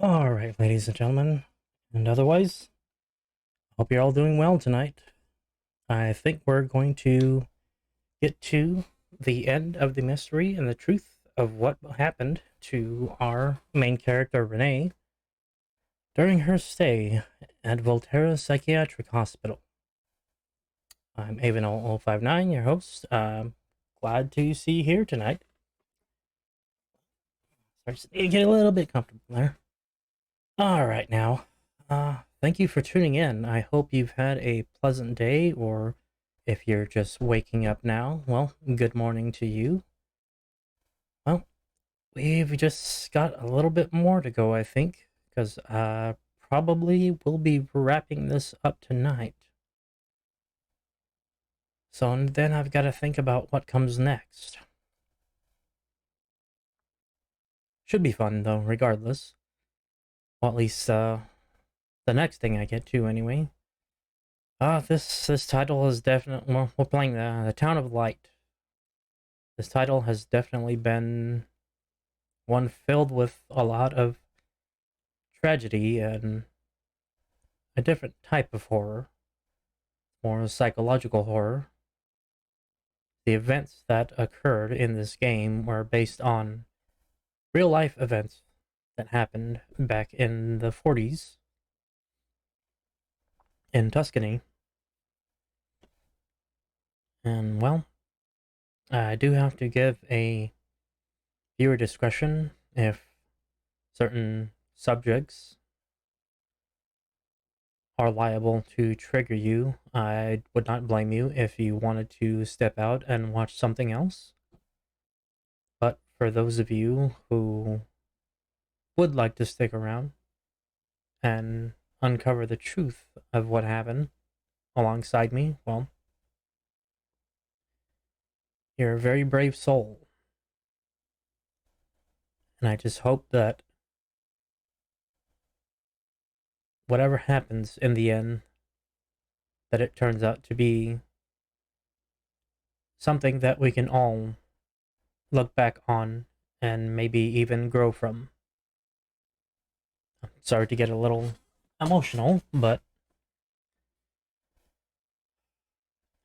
Alright, ladies and gentlemen, and otherwise, hope you're all doing well tonight. I think we're going to get to the end of the mystery and the truth of what happened to our main character, Renee, during her stay at Volterra Psychiatric Hospital. I'm Avon0059, your host. Glad to see you here tonight. Starts to get a little bit comfortable there. Alright, now, thank you for tuning in. I hope you've had a pleasant day, or if you're just waking up now, well, good morning to you. Well, we've just got a little bit more to go, I think, because probably we'll be wrapping this up tonight. So and then I've got to think about what comes next. Should be fun, though, regardless. Well, at least, the next thing I get to, anyway. This title is definitely, well, we're playing the Town of Light. This title has definitely been one filled with a lot of tragedy and a different type of horror, more psychological horror. The events that occurred in this game were based on real life events that happened back in the 40s in Tuscany. And well, I do have to give a viewer discretion if certain subjects are liable to trigger you. I would not blame you if you wanted to step out and watch something else. But for those of you who would like to stick around and uncover the truth of what happened alongside me, well, you're a very brave soul. And I just hope that whatever happens in the end, that it turns out to be something that we can all look back on and maybe even grow from. Sorry to get a little emotional, but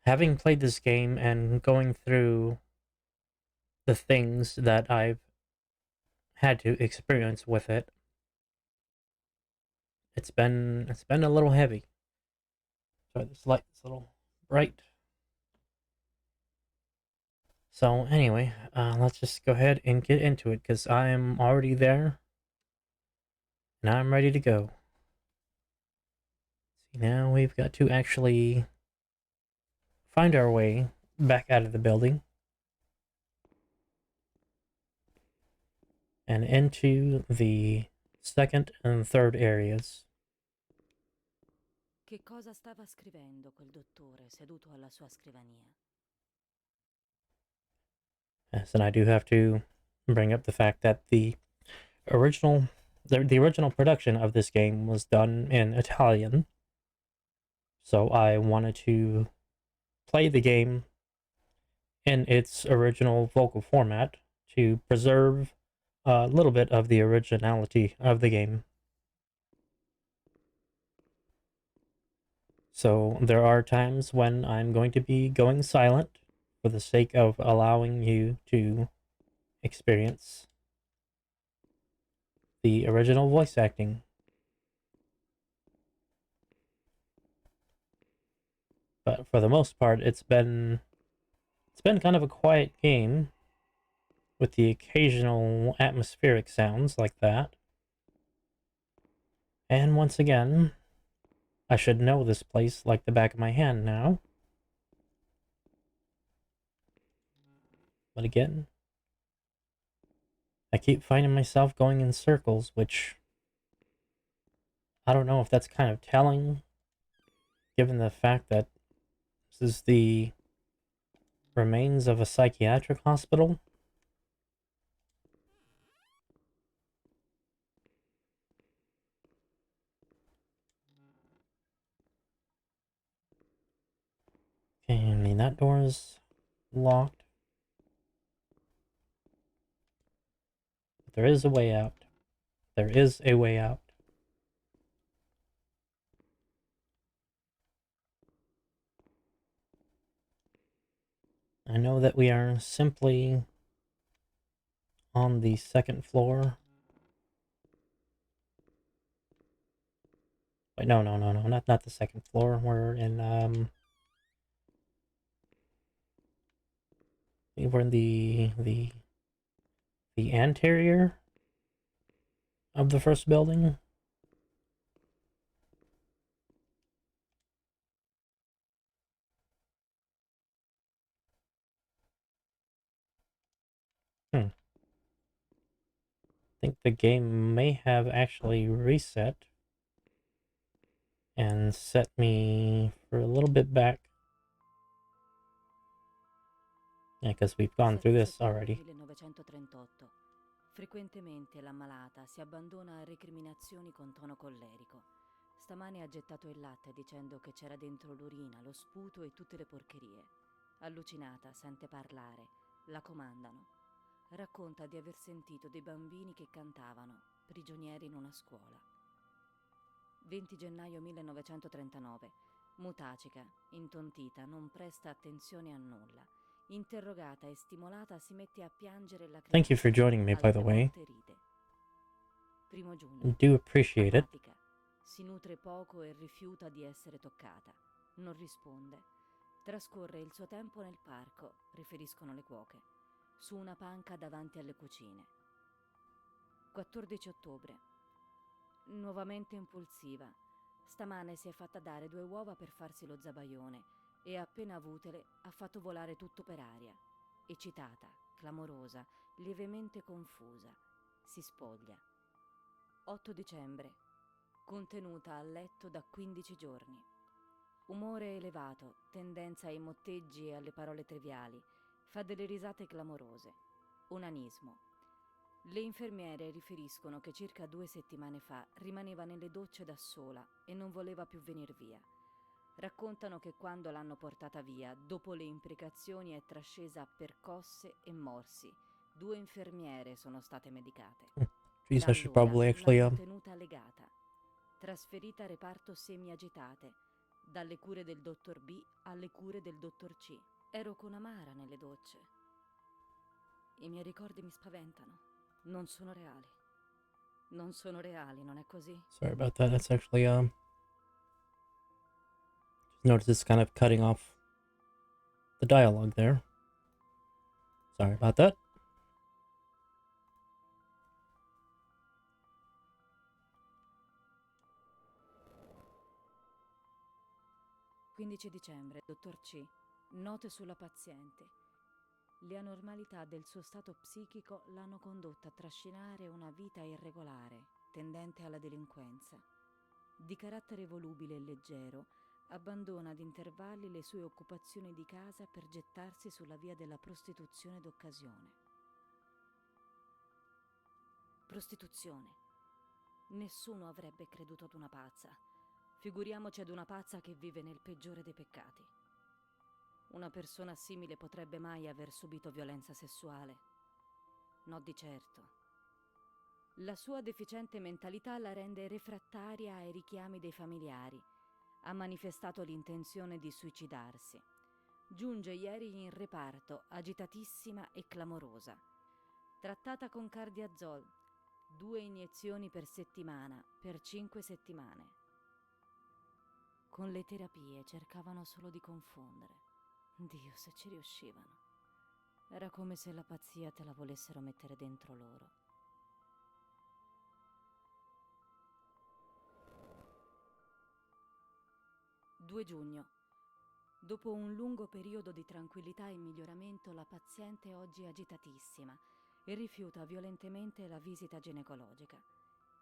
having played this game and going through the things that I've had to experience with it, it's been a little heavy. Sorry, this light's a little bright. So anyway, let's just go ahead and get into it because I am already there and I'm ready to go. See, now we've got to actually find our way back out of the building and into the second and third areas. Che cosa stava scrivendo quel dottore seduto alla sua scrivania? Yes, and I do have to bring up the fact that original the original production of this game was done in Italian. So I wanted to play the game in its original vocal format to preserve a little bit of the originality of the game. So there are times when I'm going to be going silent for the sake of allowing you to experience the original voice acting. But for the most part, it's been kind of a quiet game with the occasional atmospheric sounds like that. And once again, I should know this place like the back of my hand now. But again, I keep finding myself going in circles, which I don't know if that's kind of telling, given the fact that this is the remains of a psychiatric hospital. Okay, I mean, that door is locked. But there is a way out. there is a way out. I know that we are simply on the second floor. Wait, no, not the second floor. We're in the anterior of the first building. I think the game may have actually reset and set me for a little bit back. Yeah, because we've gone through this already. 1938. Frequentemente l'ammalata si abbandona a recriminazioni con tono collerico. Stamane ha gettato il latte dicendo che c'era dentro l'urina, lo sputo e tutte le porcherie. Allucinata, sente parlare, la comandano. Racconta di aver sentito dei bambini che cantavano, prigionieri in una scuola. 20 gennaio 1939. Mutacica, intontita, non presta attenzione a nulla. Interrogata e stimolata si mette a piangere la Thank you for joining me, by the way. ride. 1 giugno. I do appreciate it. Apatica. Si nutre poco e rifiuta di essere toccata. Non risponde. Trascorre il suo tempo nel parco, riferiscono le cuoche, su una panca davanti alle cucine. 14 ottobre. Nuovamente impulsiva. Stamane si è fatta dare 2 uova per farsi lo zabaione e appena avutele ha fatto volare tutto per aria. Eccitata, clamorosa, lievemente confusa. Si spoglia. 8 dicembre. Contenuta a letto da 15 giorni. Umore elevato, tendenza ai motteggi e alle parole triviali. Fa delle risate clamorose. Onanismo. Le infermiere riferiscono che circa 2 settimane fa rimaneva nelle docce da sola e non voleva più venir via. Raccontano che quando l'hanno portata via, dopo le imprecazioni è trascesa a percosse e morsi. 2 infermiere sono state medicate. Geez, Da I should allora probably actually l'hanno tenuta legata. Trasferita a reparto semi-agitate. Dalle cure del dottor B alle cure del dottor C. Ero con Amara nelle docce. I miei ricordi mi spaventano. Non sono reali. Non sono reali, non è così? Sorry about that. That's actually just notice it's kind of cutting off the dialogue there. Sorry about that. «15 dicembre, dottor C. Note sulla paziente. Le anormalità del suo stato psichico l'hanno condotta a trascinare una vita irregolare, tendente alla delinquenza. Di carattere volubile e leggero, abbandona ad intervalli le sue occupazioni di casa per gettarsi sulla via della prostituzione d'occasione. Prostituzione. Nessuno avrebbe creduto ad una pazza. Figuriamoci ad una pazza che vive nel peggiore dei peccati. Una persona simile potrebbe mai aver subito violenza sessuale? No, di certo. La sua deficiente mentalità la rende refrattaria ai richiami dei familiari. Ha manifestato l'intenzione di suicidarsi. Giunge ieri in reparto, agitatissima e clamorosa. Trattata con cardiazol, 2 iniezioni per settimana, per 5 settimane. Con le terapie cercavano solo di confondere. Dio, se ci riuscivano. Era come se la pazzia te la volessero mettere dentro loro. «2 giugno. Dopo un lungo periodo di tranquillità e miglioramento, la paziente è oggi agitatissima e rifiuta violentemente la visita ginecologica.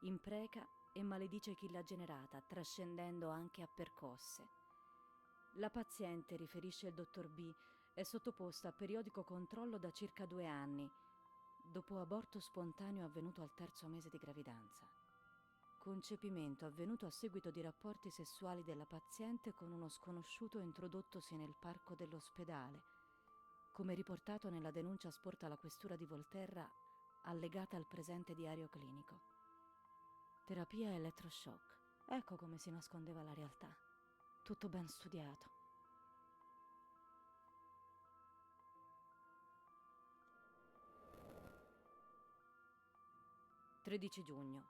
Impreca e maledice chi l'ha generata, trascendendo anche a percosse. La paziente, riferisce il dottor B, è sottoposta a periodico controllo da circa 2 anni, dopo aborto spontaneo avvenuto al 3° mese di gravidanza. Concepimento avvenuto a seguito di rapporti sessuali della paziente con uno sconosciuto introdottosi nel parco dell'ospedale, come riportato nella denuncia sporta alla questura di Volterra allegata al presente diario clinico. Terapia elettroshock. Ecco come si nascondeva la realtà. Tutto ben studiato. «13 giugno.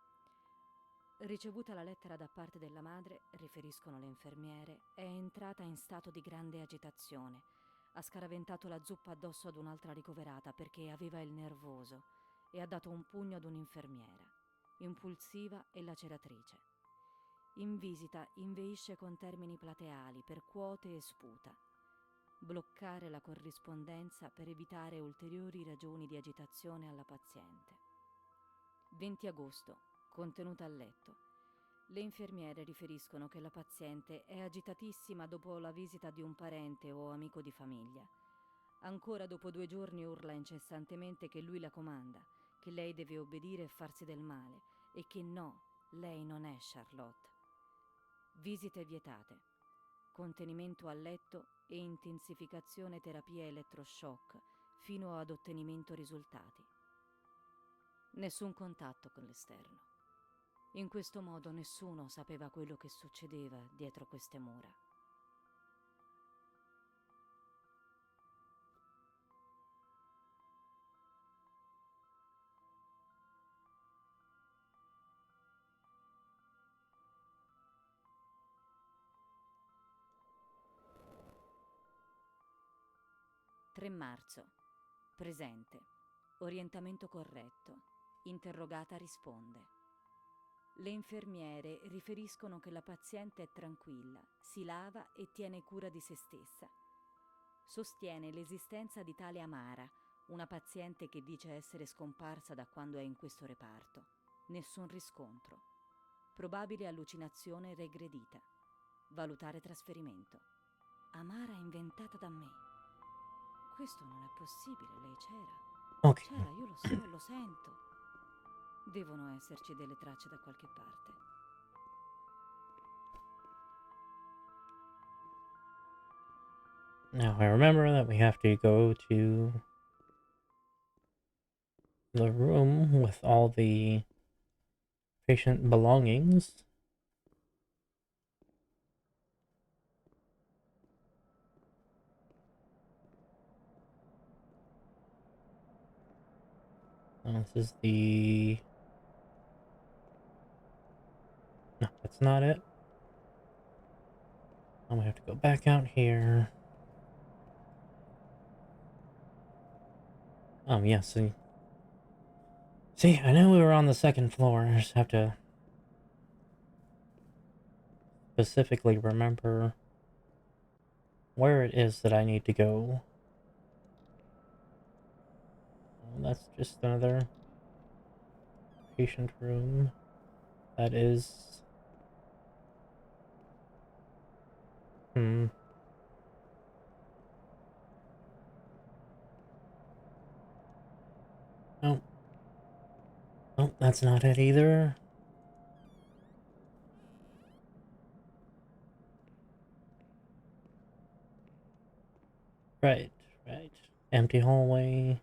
Ricevuta la lettera da parte della madre, riferiscono le infermiere, è entrata in stato di grande agitazione. Ha scaraventato la zuppa addosso ad un'altra ricoverata perché aveva il nervoso e ha dato un pugno ad un'infermiera. Impulsiva e laceratrice. In visita inveisce con termini plateali, percuote e sputa. Bloccare la corrispondenza per evitare ulteriori ragioni di agitazione alla paziente. 20 agosto. Contenuta a letto. Le infermiere riferiscono che la paziente è agitatissima dopo la visita di un parente o amico di famiglia. Ancora dopo 2 giorni urla incessantemente che lui la comanda, che lei deve obbedire e farsi del male e che no, lei non è Charlotte. Visite vietate. Contenimento a letto e intensificazione terapia elettroshock fino ad ottenimento risultati. Nessun contatto con l'esterno. In questo modo nessuno sapeva quello che succedeva dietro queste mura. «3 marzo. Presente. Orientamento corretto. Interrogata risponde. Le infermiere riferiscono che la paziente è tranquilla, si lava e tiene cura di se stessa. Sostiene l'esistenza di tale Amara, una paziente che dice essere scomparsa da quando è in questo reparto. Nessun riscontro. Probabile allucinazione regredita. Valutare trasferimento. Amara inventata da me. Questo non è possibile, lei c'era. Ok. C'era, io lo so, lo sento. Devono esserci delle tracce da qualche parte. Now I remember that we have to go to the room with all the patient belongings. This is the... No, that's not it. I'm gonna have to go back out here. Yes. See, I know we were on the second floor. I just have to specifically remember where it is that I need to go. Oh, that's just another patient room. That is... Hmm. Oh. Oh, that's not it either. Right, right. Empty hallway.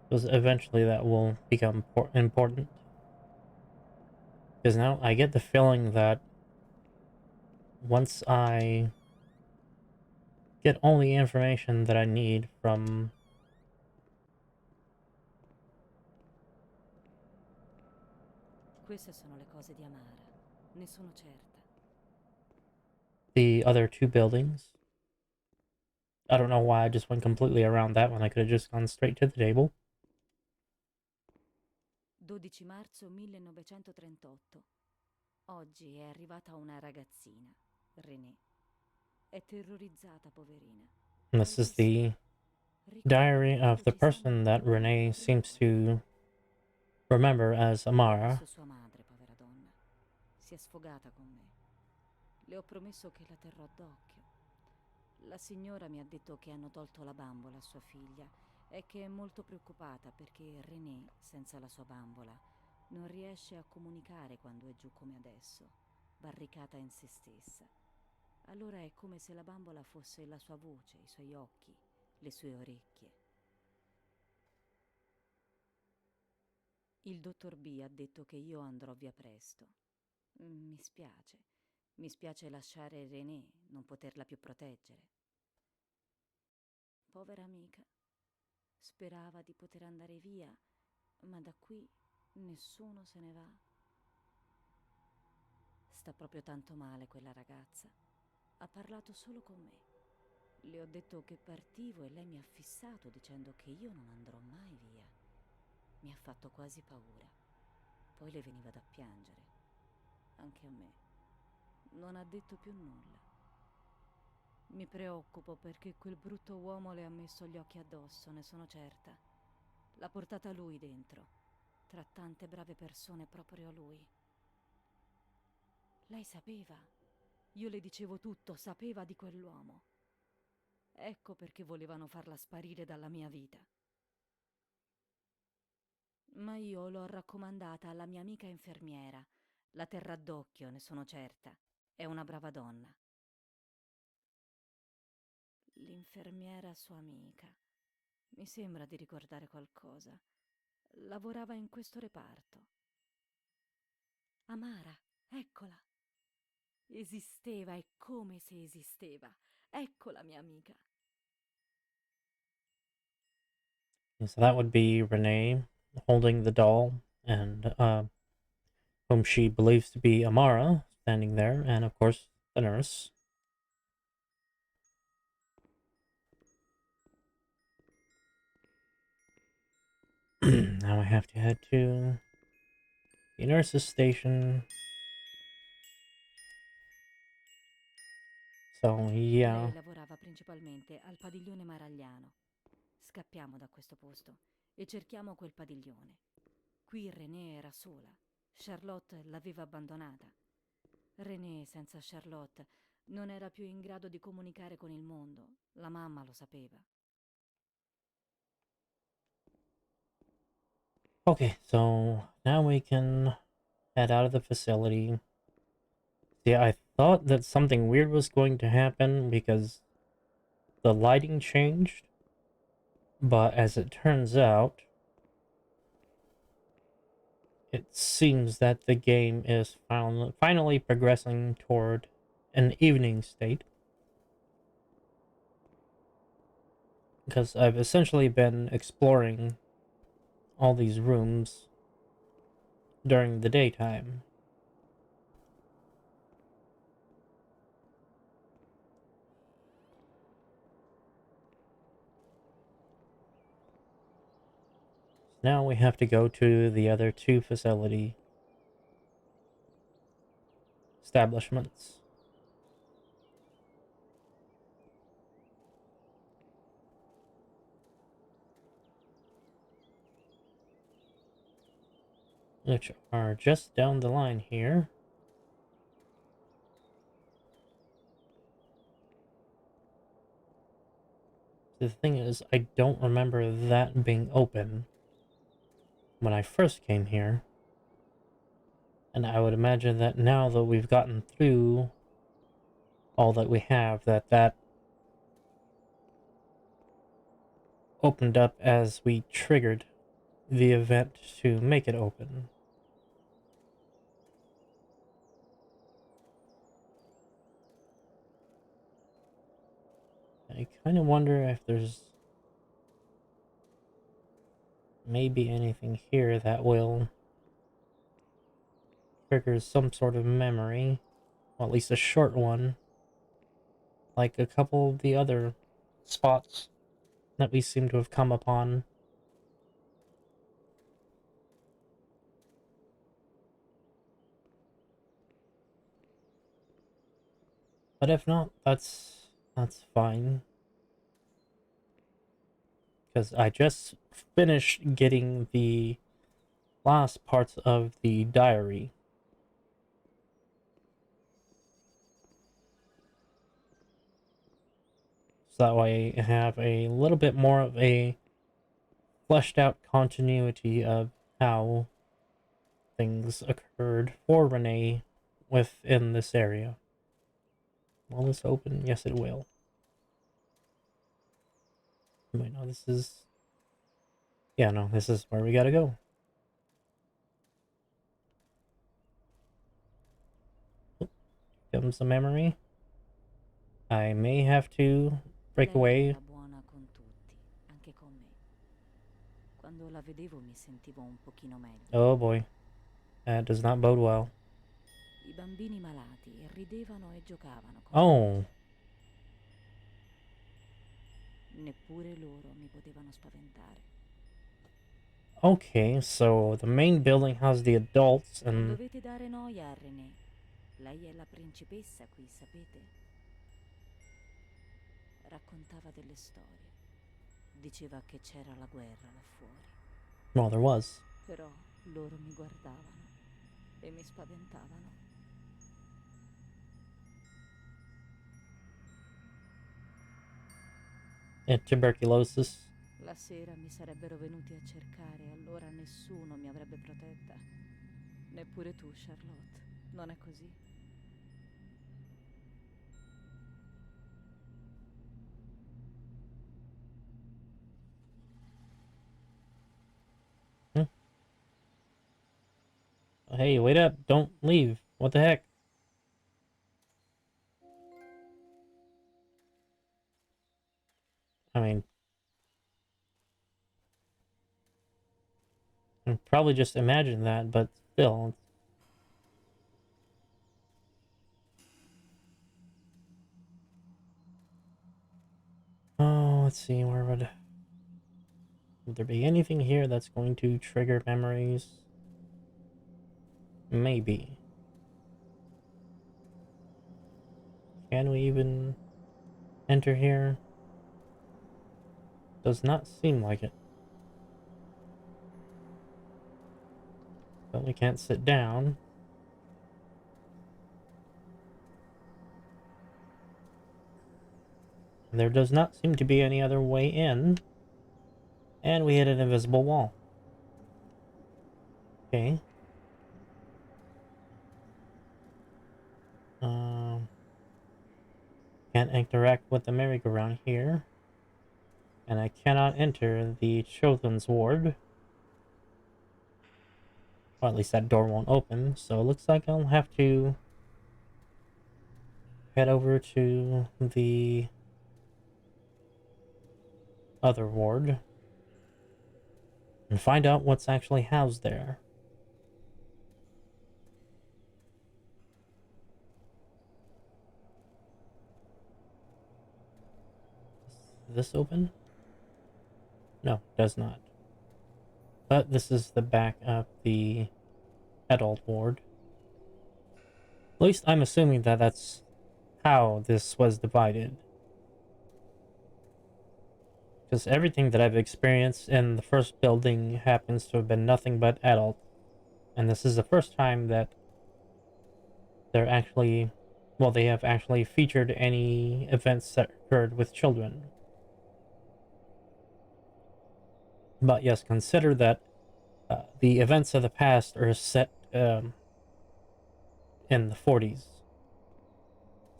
Because eventually that will become important. Because now I get the feeling that once I get all the information that I need from Queste sono le cose di Amara. Ne sono certa. the other two buildings, I don't know why I just went completely around that one. I could have just gone straight to the table. 12 marzo 1938. Oggi è arrivata una ragazzina, René. È terrorizzata, poverina. And Hai this is visto? the Ricorda diary quando of the ci siamo person that incontrati Renee la prima seems volta? to remember as Ha Amara. perso sua madre, povera donna. Si è sfogata con me. Le ho promesso che la terrò d'occhio. La signora mi ha detto che hanno tolto la bambola a sua figlia e che è molto preoccupata perché René, senza la sua bambola, Non riesce a comunicare quando è giù come adesso, barricata in se stessa. Allora è come se la bambola fosse la sua voce, i suoi occhi, le sue orecchie. Il dottor B ha detto che io andrò via presto. Mi spiace. Mi spiace lasciare René, non poterla più proteggere. Povera amica. Sperava di poter andare via, ma da qui nessuno se ne va. Sta proprio tanto male quella ragazza. Ha parlato solo con me. Le ho detto che partivo e lei mi ha fissato dicendo che io non andrò mai via. Mi ha fatto quasi paura. Poi le veniva da piangere. Anche a me. Non ha detto più nulla. Mi preoccupo perché quel brutto uomo le ha messo gli occhi addosso, ne sono certa. L'ha portata lui dentro. Tra tante brave persone proprio lui. Lei sapeva. Io le dicevo tutto, sapeva di quell'uomo. Ecco perché volevano farla sparire dalla mia vita. Ma io l'ho raccomandata alla mia amica infermiera. La terrà d'occhio, ne sono certa. È una brava donna. L'infermiera sua amica. Mi sembra di ricordare qualcosa. Lavorava in questo reparto. Amara, eccola. Esisteva, è come se esisteva. Ecco la mia amica. And so that would be Renee holding the doll, and whom she believes to be Amara standing there, and of course the nurse. Now I have to head to the nurse's station. So Lei yeah. lavorava principalmente al padiglione Maragliano. Scappiamo da questo posto e cerchiamo quel padiglione. Qui René era sola. Charlotte l'aveva abbandonata. René, senza Charlotte, non era più in grado di comunicare con il mondo. La mamma lo sapeva. Okay, so now we can head out of the facility. See, I thought that something weird was going to happen because the lighting changed, but as it turns out, it seems that the game is finally progressing toward an evening state. Because I've essentially been exploring all these rooms during the daytime. Now we have to go to the other two facility establishments. Which are just down the line here. The thing is, I don't remember that being open when I first came here. And I would imagine that now that we've gotten through all that we have, that opened up as we triggered the event to make it open. I kind of wonder if there's maybe anything here that will trigger some sort of memory, or at least a short one, like a couple of the other spots that we seem to have come upon. But if not, that's fine. Because I just finished getting the last parts of the diary. So that way I have a little bit more of a fleshed out continuity of how things occurred for Renee within this area. Will this open? Yes, it will. Wait, no, this is... Yeah, no, this is where we gotta go. Oh, here comes the memory. I may have to break Lei away. era buona con tutti, anche con me. Quando la vedevo mi sentivo un pochino meglio. Oh boy, that does not bode well. I bambini malati ridevano e giocavano con Oh, me. Neppure loro mi potevano spaventare. okay, so the main building has the adults Non and... dovete dare noia a René. Lei è la principessa qui, sapete? Raccontava delle storie. Diceva che c'era la guerra là fuori. Well, there was. Però loro mi guardavano e mi spaventavano. And tuberculosis. La sera mi sarebbero venuti a cercare e allora nessuno mi avrebbe protetta. Neppure tu, Charlotte. Non è così? Hmm. Hey, wait up, don't leave. What the heck? I mean, I probably just imagine that, but still. Oh, let's see, where would there be anything here that's going to trigger memories? Maybe. Can we even enter here? Does not seem like it. But we can't sit down. There does not seem to be any other way in. And we hit an invisible wall. Okay. Can't interact with the merry-go-round here. And I cannot enter the children's ward. Or at least that door won't open. So it looks like I'll have to head over to the other ward and find out what's actually housed there. Is this open? No, does not. But this is the back of the adult ward. At least I'm assuming that that's how this was divided. Because everything that I've experienced in the first building happens to have been nothing but adult. And this is the first time that they're actually, well, they have actually featured any events that occurred with children. But yes, consider that the events of the past are set in the 40s.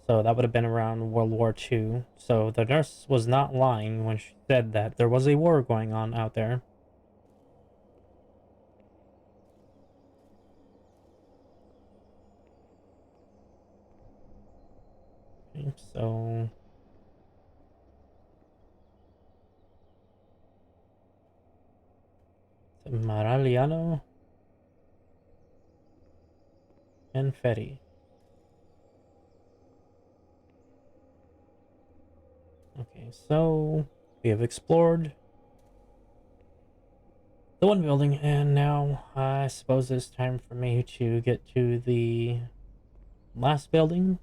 So that would have been around World War II. So the nurse was not lying when she said that there was a war going on out there. Okay, so Maragliano and Ferry. Okay, so we have explored the one building, and now I suppose it's time for me to get to the last building.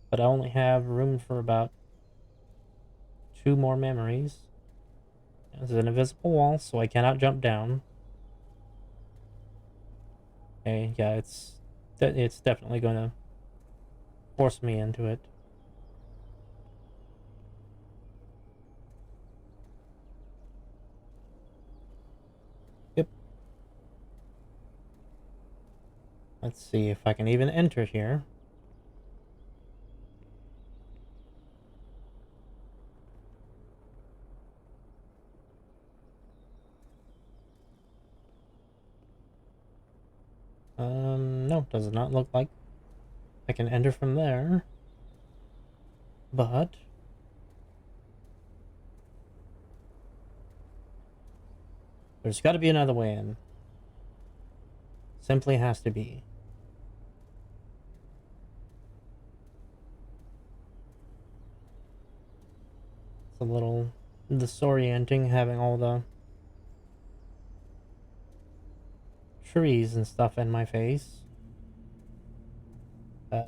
But I only have room for about 2 more memories. There's an invisible wall, so I cannot jump down. Okay, yeah, it's definitely gonna force me into it. Yep. Let's see if I can even enter here. No, does not look like I can enter from there. But there's got to be another way in. Simply has to be. It's a little disorienting having all the trees and stuff in my face.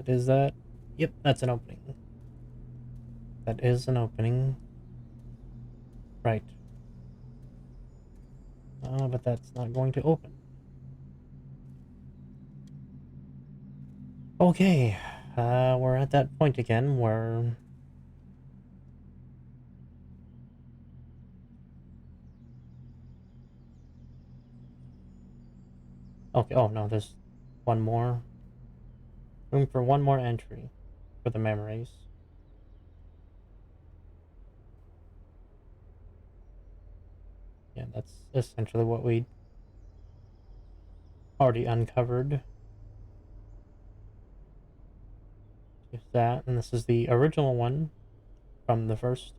Is that? Yep, that's an opening. That is an opening. Right. But that's not going to open. Okay, we're at that point again where... Okay, oh no, there's one more. Room for one more entry for the memories. Yeah, that's essentially what we already uncovered. Just that, and this is the original one from the first.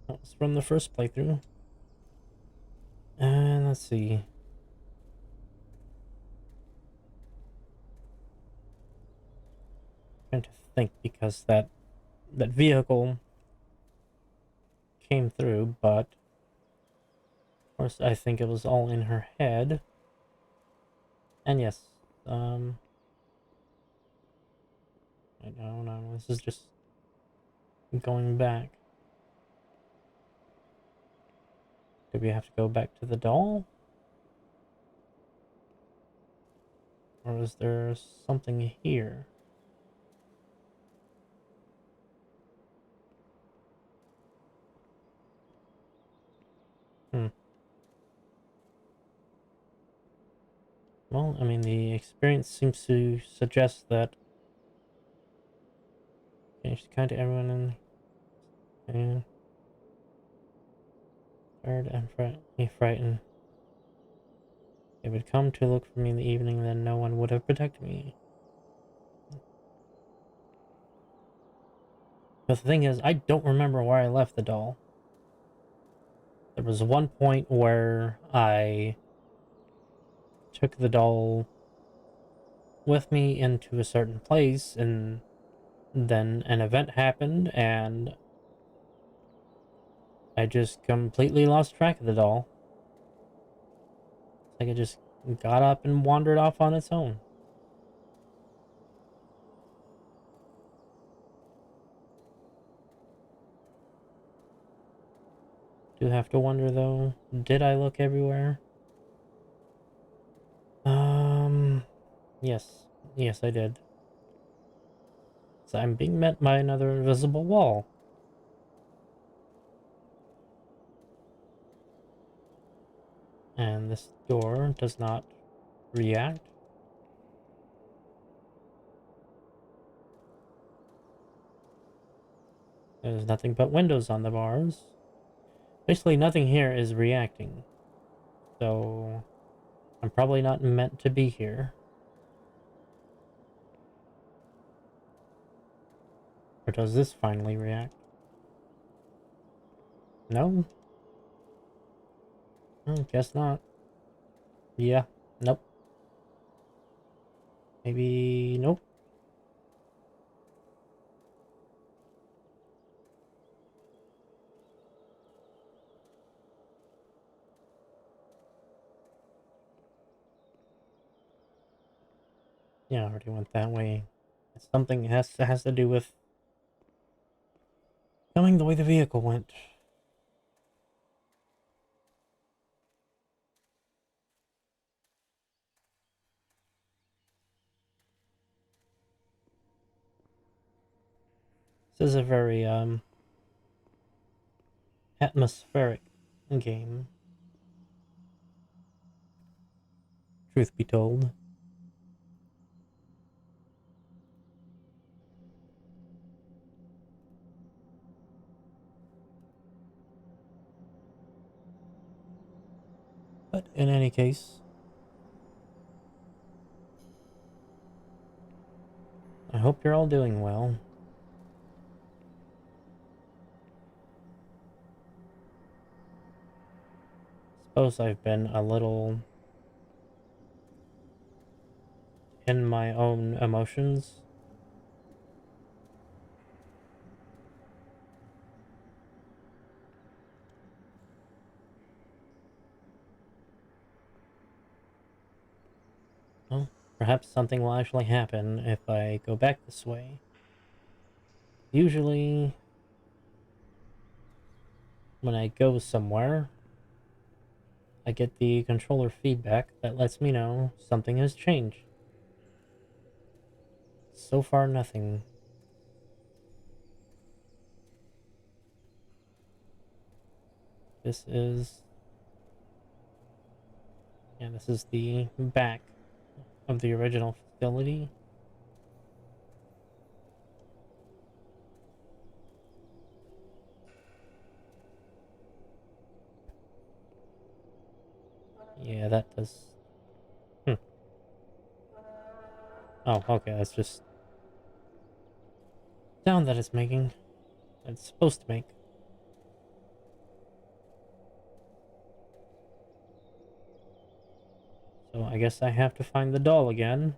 That was from the first playthrough. And let's see. Trying to think because that vehicle came through, but of course I think it was all in her head. And yes, I don't know. This is just going back. Do we have to go back to the doll? Or is there something here? Hmm. Well, I mean, the experience seems to suggest that she's kind to everyone and tired and frightened. They would come to look for me in the evening, then no one would have protected me. But the thing is, I don't remember where I left the doll. There was one point where I took the doll with me into a certain place, and then an event happened, and I just completely lost track of the doll. It's like it just got up and wandered off on its own. Do have to wonder though, did I look everywhere? Um, yes. Yes, I did. So I'm being met by another invisible wall. And this door does not react. There's nothing but windows on the bars. Basically, nothing here is reacting. So, I'm probably not meant to be here. Or does this finally react? No? Guess not. Yeah. Nope. Maybe... Nope. Yeah, I already went that way. It's something has to do with going the way the vehicle went. This is a very atmospheric game. Truth be told. But in any case, I hope you're all doing well. Suppose I've been a little in my own emotions. Well, perhaps something will actually happen if I go back this way. Usually, when I go somewhere, I get the controller feedback that lets me know something has changed. So far, nothing. This is... Yeah, this is the back of the original facility. Yeah, that does... Hmm. Oh, okay, that's just sound that it's making. It's supposed to make. So I guess I have to find the doll again.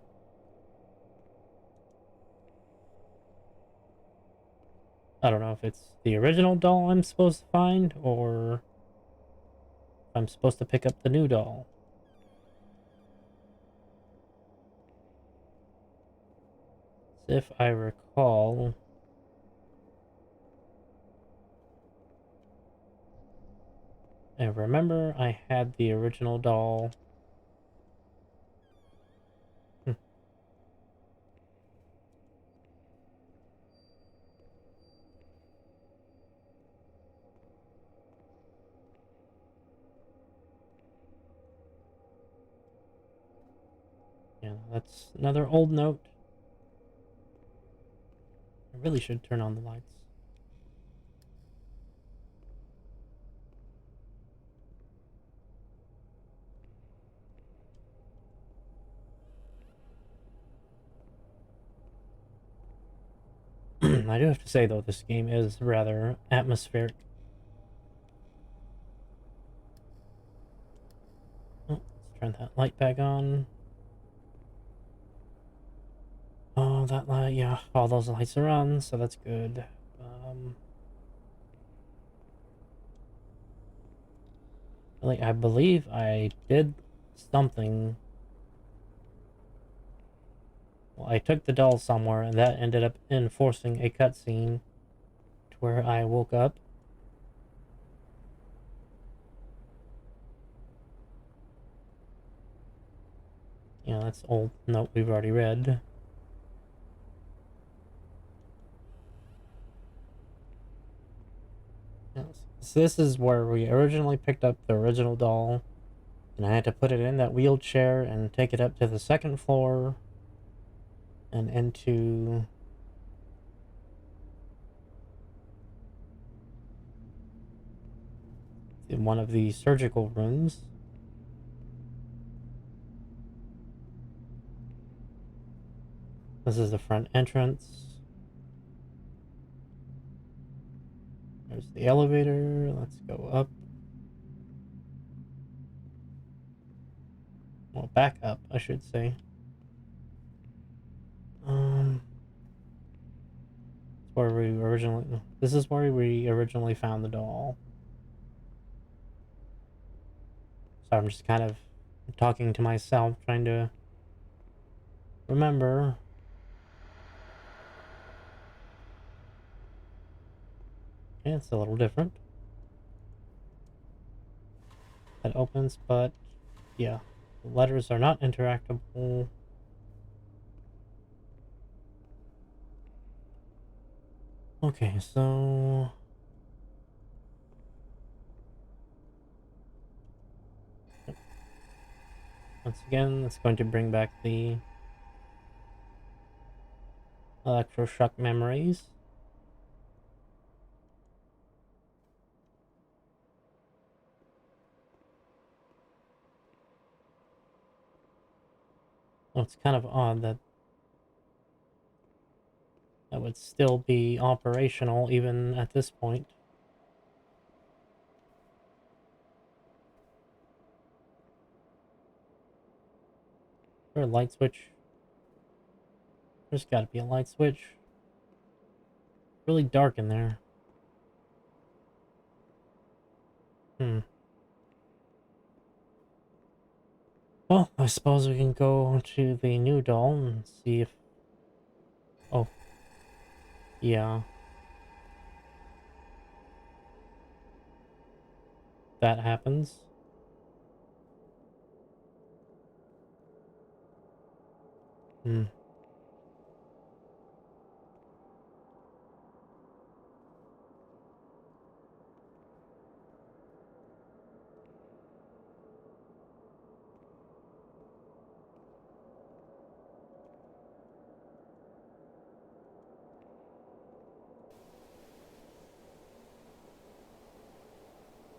I don't know if it's the original doll I'm supposed to find, or if I'm supposed to pick up the new doll. So if I recall... I remember I had the original doll. Hmm. Yeah, that's another old note. I really should turn on the lights. I do have to say, though, this game is rather atmospheric. Oh, let's turn that light back on. Oh, that light, yeah, all those lights are on, so that's good. Like, I believe I did something. Well, I took the doll somewhere, and that ended up enforcing a cutscene to where I woke up. Yeah, that's old note we've already read. Yes. So this is where we originally picked up the original doll, and I had to put it in that wheelchair and take it up to the second floor and into one of the surgical rooms. This is the front entrance. There's the elevator. Let's go up. Well, back up, I should say. Where we originally... This is where we originally found the doll. So I'm just kind of talking to myself, trying to remember. Yeah, it's a little different. That opens, but yeah, the letters are not interactable. Okay, so Once again, it's going to bring back the electroshock memories. Well, it's kind of odd that that would still be operational even at this point. Is there a light switch? There's gotta be a light switch. Really dark in there. Well, I suppose we can go to the new doll and see if... Oh, yeah. That happens. Hmm.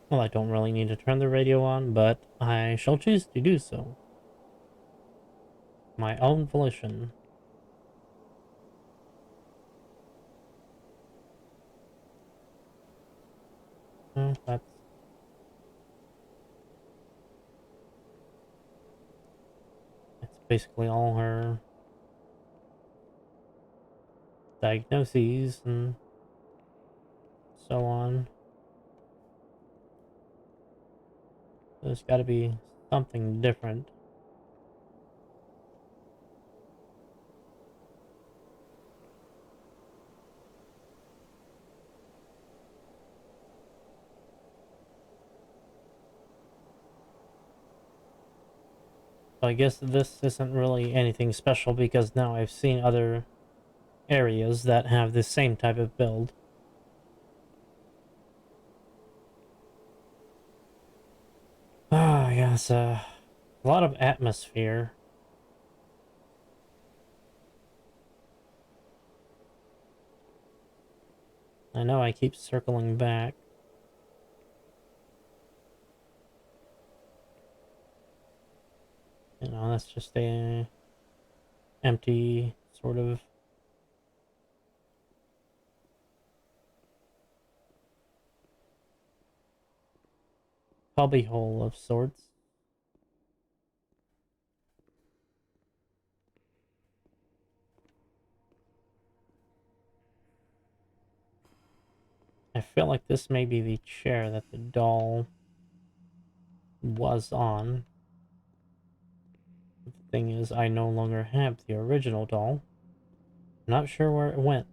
Well, I don't really need to turn the radio on, but I shall choose to do so. My own volition. That's basically all her diagnoses and so on. There's got to be something different. So I guess this isn't really anything special because now I've seen other areas that have the same type of build. Ah, yes, a lot of atmosphere. I know I keep circling back. You know, that's just a empty sort of cubbyhole of sorts. I feel like this may be the chair that the doll was on. The thing is, I no longer have the original doll. Not sure where it went.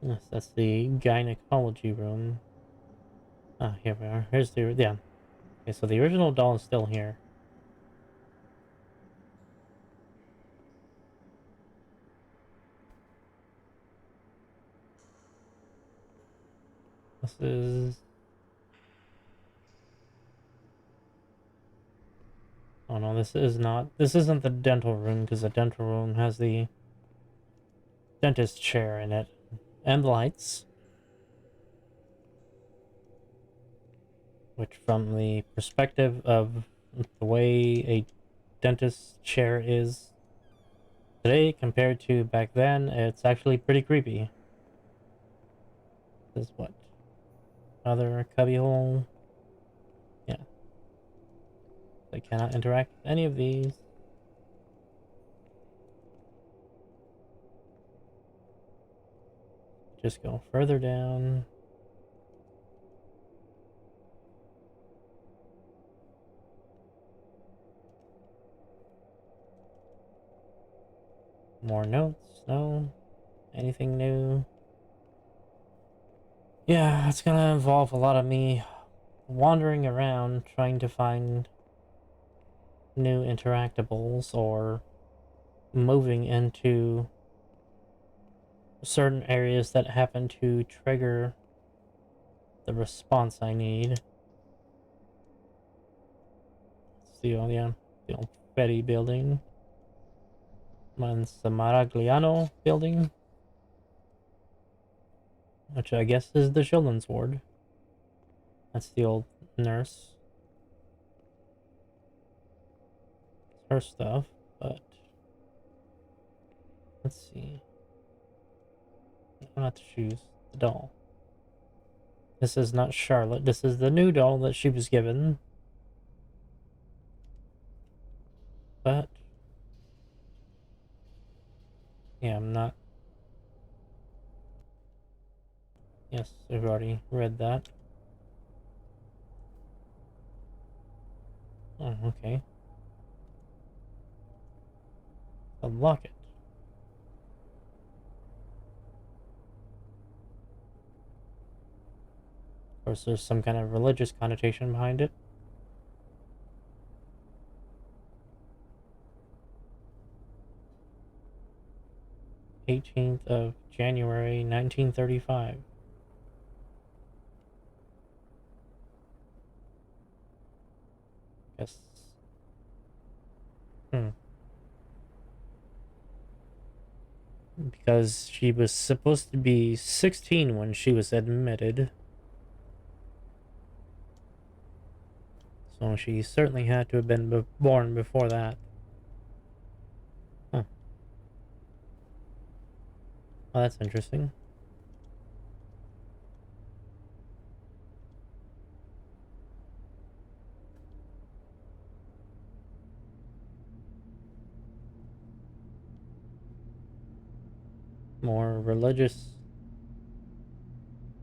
Yes, that's the gynecology room. Ah, here we are. Here's the... yeah. Okay, so the original doll is still here. This is... oh no, this is not... this isn't the dental room, because the dental room has the dentist chair in it. And lights. Which, from the perspective of the way a dentist chair is today compared to back then, it's actually pretty creepy. This is what? Another cubbyhole? Yeah. They cannot interact with any of these. Just go further down. More notes? No. Anything new? Yeah, it's gonna involve a lot of me wandering around trying to find new interactables or moving into certain areas that happen to trigger the response I need. It's the old Fetty building. Mine's the Maragliano building, which I guess is the children's ward. That's the old nurse. It's her stuff, but let's see. No, not the shoes, the doll. This is not Charlotte. This is the new doll that she was given. But yeah, I'm not. Yes, I've already read that. Oh, okay. Unlock it. Of course, there's some kind of religious connotation behind it. 18th of January, 1935. Yes. Hmm. Because she was supposed to be 16 when she was admitted. So she certainly had to have been born before that. Huh. Oh, that's interesting. More religious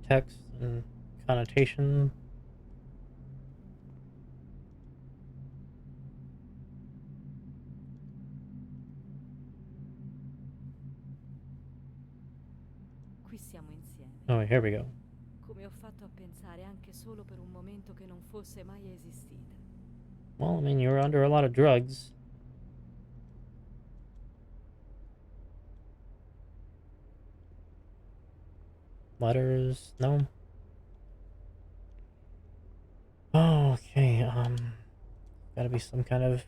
text and connotation. Qui siamo insieme. Oh, here we go. Come ho fatto a pensare anche solo per un momento che non fosse mai esistita. Well, I mean, you were under a lot of drugs. Letters? No? Oh, okay, gotta be some kind of...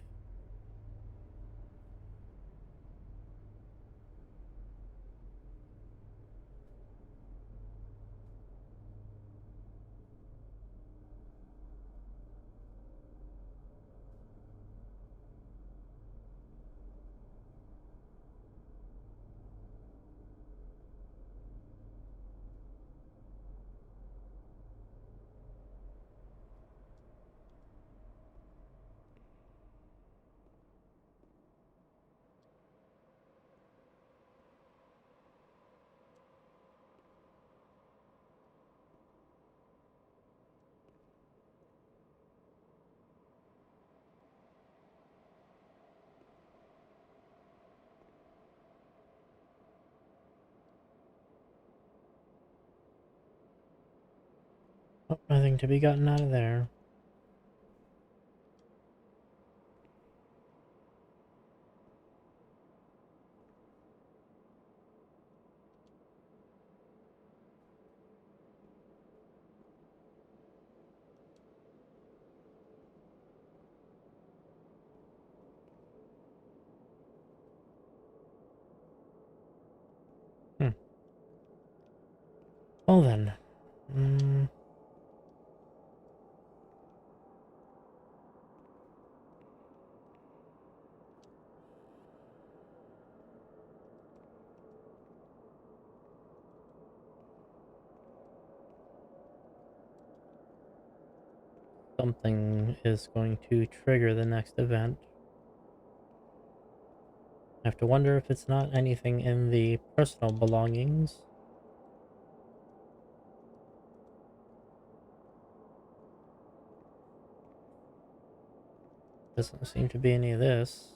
Oh, nothing to be gotten out of there. Hmm. Well then. Mm, something is going to trigger the next event. I have to wonder if it's not anything in the personal belongings. Doesn't seem to be any of this.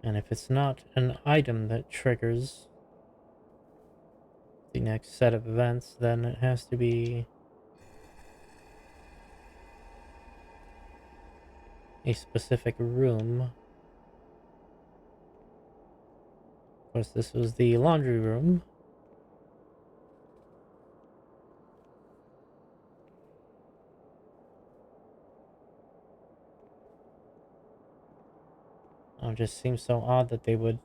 And if it's not an item that triggers the next set of events, then it has to be a specific room. Of course, this was the laundry room. It just seems so odd that they would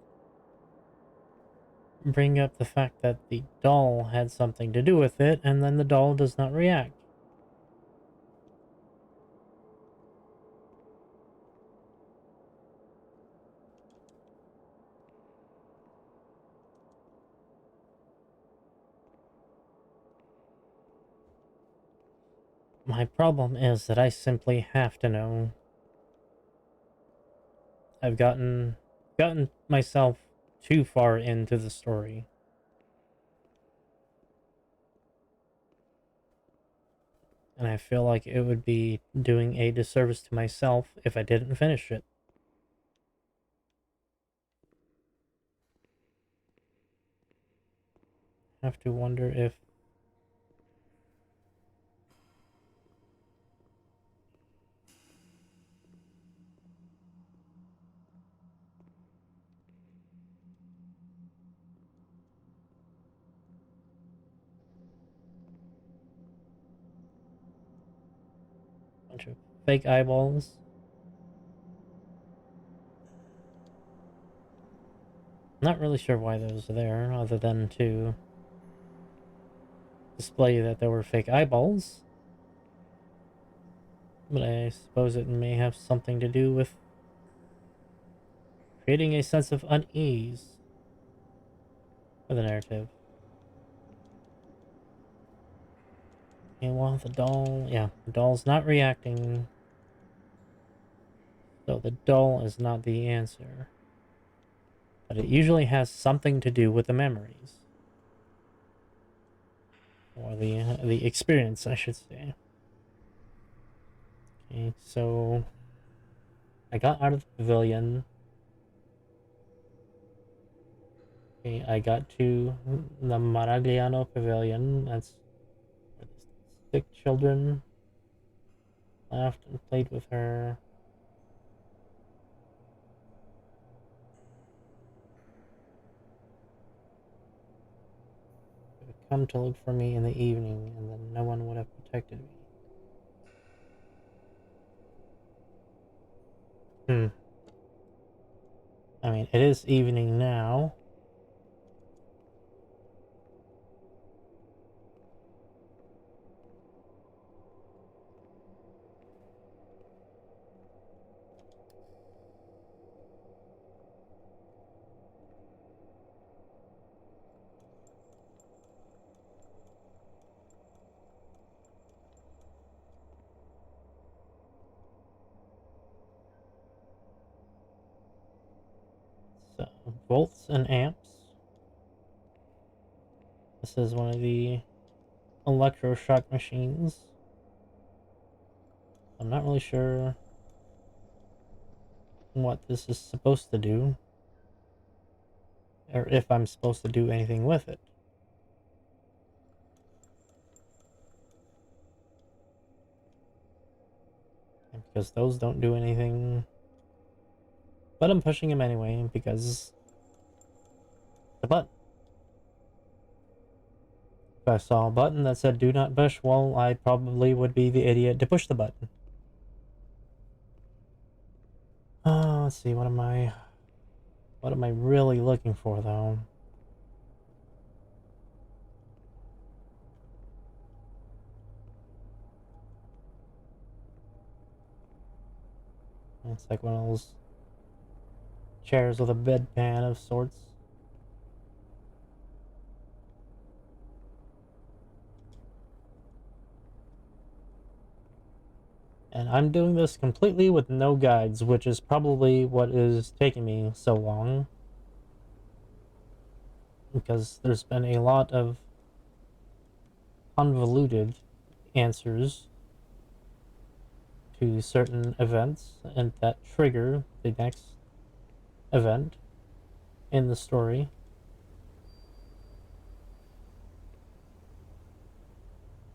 bring up the fact that the doll had something to do with it, and then the doll does not react. My problem is that I simply have to know. I've gotten myself too far into the story. And I feel like it would be doing a disservice to myself if I didn't finish it. I have to wonder if a bunch of fake eyeballs. Not really sure why those are there, other than to display that there were fake eyeballs. But I suppose it may have something to do with creating a sense of unease for the narrative. And while the doll, yeah, the doll's not reacting, so the doll is not the answer. But it usually has something to do with the memories. Or the experience, I should say. Okay, so I got out of the pavilion. Okay, I got to the Maragliano Pavilion. That's where the sick children laughed and played with her. They would come to look for me in the evening, and then no one would have protected me. I mean, it is evening now. So, volts and amps. This is one of the electroshock machines. I'm not really sure what this is supposed to do, or if I'm supposed to do anything with it. And because those don't do anything, but I'm pushing them anyway because the button. If I saw a button that said do not push, well, I probably would be the idiot to push the button. Let's see, what am I really looking for though? It's like one of those chairs with a bedpan of sorts. And I'm doing this completely with no guides, which is probably what is taking me so long. Because there's been a lot of convoluted answers to certain events and that trigger the next event in the story.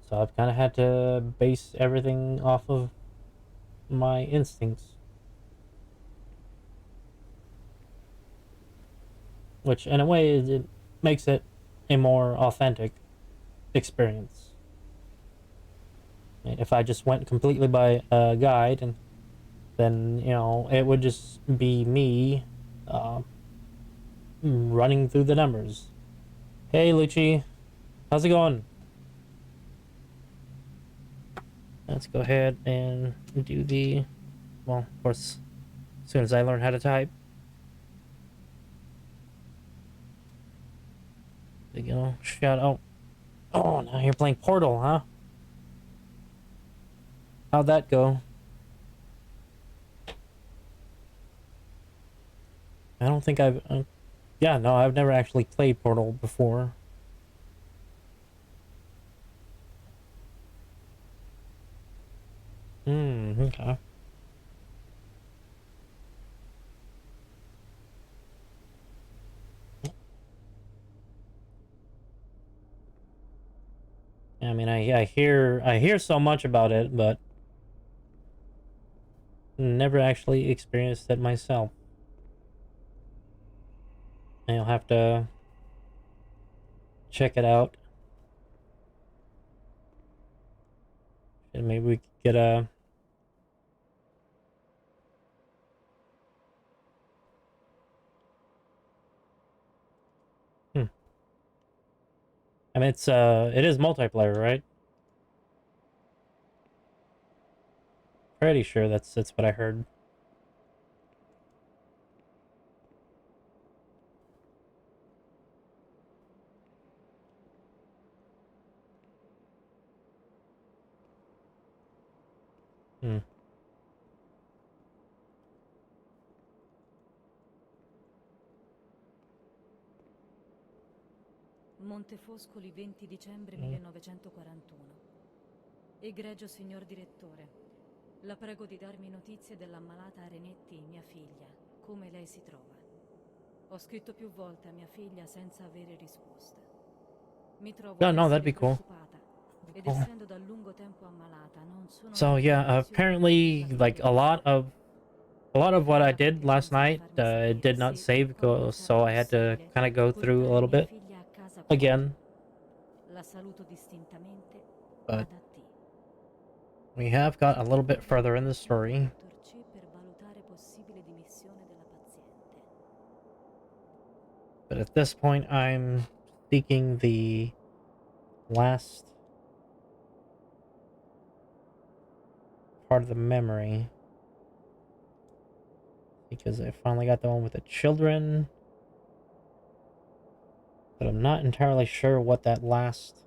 So I've kind of had to base everything off of my instincts. Which, in a way, it makes it a more authentic experience. If I just went completely by a guide, and then, you know, it would just be me running through the numbers. Hey, Lucci, how's it going? Let's go ahead and do the, well, of course, as soon as I learn how to type. You know, shout out. Oh, now you're playing Portal, huh? How'd that go? I don't think I've... yeah, no, I've never actually played Portal before. Okay. I mean, I hear so much about it, but never actually experienced it myself. I'll have to check it out. And maybe we could get a... I mean, it is multiplayer, right? Pretty sure that's what I heard. Hmm. Montefoscoli, 20 dicembre 1941. Egregio signor direttore, la prego di darmi notizie dell'ammalata Arenetti, mia figlia. Come lei si trova? Ho scritto più volte a mia figlia senza avere risposta. Mi trovo Yeah, no, that'd pessima be e cool. preoccupata. Ed Cool. essendo da lungo tempo ammalata, non sono So nelle yeah, condizioni apparently, di like capire niente. a lot of what I Prega did last potenza di night, farmi it sapere did not se, save, qualora sarà so I had to possibile, kind of go through a portare little mia bit figlia a casa con me. again. La saluto distintamente, But Ada T. we have got a little bit Vorrei further in the contattare il story. dottor C per valutare possibile dimissione della paziente. But at this point, I'm seeking the last part of the memory. Because I finally got the one with the children. But I'm not entirely sure what that last...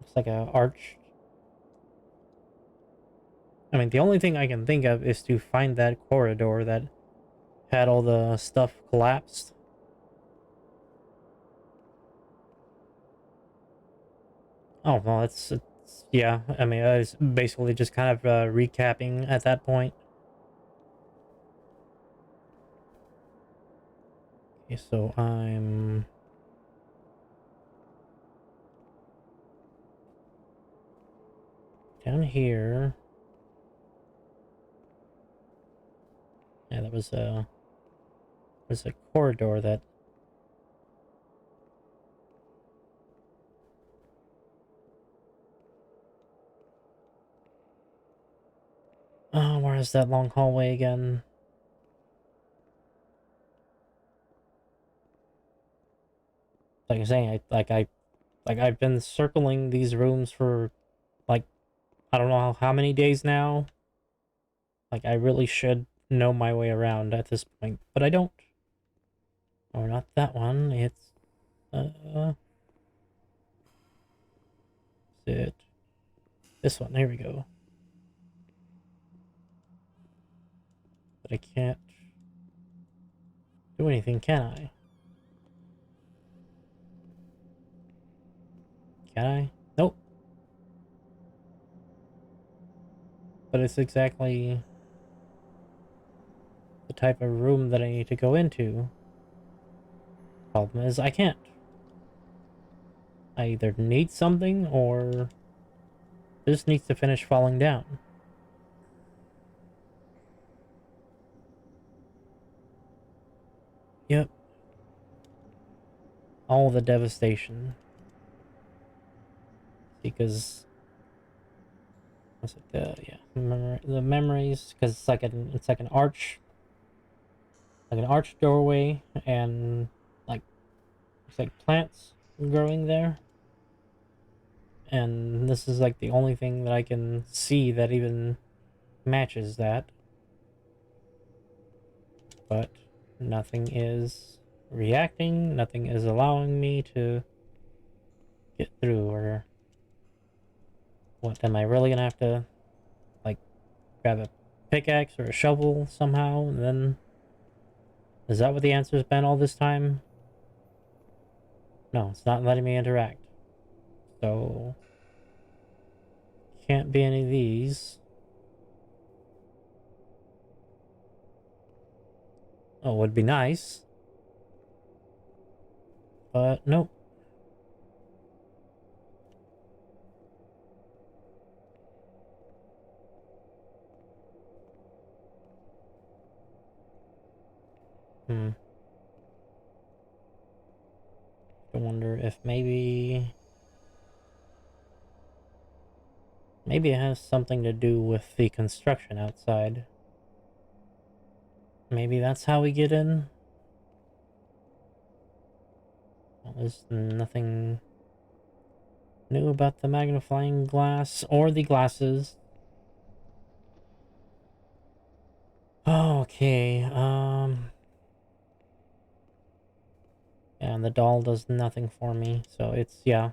Looks like a arch. I mean, the only thing I can think of is to find that corridor that had all the stuff collapsed. Oh, well, it's yeah, I mean, I was basically just kind of recapping at that point. Okay, so I'm... down here. Yeah, that was a corridor that... Oh, where is that long hallway again? Like I'm saying, I've been circling these rooms for like I don't know how many days now. Like I really should know my way around at this point, but I don't. Or not that one. It's is it this one? There we go. But I can't do anything, can I? Can I? Nope. But it's exactly... the type of room that I need to go into. Problem is, I can't. I either need something or this needs to finish falling down. Yep. All the devastation. Because what's it? The memories. Because it's like an arch, doorway, and like it's like plants growing there. And this is like the only thing that I can see that even matches that. But nothing is reacting, nothing is allowing me to get through, or what, am I really gonna have to, like, grab a pickaxe or a shovel somehow, and then, is that what the answer's been all this time? No, it's not letting me interact. So, can't be any of these. Oh, would be nice. But, nope. I wonder if maybe it has something to do with the construction outside. Maybe that's how we get in? Well, there's nothing new about the magnifying glass or the glasses. Okay, and the doll does nothing for me, so it's, yeah.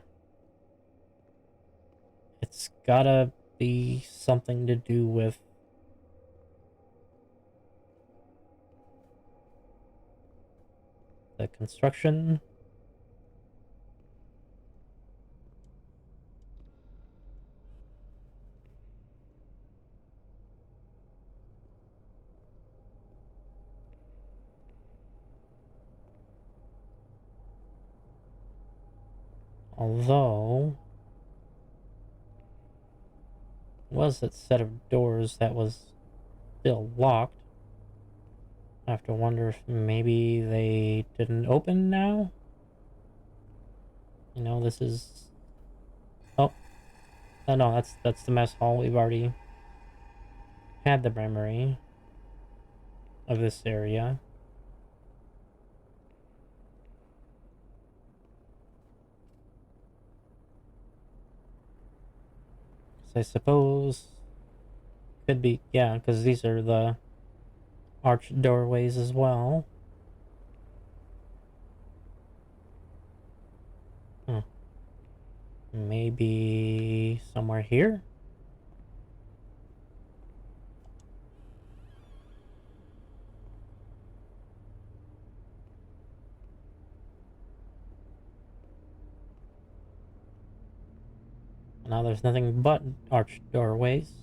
It's gotta be something to do with the construction. Although, was that set of doors that was still locked? I have to wonder if maybe they didn't open now? You know, this is... Oh, no, that's the mess hall. We've already had the memory of this area. So I suppose... Could be, yeah, because these are the arched doorways as well. Huh. Maybe somewhere here? Now there's nothing but arched doorways.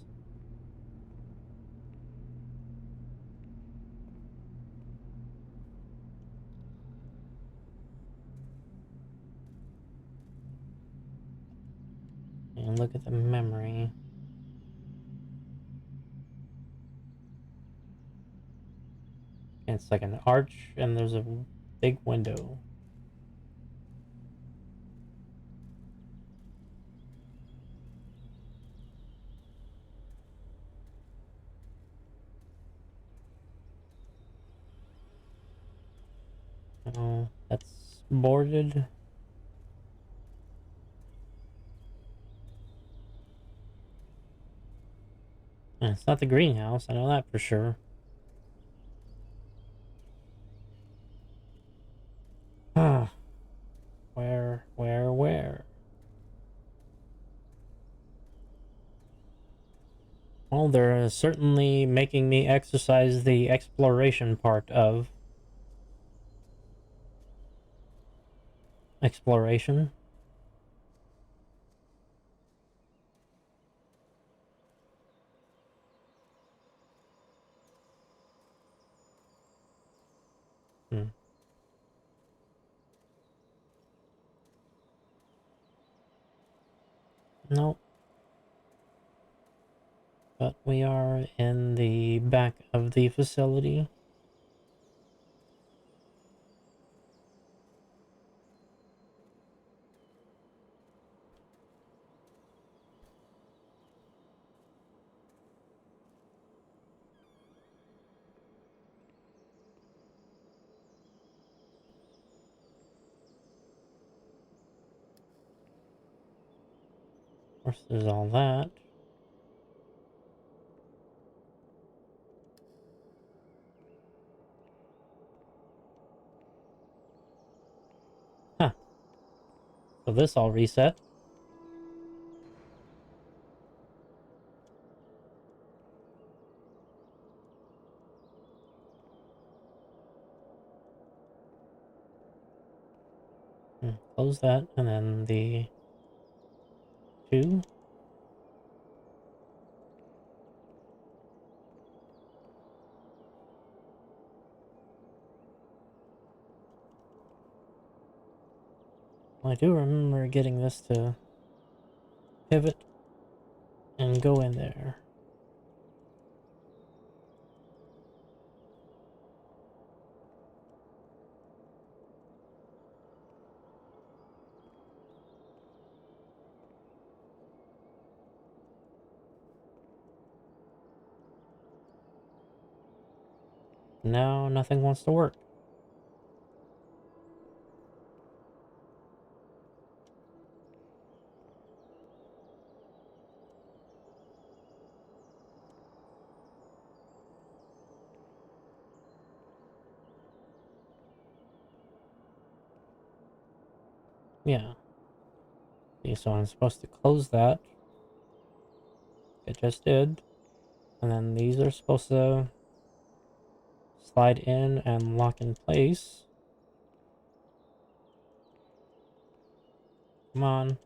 And look at the memory. It's like an arch, and there's a big window. Oh, that's boarded. And it's not the greenhouse, I know that for sure. Ah, where? Well, they're certainly making me exercise the exploration part of exploration. Nope. But we are in the back of the facility. Of course, there's all that. Huh. So this all reset. Close that, and then the two. Well, I do remember getting this to pivot and go in there. Now nothing wants to work. Yeah. See, so I'm supposed to close that. It just did. And then these are supposed to slide in and lock in place. Come on.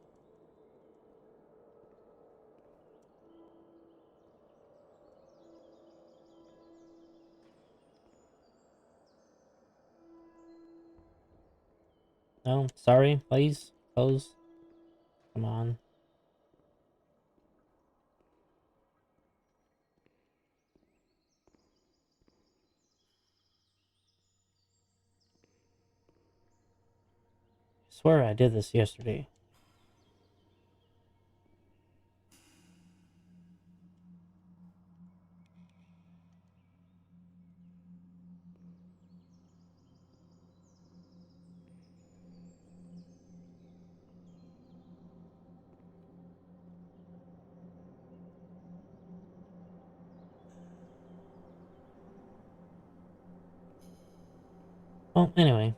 No, sorry, please. Close. Come on. I swear I did this yesterday. Well, anyway.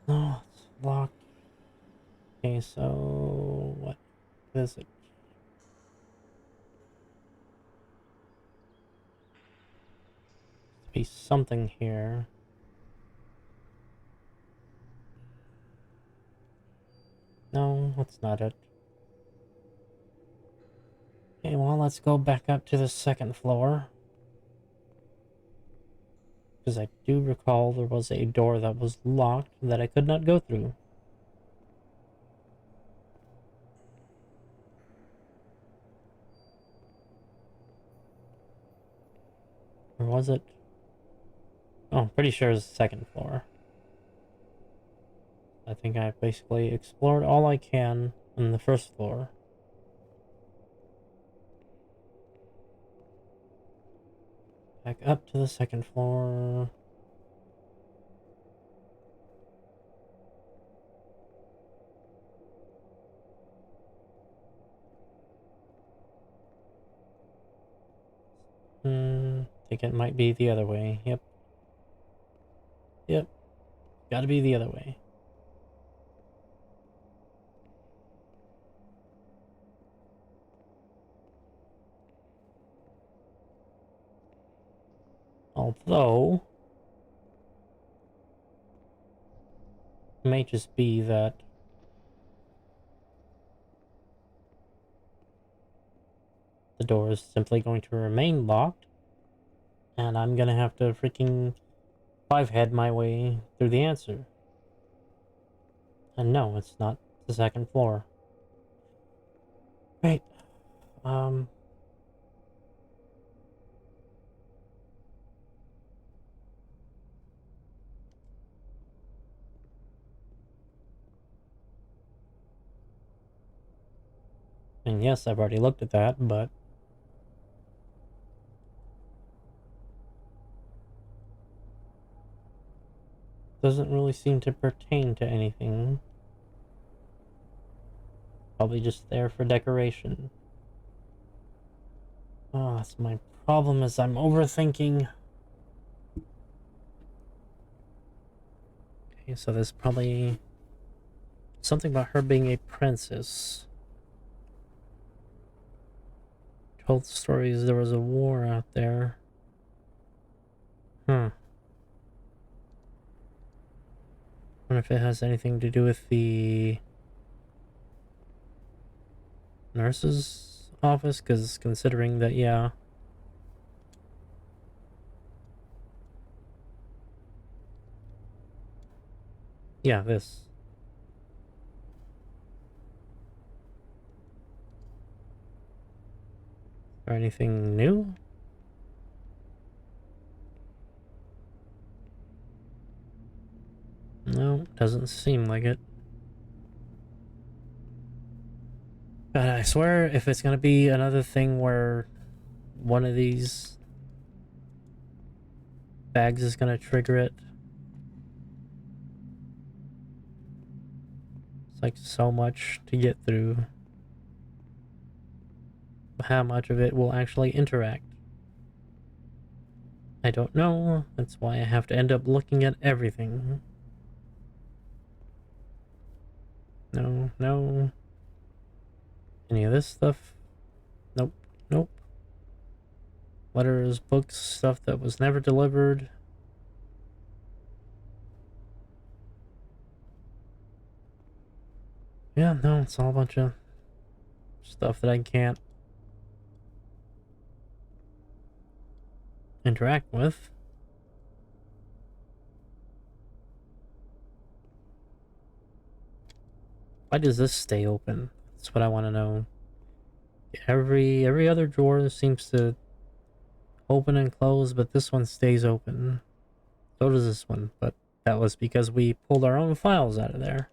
Oh, it's locked. Okay, so what is it? Be something here. No, that's not it. Okay, well, let's go back up to the second floor. Because I do recall there was a door that was locked that I could not go through. Or was it? Oh, pretty sure it's the second floor. I think I basically explored all I can on the first floor. Back up to the second floor. Think it might be the other way. Yep. Yep. Gotta be the other way. Although, It may just be that the door is simply going to remain locked, and I'm gonna have to freaking five-head my way through the answer. And no, it's not the second floor. Right. Um. And yes, I've already looked at that, but doesn't really seem to pertain to anything. Probably just there for decoration. Oh, that's my problem is I'm overthinking. Okay, so there's probably something about her being a princess. Told stories there was a war out there. Huh. Wonder if it has anything to do with the nurse's office, because considering that, yeah. Yeah, this. Or anything new? No, doesn't seem like it. But I swear, if it's gonna be another thing where one of these bags is gonna trigger it, it's like so much to get through. How much of it will actually interact? I don't know. That's why I have to end up looking at everything. No, no. Any of this stuff? Nope, nope. Letters, books, stuff that was never delivered. Yeah, no, it's all a bunch of stuff that I can't interact with. Why does this stay open? That's what I want to know. Every other drawer seems to open and close, but this one stays open. So does this one, but that was because we pulled our own files out of there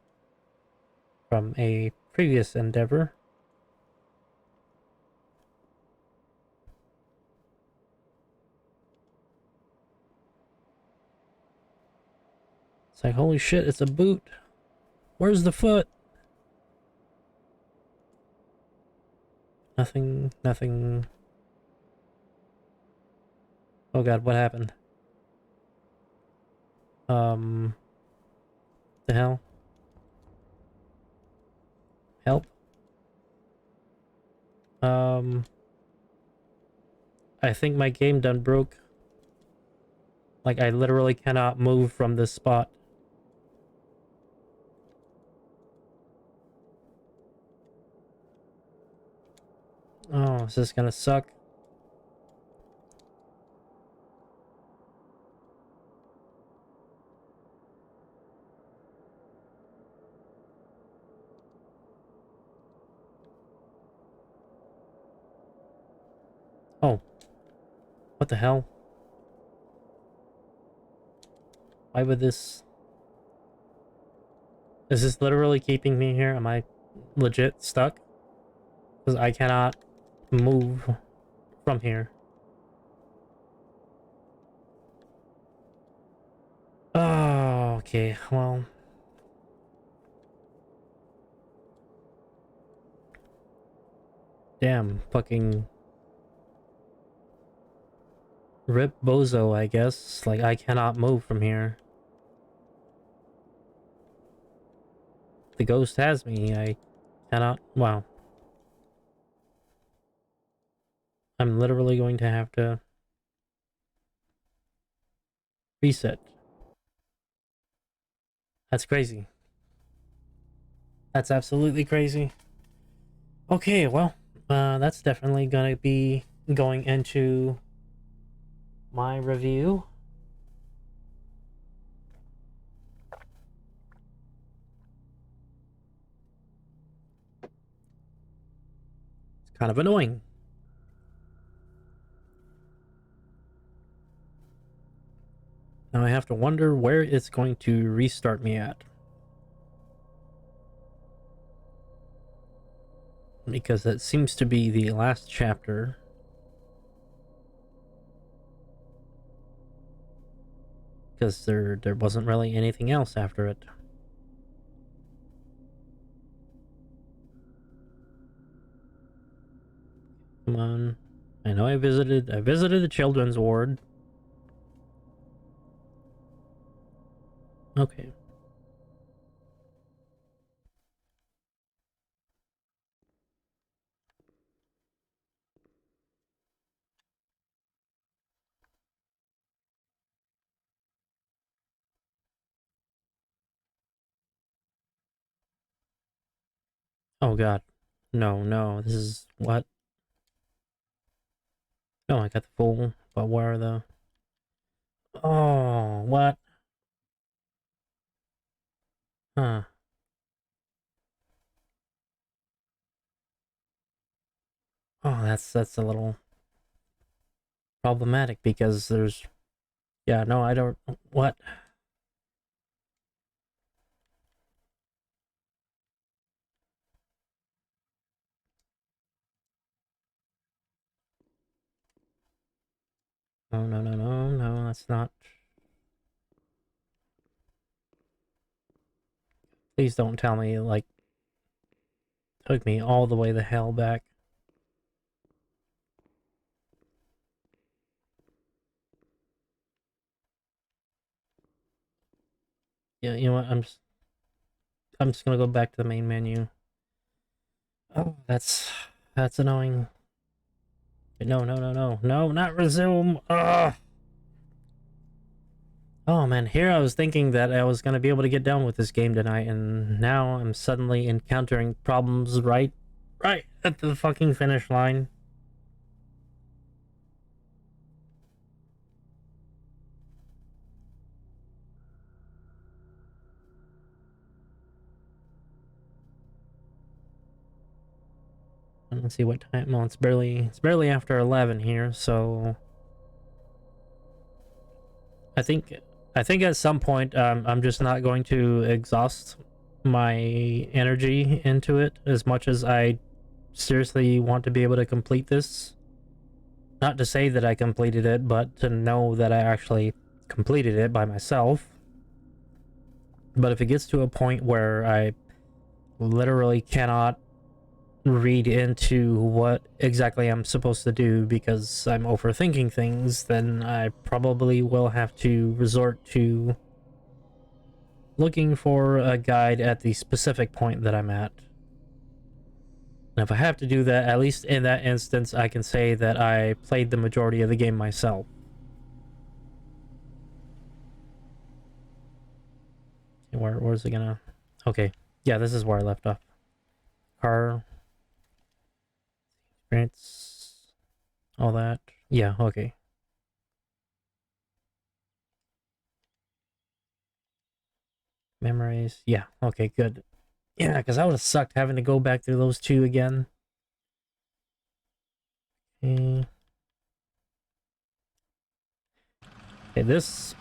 from a previous endeavor. It's like, holy shit, it's a boot. Where's the foot? Nothing, nothing. Oh god, what happened? The hell? Help? Um, I think my game done broke. Like, I literally cannot move from this spot. Oh, is this gonna suck? Oh. What the hell? Why would this... Is this literally keeping me here? Am I legit stuck? Because I cannot move from here. Oh, okay, well... Damn, fucking... Rip Bozo, I guess. Like, I cannot move from here. The ghost has me. I cannot... Wow. I'm literally going to have to... reset. That's crazy. That's absolutely crazy. Okay, well, that's definitely gonna be going into my review. It's kind of annoying. Now I have to wonder where it's going to restart me at. Because it seems to be the last chapter. Because there wasn't really anything else after it. Come on. I know I visited the children's ward. Okay. Oh god. No, no, this is what? No, I got the full, but where are the... Oh, what? Huh. Oh, that's a little problematic because there's... Yeah, no, I don't... What? No, no, no, no, no, that's not... Please don't tell me, like, took me all the way the hell back. Yeah, you know what? I'm just gonna go back to the main menu. Oh, that's annoying. No, no, no, no, no, not resume. Ugh. Oh man, here I was thinking that I was gonna be able to get down with this game tonight, and now I'm suddenly encountering problems right at the fucking finish line. Let's see what time. Well, it's barely after 11 here, so I think I think at some point I'm just not going to exhaust my energy into it as much as I seriously want to be able to complete this. Not to say that I completed it, but to know that I actually completed it by myself. But if it gets to a point where I literally cannot read into what exactly I'm supposed to do because I'm overthinking things, then I probably will have to resort to looking for a guide at the specific point that I'm at. And if I have to do that, at least in that instance, I can say that I played the majority of the game myself. Where's it gonna... Okay, yeah, this is where I left off. Car... experience... all that. Yeah, okay. Memories. Yeah, okay, good. Yeah, because that would have sucked having to go back through those two again. Okay. Okay, this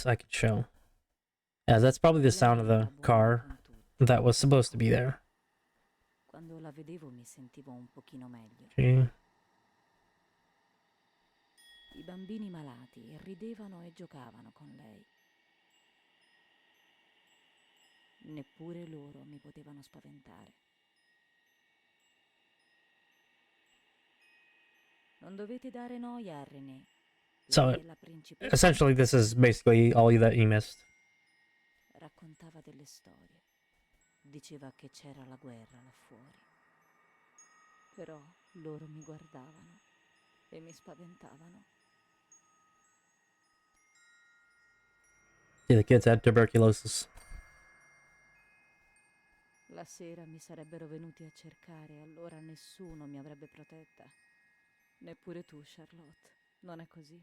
I could show. Yeah, that's probably the sound of the car that was supposed to be there. Quando la vedevo mi sentivo un pochino meglio. Okay. I bambini malati ridevano e giocavano con lei. Neppure loro mi potevano spaventare. Non dovete dare noia a René. Lei So, è la principessa. essentially, this is basically all that you missed. Raccontava delle storie. Diceva che c'era la guerra là fuori. Però loro mi guardavano e mi spaventavano. Yeah, the kids had tuberculosis. La sera mi sarebbero venuti a cercare, allora nessuno mi avrebbe protetta. Neppure tu, Charlotte. Non è così?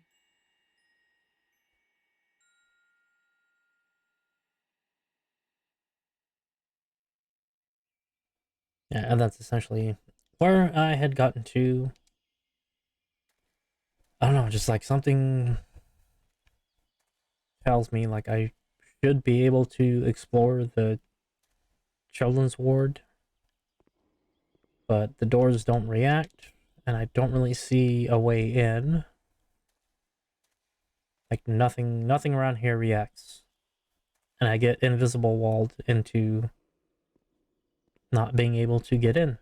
Yeah, and that's essentially where I had gotten to. I don't know, just like something tells me like I should be able to explore the children's ward, but the doors don't react, and I don't really see a way in. Like nothing around here reacts, and I get invisible walled into not being able to get in.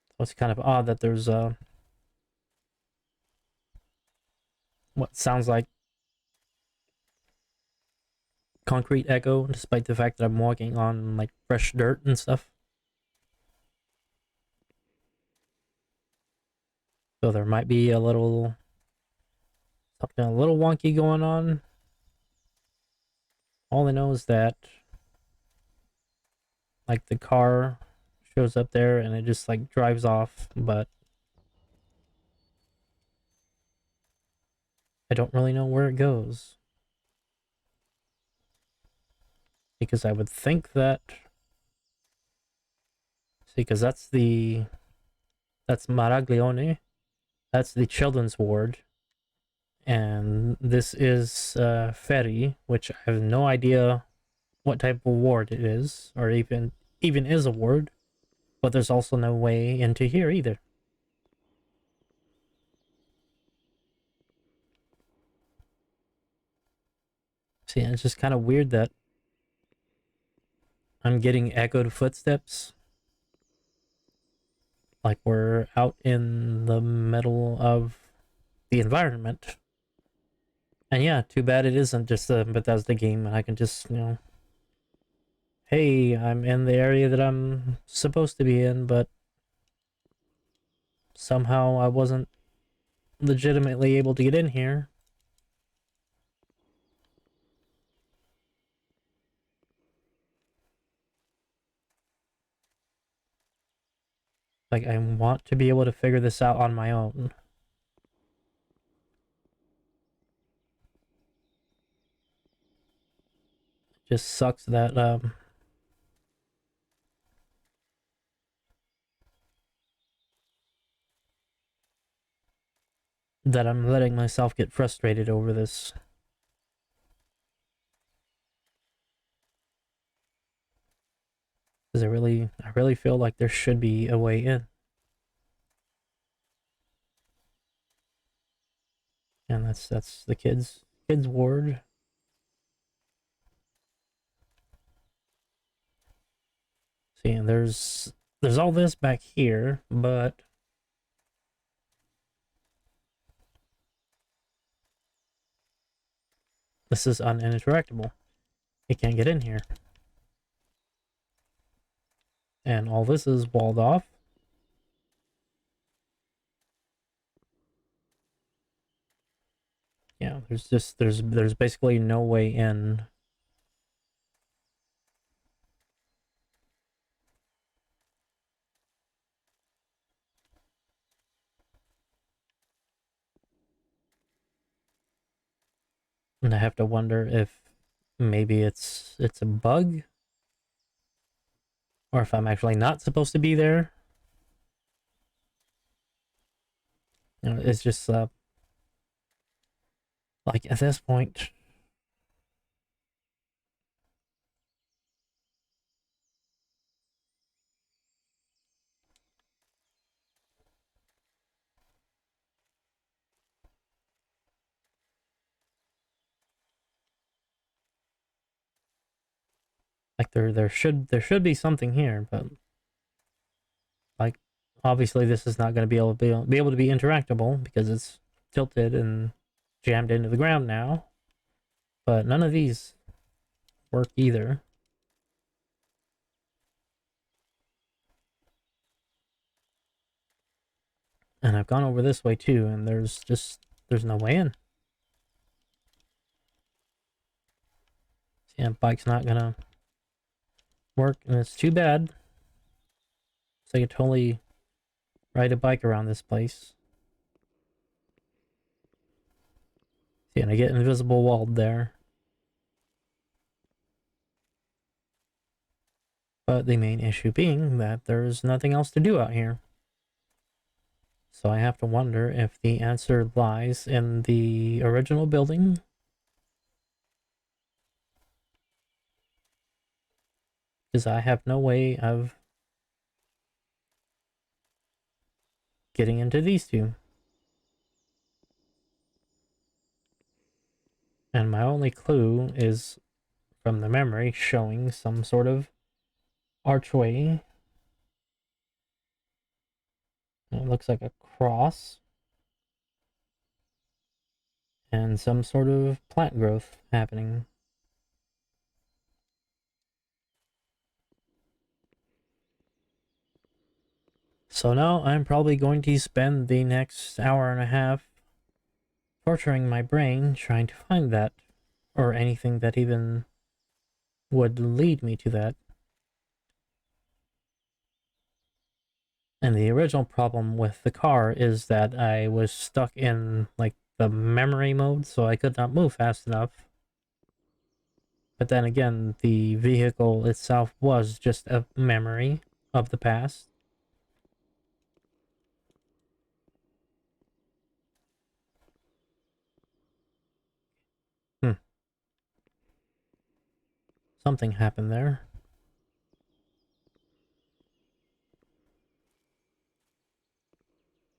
So it's kind of odd that there's what sounds like concrete echo, despite the fact that I'm walking on like fresh dirt and stuff. So there might be a little something a little wonky going on. All I know is that like the car shows up there and it just like drives off, but I don't really know where it goes. Because I would think that see, because that's Maraglione, that's the children's ward, and this is Ferry, which I have no idea what type of ward it is, or even is a ward. But there's also no way into here either. See, it's just kind of weird that I'm getting echoed footsteps. Like we're out in the middle of the environment. And yeah, too bad it isn't just a Bethesda game and I can just, hey, I'm in the area that I'm supposed to be in, but somehow I wasn't legitimately able to get in here. Like, I want to be able to figure this out on my own. Just sucks that, that I'm letting myself get frustrated over this. Because I really feel like there should be a way in. And that's the kids ward. See, and there's all this back here, but this is uninteractable. It can't get in here. And all this is walled off. Yeah, there's basically no way in. And I have to wonder if maybe it's a bug, or if I'm actually not supposed to be there. It's just like at this point, like there should be something here, but like obviously this is not going to be able to be interactable because it's tilted and jammed into the ground now. But none of these work either. And I've gone over this way too, and there's no way in. Yeah, bike's not gonna work, and it's too bad. So I could totally ride a bike around this place. See, and I get invisible walled there. But the main issue being that there's nothing else to do out here. So I have to wonder if the answer lies in the original building, because I have no way of getting into these two. And my only clue is from the memory showing some sort of archway. It looks like a cross. And some sort of plant growth happening. So now I'm probably going to spend the next hour and a half torturing my brain trying to find that, or anything that even would lead me to that. And the original problem with the car is that I was stuck in like the memory mode, so I could not move fast enough. But then again, the vehicle itself was just a memory of the past. Hmm. Something happened there.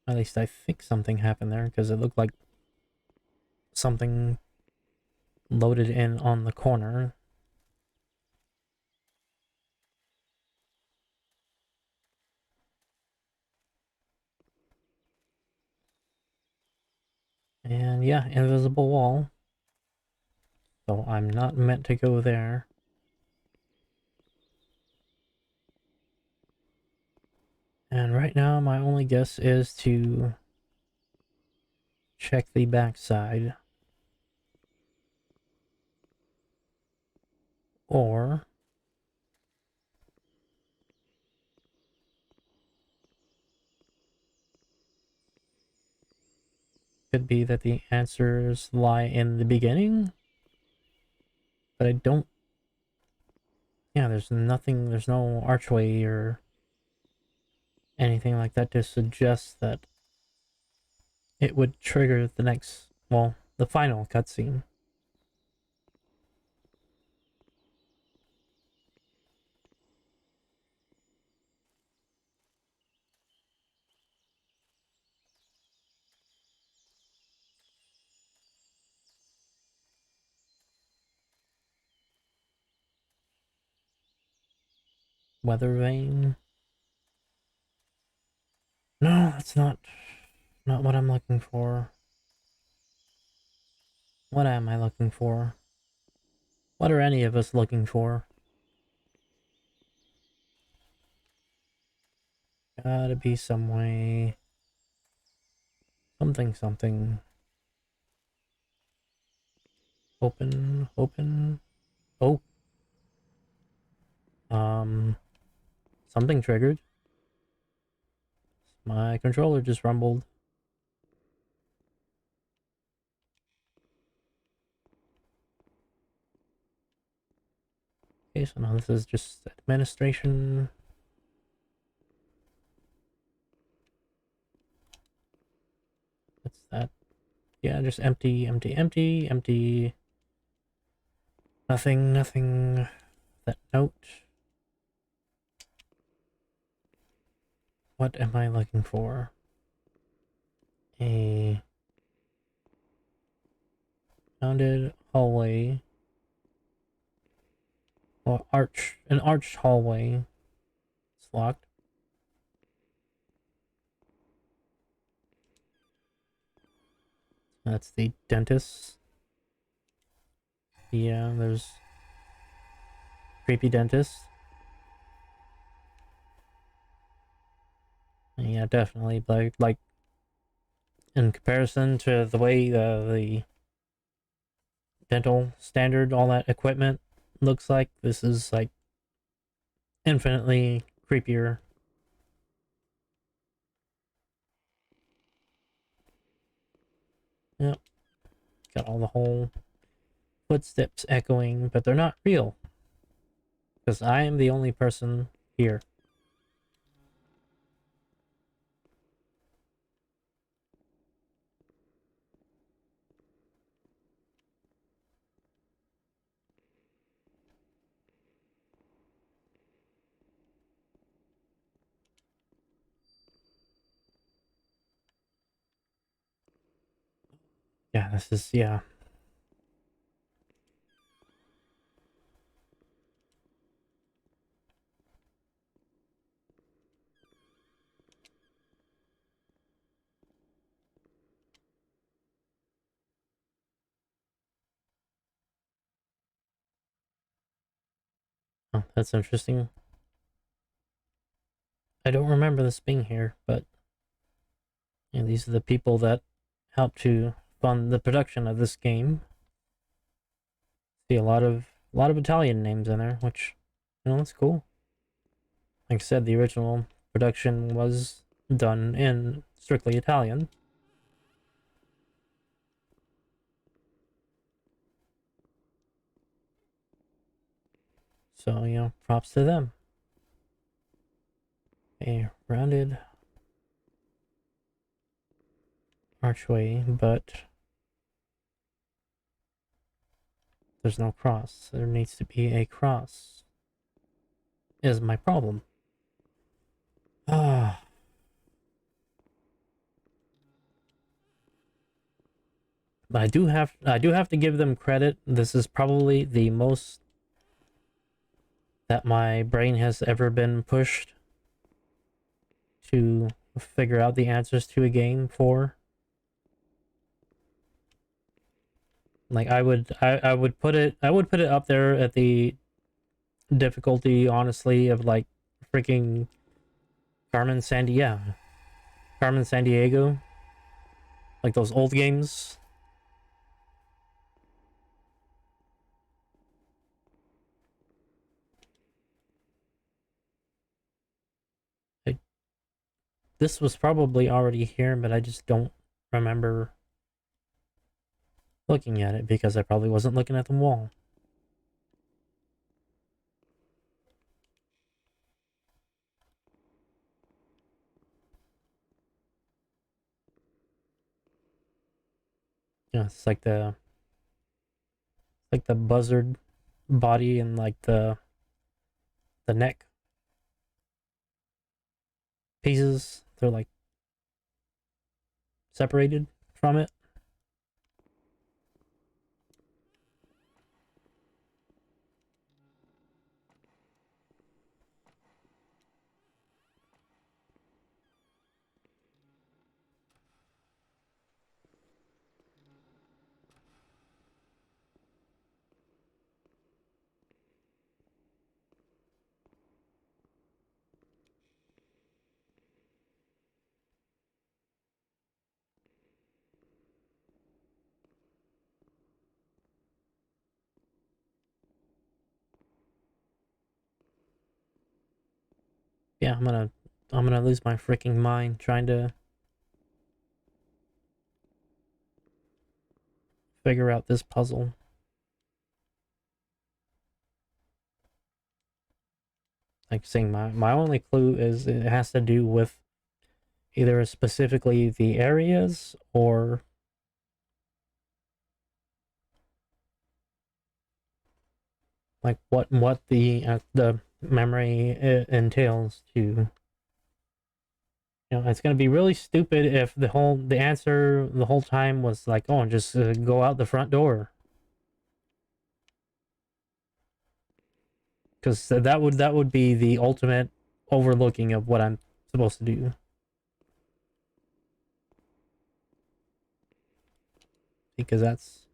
At least I think something happened there, because it looked like something loaded in on the corner. And yeah, invisible wall. So I'm not meant to go there. And right now, my only guess is to check the backside. Or could be that the answers lie in the beginning. But I don't... Yeah, there's nothing, there's no archway or anything like that to suggest that it would trigger the next, well, the final cutscene. Weather vane. No, that's not what I'm looking for. What am I looking for? What are any of us looking for? Gotta be some way. Something. Open. Oh. Something triggered. My controller just rumbled. Okay, so now this is just administration. What's that? Yeah, just empty. Nothing. That note. What am I looking for? A rounded hallway. Or an arched hallway. It's locked. That's the dentist. Yeah, there's creepy dentist. Yeah, definitely. Like in comparison to the way the dental standard, all that equipment looks like. This is like infinitely creepier. Yep, got all the whole footsteps echoing, but they're not real because I am the only person here. Yeah, this is, yeah. Oh, that's interesting. I don't remember this being here, but yeah, these are the people that helped to fund the production of this game. See a lot of Italian names in there, which that's cool. Like I said, the original production was done in strictly Italian. So, props to them. A rounded archway, but there's no cross. There needs to be a cross. Is my problem. Ah. But I do have to give them credit. This is probably the most that my brain has ever been pushed to figure out the answers to a game for. Like I would put it up there at the difficulty, honestly, of like freaking Carmen Sandiego. Carmen Sandiego. Like those old games. I, this was probably already here, but I just don't remember looking at it because I probably wasn't looking at the wall. Yeah, it's like the buzzard body and like the neck pieces. They're like separated from it. Yeah, I'm gonna lose my freaking mind trying to figure out this puzzle. Like saying my only clue is it has to do with either specifically the areas or like what the memory entails to. It's gonna be really stupid if the answer the whole time was like, oh, just go out the front door, because that would be the ultimate overlooking of what I'm supposed to do. Because it's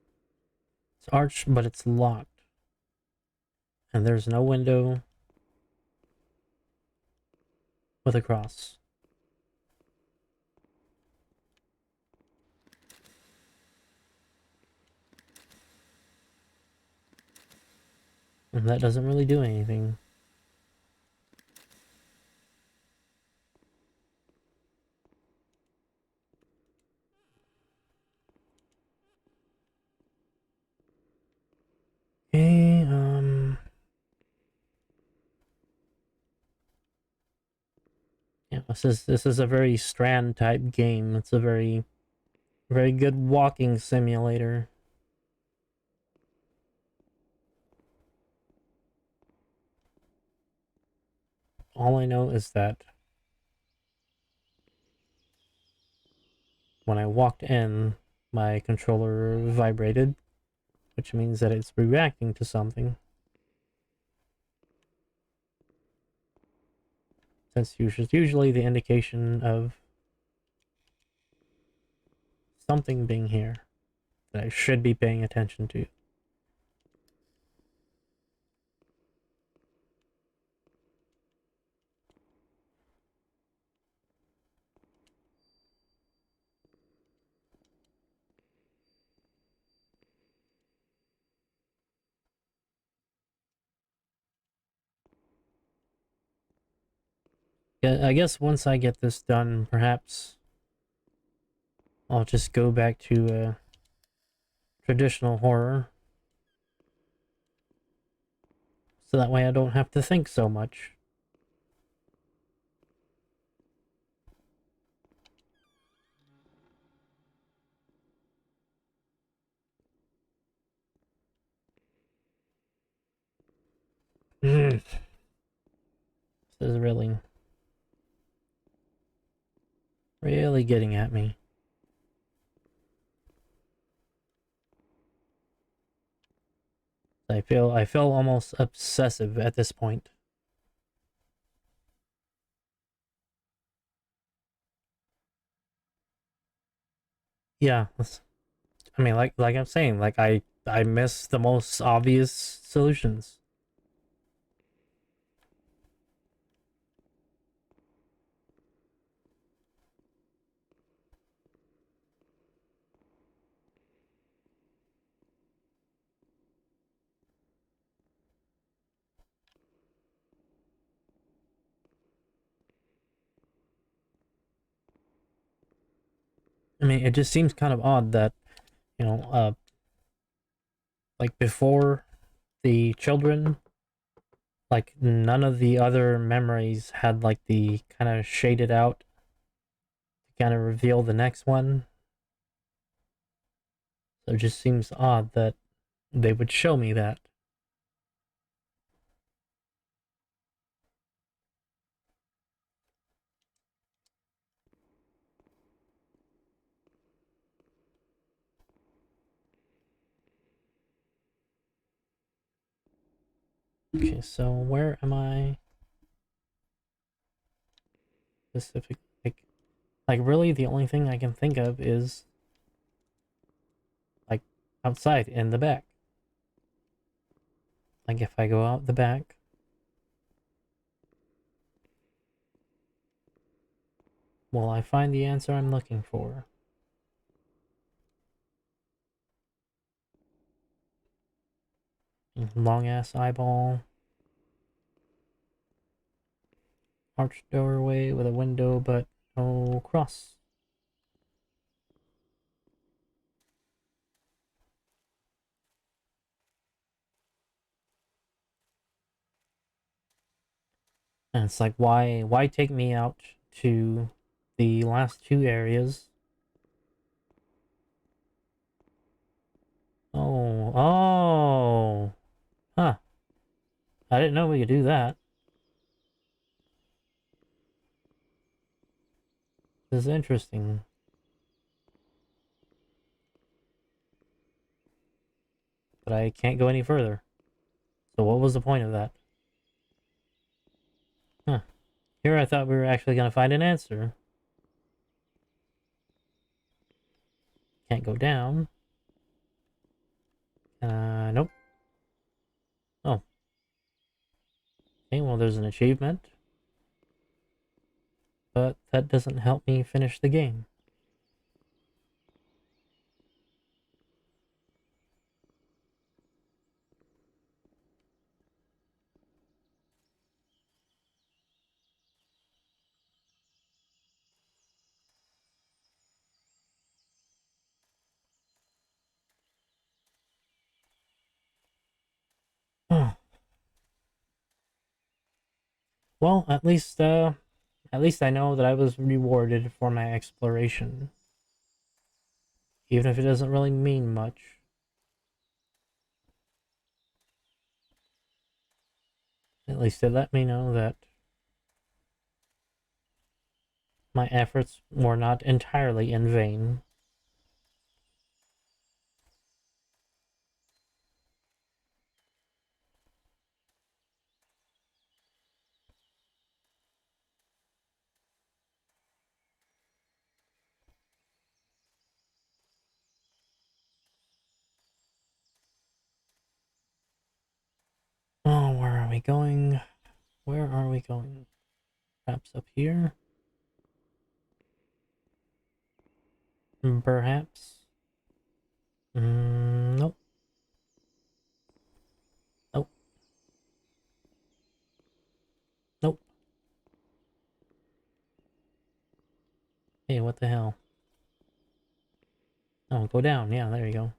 arched, but it's locked, and there's no window with a cross. And that doesn't really do anything. Okay, yeah, this is a very Strand type game. It's a very good walking simulator. All I know is that when I walked in, my controller vibrated, which means that it's reacting to something. Since usually the indication of something being here that I should be paying attention to. Yeah, I guess once I get this done, perhaps I'll just go back to traditional horror. So that way I don't have to think so much. This is really getting at me. I feel almost obsessive at this point. Yeah, I mean, like I'm saying, like I miss the most obvious solutions. I mean, it just seems kind of odd that, you know, like before the children, like none of the other memories had like the kind of shaded out to kind of reveal the next one. So it just seems odd that they would show me that. Okay, so where am I specific? Like really, the only thing I can think of is like outside in the back. Like if I go out the back, will I find the answer I'm looking for? Long ass eyeball, arched doorway with a window, but no cross. And it's like, why take me out to the last two areas? Oh, huh. I didn't know we could do that. This is interesting. But I can't go any further. So what was the point of that? Huh. Here I thought we were actually going to find an answer. Can't go down. Nope. Oh. Okay, well there's an achievement. But that doesn't help me finish the game. Well, at least I know that I was rewarded for my exploration, even if it doesn't really mean much. At least it let me know that my efforts were not entirely in vain. Oh, where are we going? Where are we going? Perhaps up here? Perhaps? Nope. Nope. Nope. Hey, what the hell? Oh, go down. Yeah, there you go.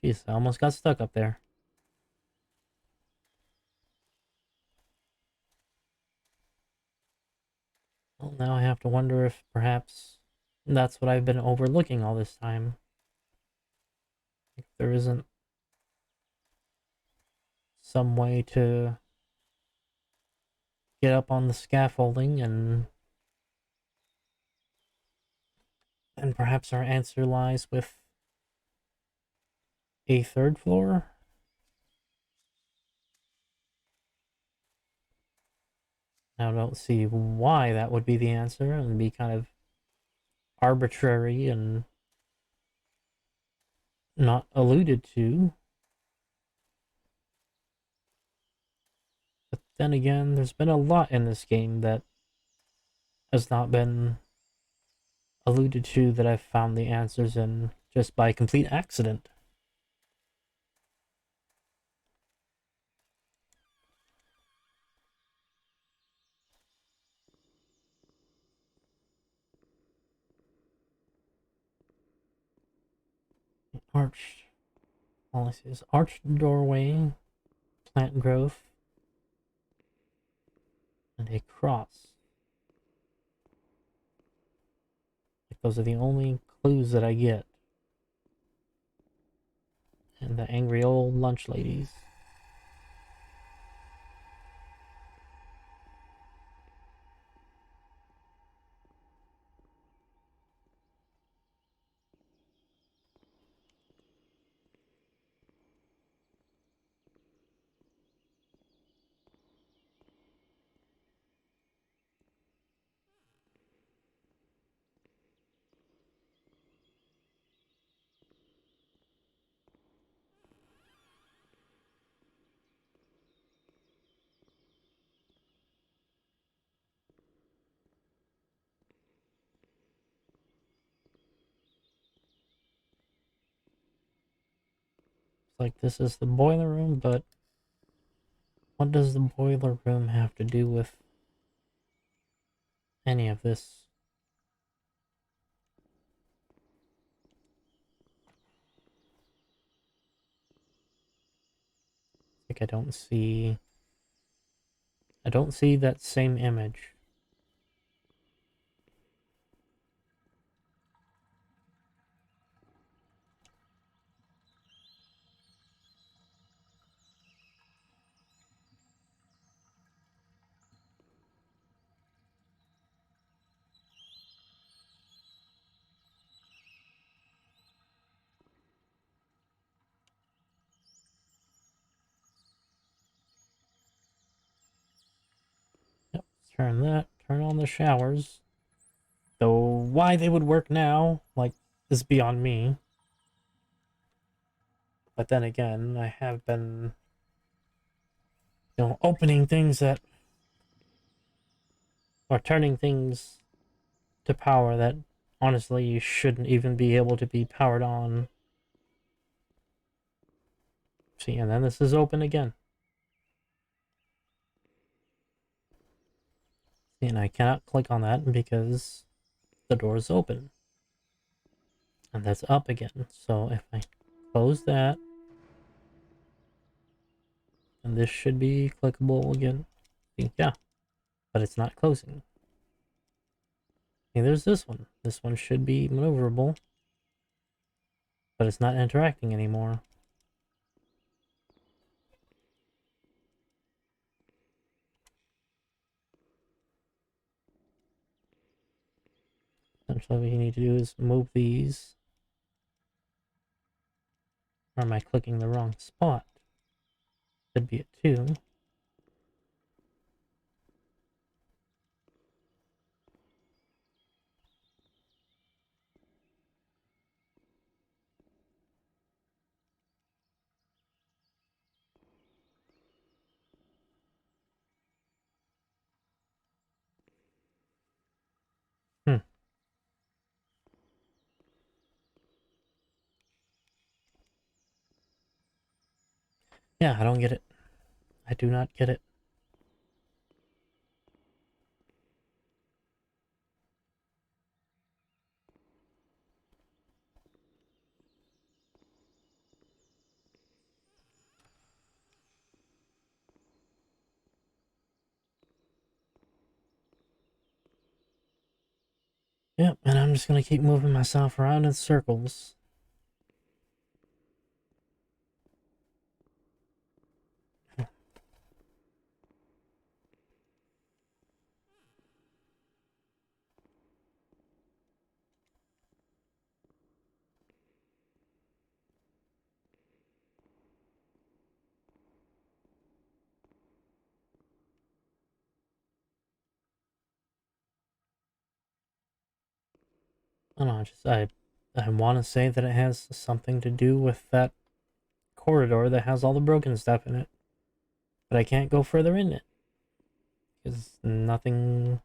Jeez, I almost got stuck up there. Well, now I have to wonder if perhaps that's what I've been overlooking all this time. If there isn't some way to get up on the scaffolding and perhaps our answer lies with a third floor? I don't see why that would be the answer. It would be kind of arbitrary and not alluded to. But then again, there's been a lot in this game that has not been alluded to that I've found the answers in just by complete accident. Arch. All I see is arched doorway, plant growth, and a cross. Like those are the only clues that I get. And the angry old lunch ladies. It's like this is the boiler room, but what does the boiler room have to do with any of this? Like I don't see that same image. Yep, turn on the showers. Though why they would work now, like, is beyond me. But then again, I have been, opening things that, or turning things to power that honestly you shouldn't even be able to be powered on. See, and then this is open again. See, and I cannot click on that because the door is open. And that's up again. So if I close that, and this should be clickable again. See, yeah. but it's not closing. And there's this one. This one should be maneuverable, but it's not interacting anymore. Essentially what you need to do is move these. Or am I clicking the wrong spot? Could be it too. Hmm. Yeah, I don't get it. I do not get it. Yep, and I'm just gonna keep moving myself around in circles. I don't know, I want to say that it has something to do with that corridor that has all the broken stuff in it, but I can't go further in it because nothing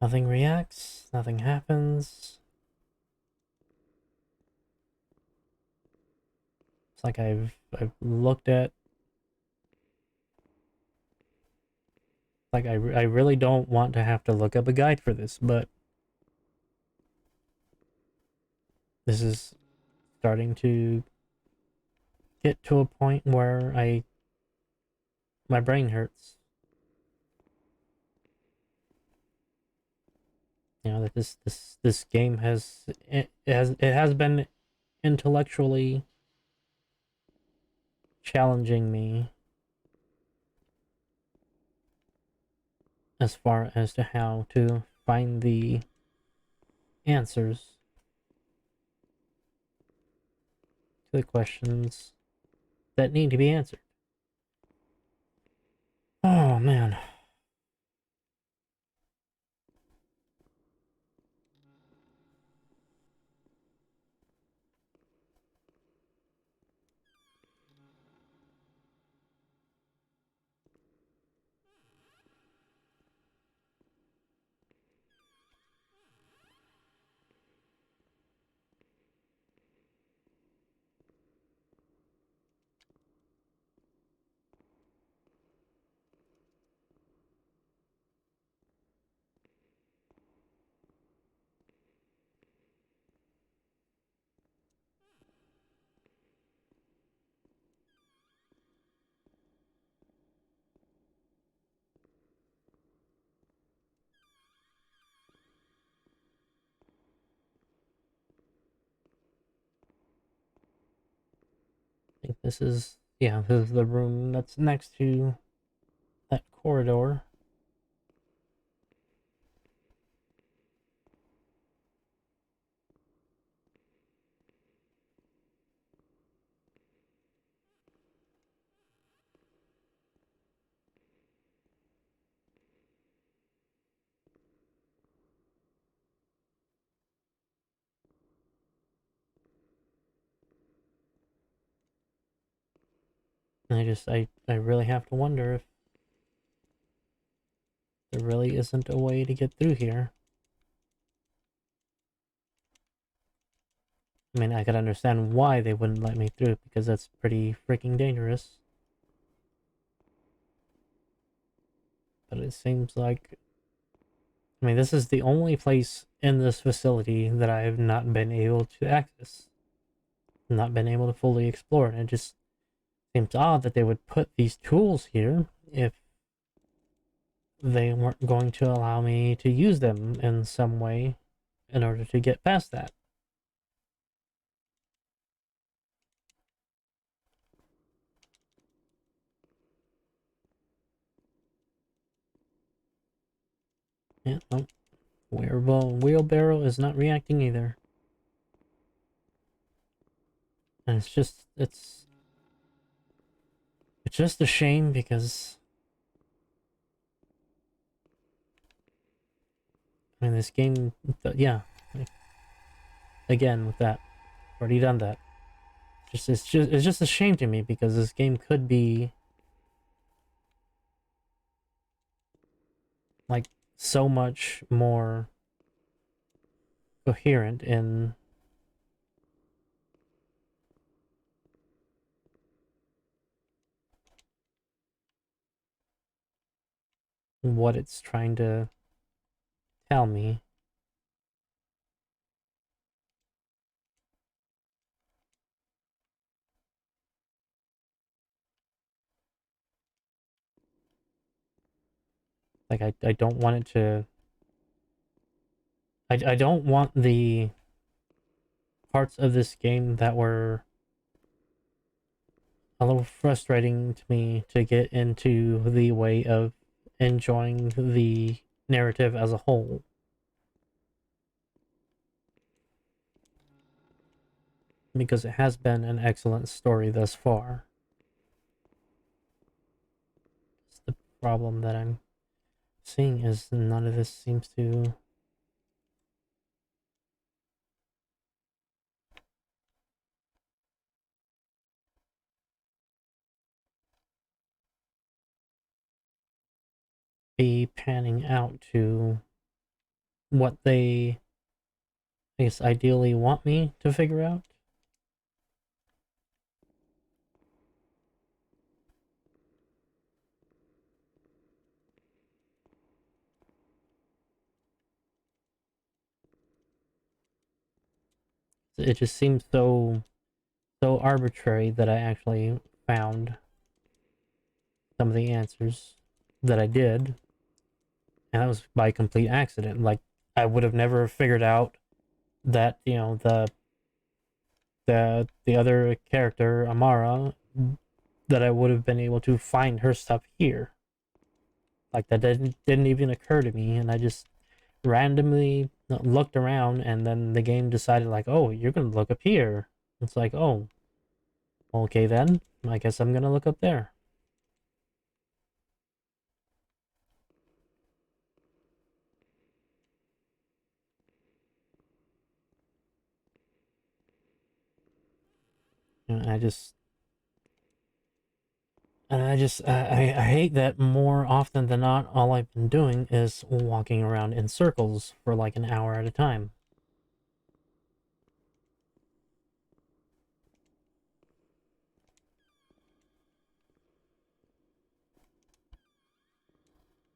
reacts, nothing happens. It's like I've looked at. Like I really don't want to have to look up a guide for this, but this is starting to get to a point where my brain hurts. You know that this game has been intellectually challenging me as far as to how to find the answers to the questions that need to be answered. Oh man. I think this is, yeah, this is the room that's next to that corridor. And I really have to wonder if there really isn't a way to get through here. I mean, I could understand why they wouldn't let me through, because that's pretty freaking dangerous. But it seems like, I mean, this is the only place in this facility that I have not been able to access, not been able to fully explore, and it just seems odd that they would put these tools here if they weren't going to allow me to use them in some way in order to get past that. Yeah, oh, wheelbarrow is not reacting either. And it's just a shame because I mean this game, yeah, like, again with that, already done that. It's just a shame to me because this game could be like so much more coherent in what it's trying to tell me. Like I don't want it to I don't want the parts of this game that were a little frustrating to me to get into the way of enjoying the narrative as a whole. Because it has been an excellent story thus far. It's the problem that I'm seeing is none of this seems to be panning out to what they, I guess, ideally want me to figure out. It just seems so arbitrary that I actually found some of the answers that I did, and that was by complete accident. Like I would have never figured out that the other character Amara, that I would have been able to find her stuff here. Like that didn't even occur to me, and I just randomly looked around, and then the game decided like, oh, you're gonna look up here. It's like, oh, okay then. I guess I'm gonna look up there. And I hate that more often than not, all I've been doing is walking around in circles for like an hour at a time.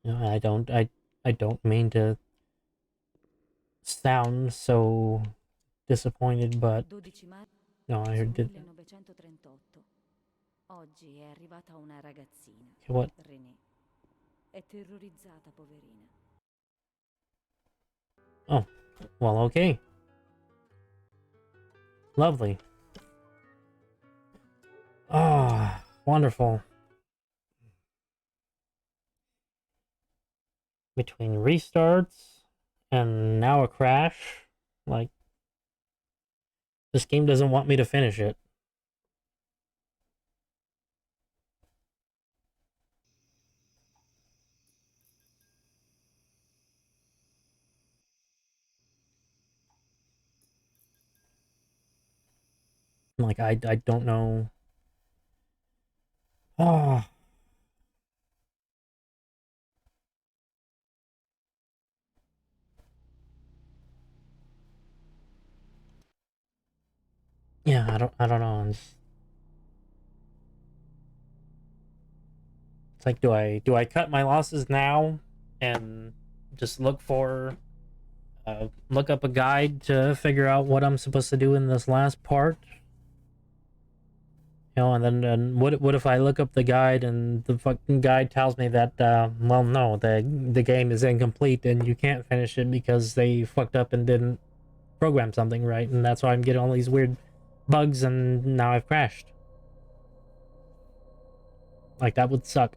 I don't mean to sound so disappointed, but 12 no, I marzo heard did 1938. Oggi è arrivata una ragazzina, what? Renée. È terrorizzata, poverina. Oh, well, okay, lovely. Ah, wonderful. Between restarts and now a crash, like this game doesn't want me to finish it. Like I don't know. Ah, yeah, I don't know. It's like do I cut my losses now and just look up a guide to figure out what I'm supposed to do in this last part You know, and then what if I look up the guide and the fucking guide tells me that well, no, the game is incomplete and you can't finish it because they fucked up and didn't program something right, and that's why I'm getting all these weird bugs and now I've crashed. Like, that would suck.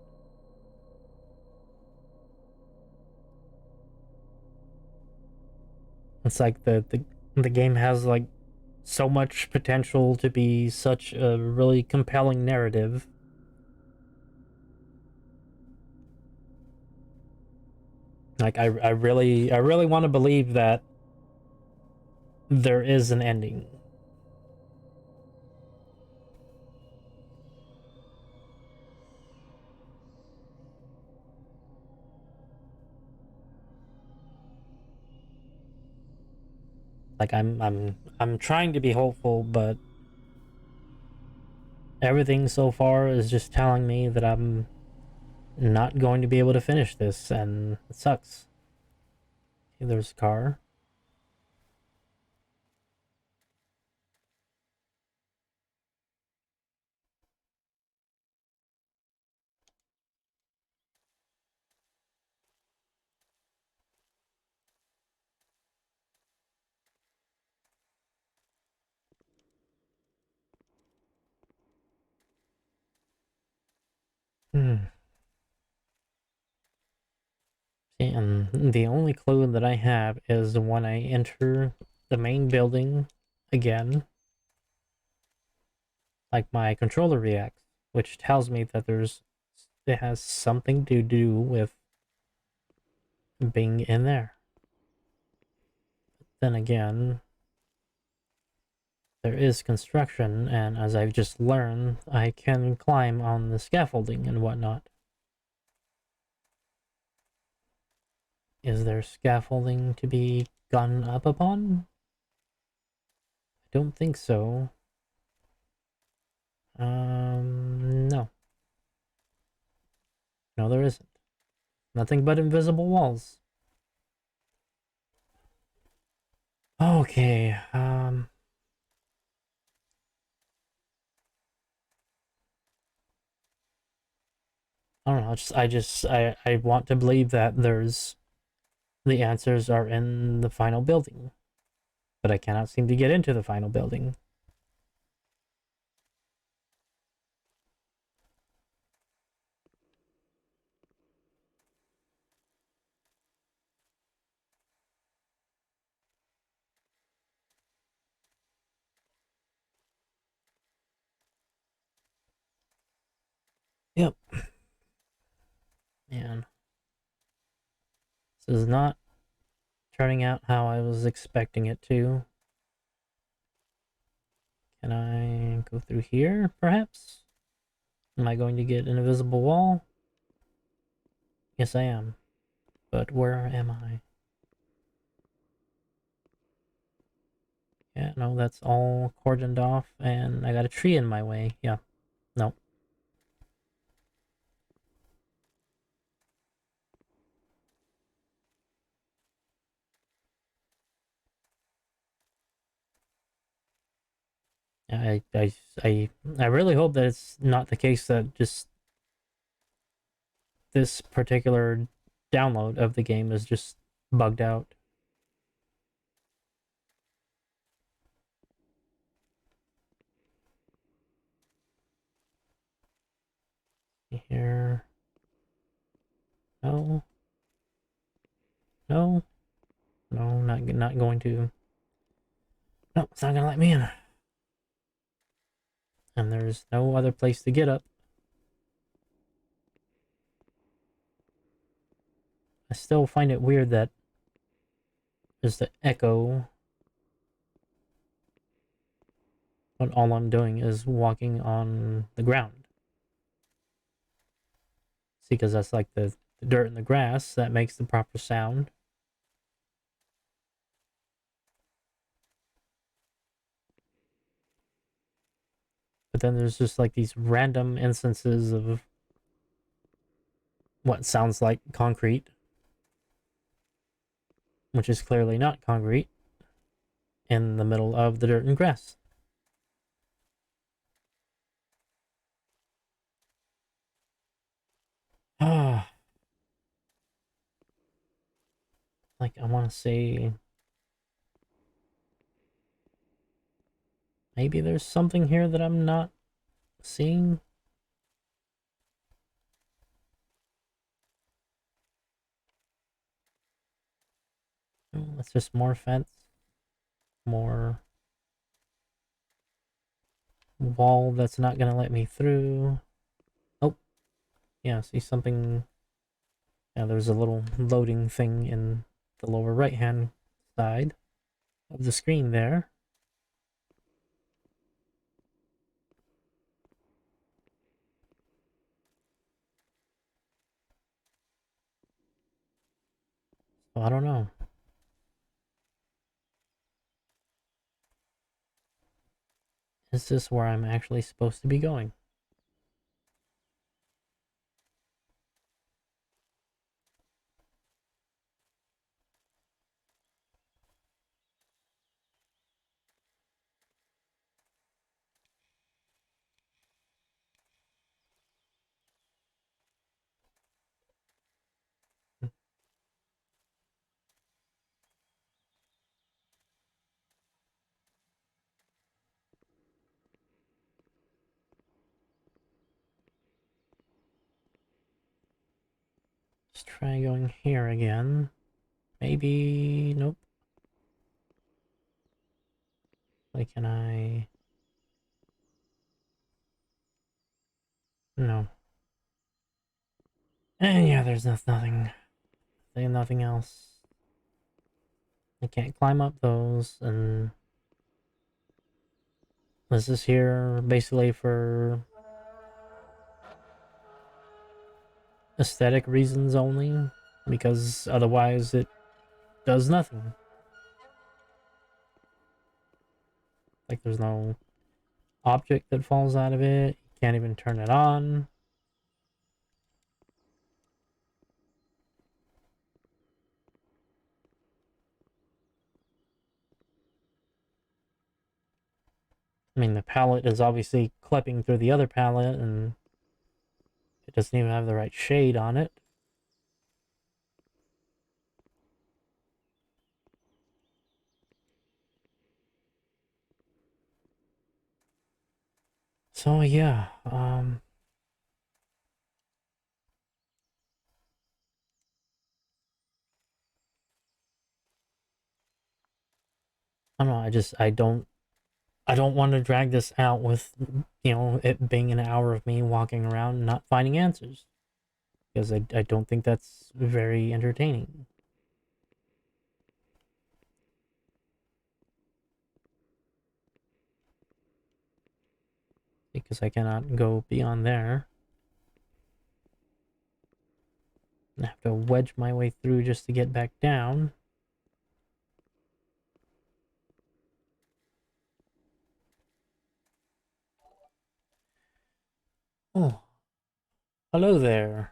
It's like the game has like so much potential to be such a really compelling narrative. Like, I really want to believe that there is an ending. Like, I'm trying to be hopeful, but everything so far is just telling me that I'm not going to be able to finish this, and it sucks. Okay, there's a car. Hmm. And the only clue that I have is when I enter the main building again, like my controller reacts, which tells me that it has something to do with being in there. Then again, there is construction, and as I've just learned, I can climb on the scaffolding and whatnot. Is there scaffolding to be gone up upon? I don't think so. No. No, there isn't. Nothing but invisible walls. Okay, I don't know. I want to believe that the answers are in the final building, but I cannot seem to get into the final building. Yep. Man, this is not turning out how I was expecting it to. Can I go through here, perhaps? Am I going to get an invisible wall? Yes, I am. But where am I? Yeah, no, that's all cordoned off, and I got a tree in my way. Yeah, no. I really hope that it's not the case that just this particular download of the game is just bugged out. Here. No. No. No, not going to. No, it's not gonna let me in. And there's no other place to get up. I still find it weird that there's the echo, but all I'm doing is walking on the ground. See, because that's like the dirt and the grass that makes the proper sound. But then there's just like these random instances of what sounds like concrete, which is clearly not concrete, in the middle of the dirt and grass. Like, I want to say... Maybe there's something here that I'm not seeing? Oh, that's just more fence. More... wall that's not gonna let me through. Oh, yeah, see something. Yeah, there's a little loading thing in the lower right hand side of the screen there. So I don't know. Is this where I'm actually supposed to be going? Let's try going here again. Maybe... nope. Like, can I... no. And yeah, there's nothing. Nothing else. I can't climb up those, and... this is here basically for aesthetic reasons only, because otherwise it does nothing. Like, there's no object that falls out of it. You can't even turn it on. I mean, the palette is obviously clipping through the other palette, and it doesn't even have the right shade on it. So yeah, I don't know. I don't want to drag this out with, you know, it being an hour of me walking around and not finding answers, because I don't think that's very entertaining. Because I cannot go beyond there. I have to wedge my way through just to get back down. Oh, hello there.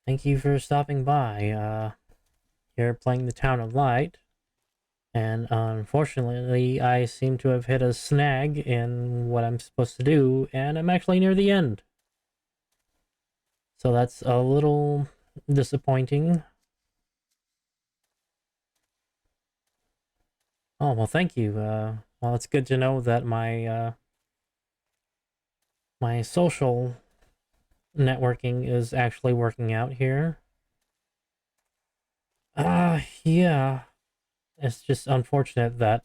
Thank you for stopping by. You're playing the Town of Light, and unfortunately, I seem to have hit a snag in what I'm supposed to do, and I'm actually near the end. So that's a little disappointing. Oh, well, thank you. Well, it's good to know that my social networking is actually working out here. Yeah. It's just unfortunate that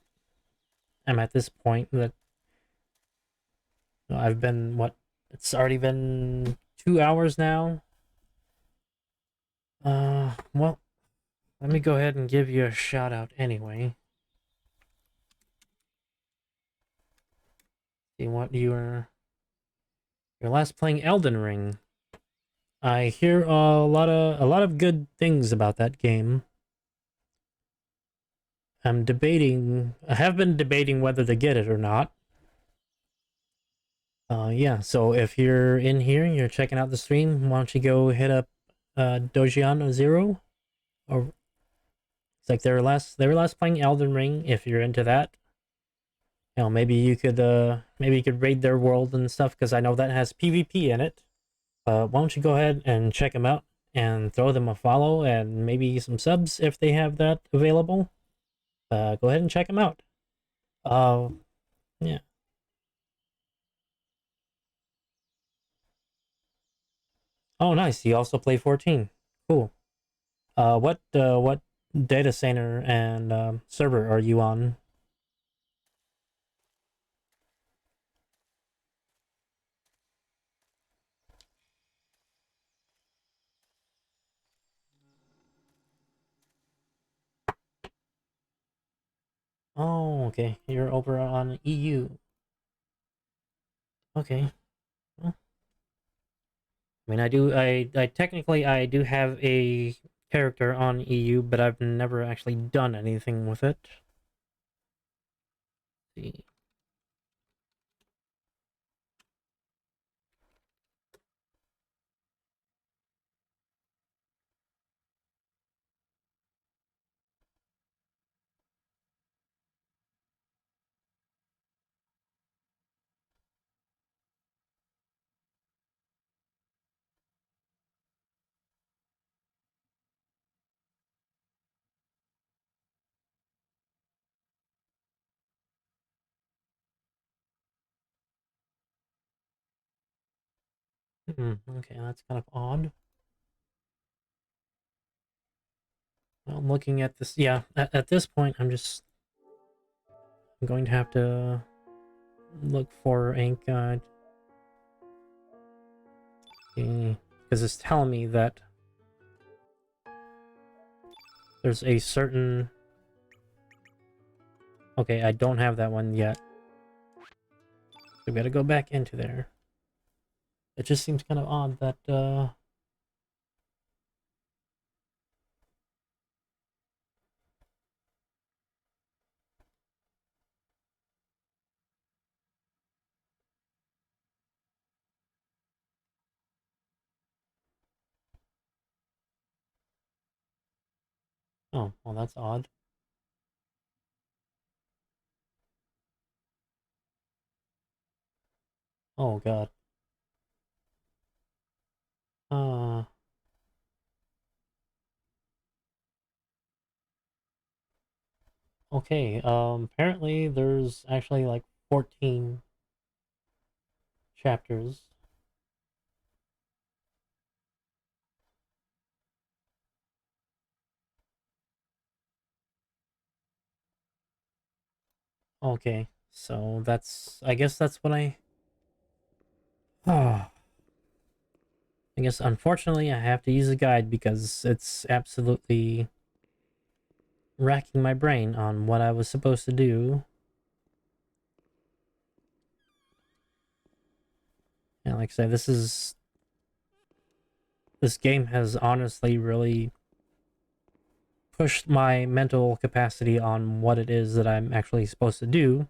I'm at this point that I've been, what, it's already been 2 hours now. Well, let me go ahead and give you a shout out anyway. See what you're last playing Elden Ring. I hear a lot of good things about that game. I have been debating whether to get it or not. Yeah, so if you're in here and you're checking out the stream, why don't you go hit up Dojian Zero? Or it's like they were last playing Elden Ring. If you're into that, you know, maybe you could raid their world and stuff, because I know that has PvP in it. Why don't you go ahead and check them out? and throw them a follow and maybe some subs if they have that available. Go ahead and check them out. Uh, yeah. Oh, nice. You also play 14. Cool. What data center and server are you on? Oh, okay. You're over on EU. Okay. Well, I mean, I technically I do have a character on EU, but I've never actually done anything with it. Let's see. Okay, that's kind of odd. Well, looking at this, yeah, at this point, I'm going to have to look for ink guide because it's telling me that there's a certain. Okay, I don't have that one yet. So we gotta go back into there. It just seems kind of odd that oh, well, that's odd. Oh god. Uh, okay. Apparently there's actually like 14 chapters. Okay, so I guess that's what I guess unfortunately I have to use a guide because it's absolutely racking my brain on what I was supposed to do. And like I said, this game has honestly really pushed my mental capacity on what it is that I'm actually supposed to do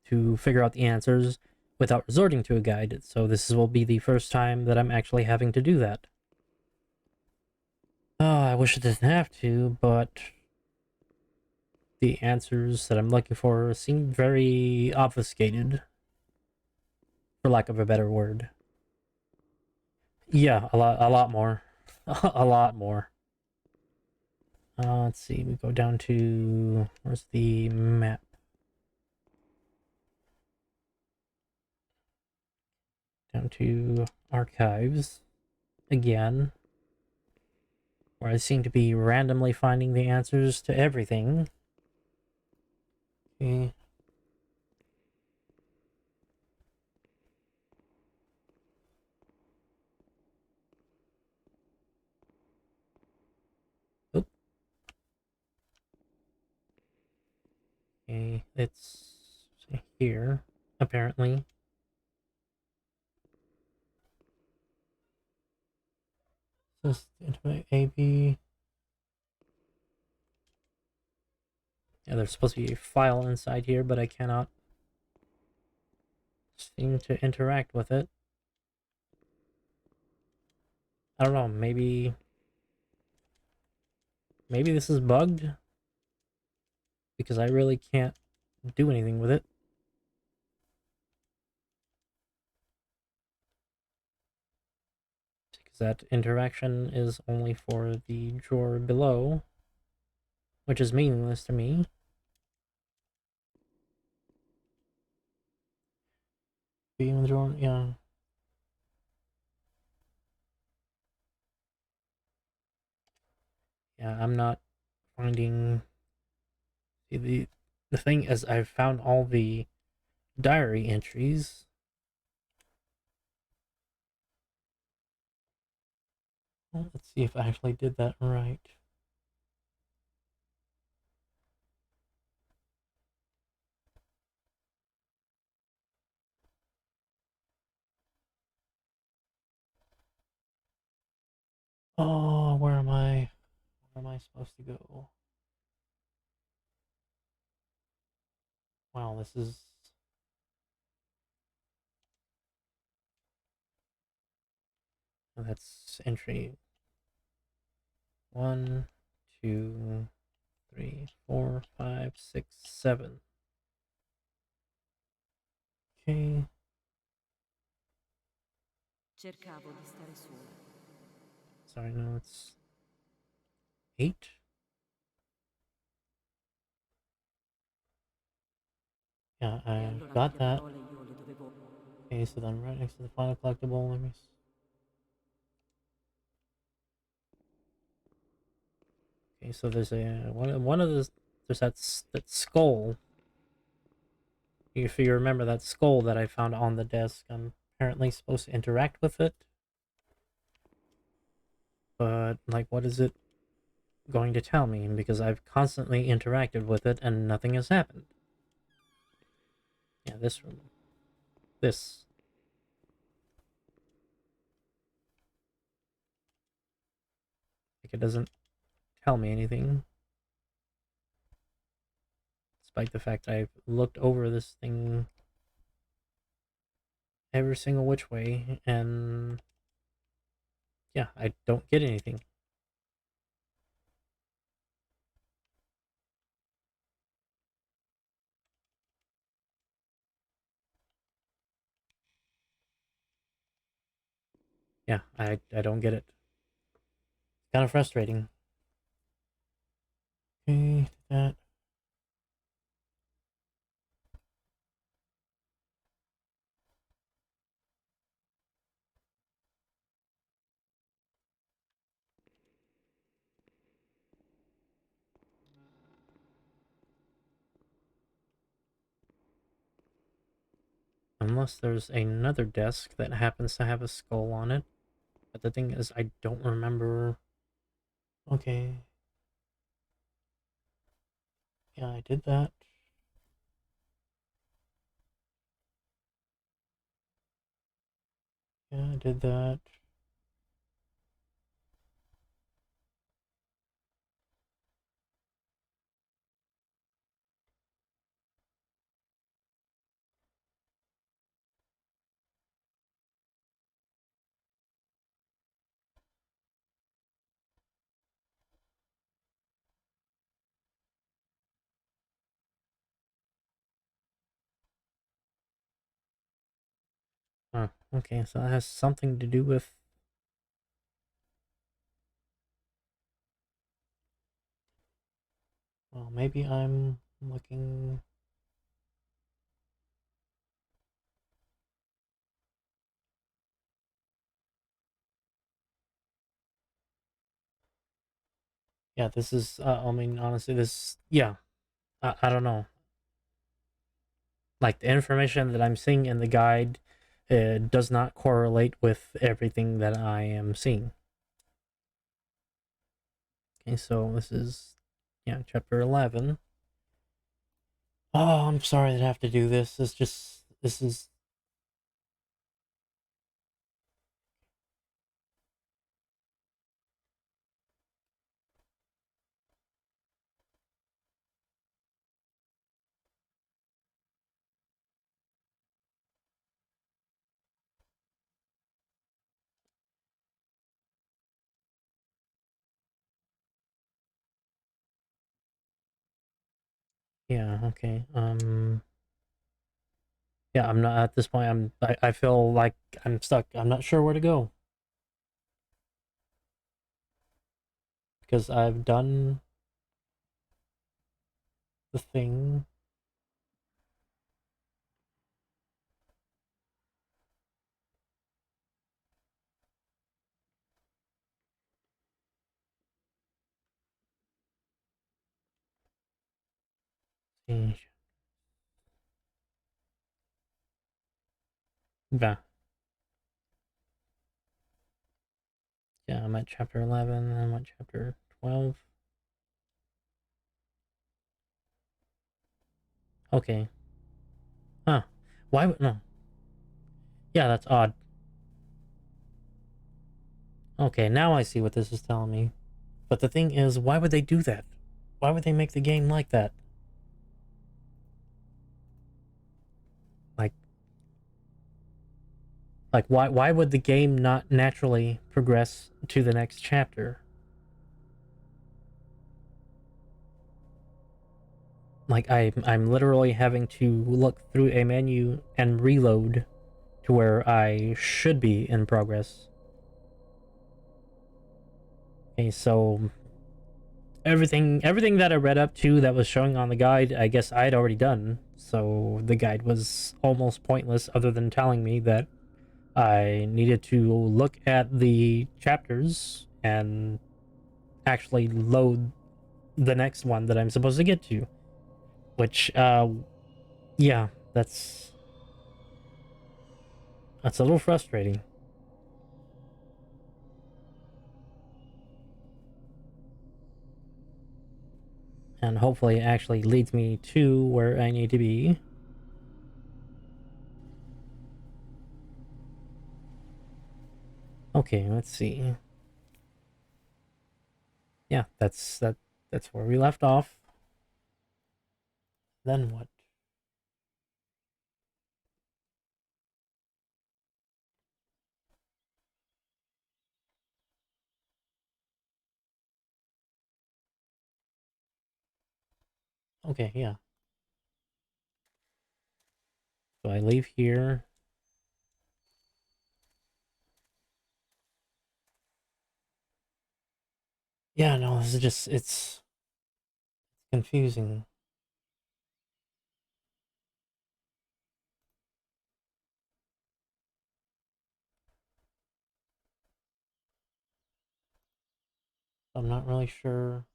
to figure out the answers without resorting to a guide. So this will be the first time that I'm actually having to do that. Oh, I wish I didn't have to, but the answers that I'm looking for seem very obfuscated, for lack of a better word. Yeah, a lot more. A lot more. Let's see, we go down to, where's the map? Down to archives again, where I seem to be randomly finding the answers to everything. Okay. Oop. Okay, it's here, apparently. Just into AB. Yeah, there's supposed to be a file inside here, but I cannot seem to interact with it. I don't know, maybe this is bugged because I really can't do anything with it. Because that interaction is only for the drawer below, which is meaningless to me. Being the drawer, yeah. Yeah, I'm not finding the thing is I've found all the diary entries. Well, let's see if I actually did that right. Oh, where am I? Where am I supposed to go? Wow, this is. Oh, that's entry 1, 2, 3, 4, 5, 6, 7. Okay. Cercavo di stare sola. Sorry, no, it's 8. Yeah, E I allora got quelle that. parole io le dovevo. Okay, so then right next to the final collectible, let me. Okay, so there's a one of the there's that skull. If you remember that skull that I found on the desk, I'm apparently supposed to interact with it, but like, what is it going to tell me? Because I've constantly interacted with it and nothing has happened. Yeah, this room, this. Like, it doesn't tell me anything, despite the fact I've looked over this thing every single which way, and yeah, I don't get anything. Yeah, I don't get it. Kind of frustrating. Okay, that. Unless there's another desk that happens to have a skull on it. But the thing is, I don't remember. Okay. Yeah, I did that. Yeah, I did that. Huh. Okay, so that has something to do with. Well, maybe I'm looking. Yeah, this is. I mean, honestly, this. Yeah, I don't know. Like, the information that I'm seeing in the guide does not correlate with everything that I am seeing. Okay, so this is, yeah, chapter 11. Oh, I'm sorry that I have to do this. This is, yeah, okay. Yeah, I'm not at this point. I feel like I'm stuck. I'm not sure where to go. because I've done the thing. Yeah, yeah, I'm at chapter 11, I'm at chapter 12. Okay. Huh. Why would... No. Yeah, that's odd. Okay, now I see what this is telling me. But the thing is, why would they do that? Why would they make the game like that? Like, why would the game not naturally progress to the next chapter? Like, I'm literally having to look through a menu and reload to where I should be in progress. Okay, so everything that I read up to that was showing on the guide, I guess I had already done. So the guide was almost pointless other than telling me that I needed to look at the chapters and actually load the next one that I'm supposed to get to. Which yeah, that's a little frustrating. And hopefully it actually leads me to where I need to be. Okay, let's see. Yeah, that's where we left off. Then what? Okay, yeah. So I leave here. Yeah, no, this is just it's confusing. I'm not really sure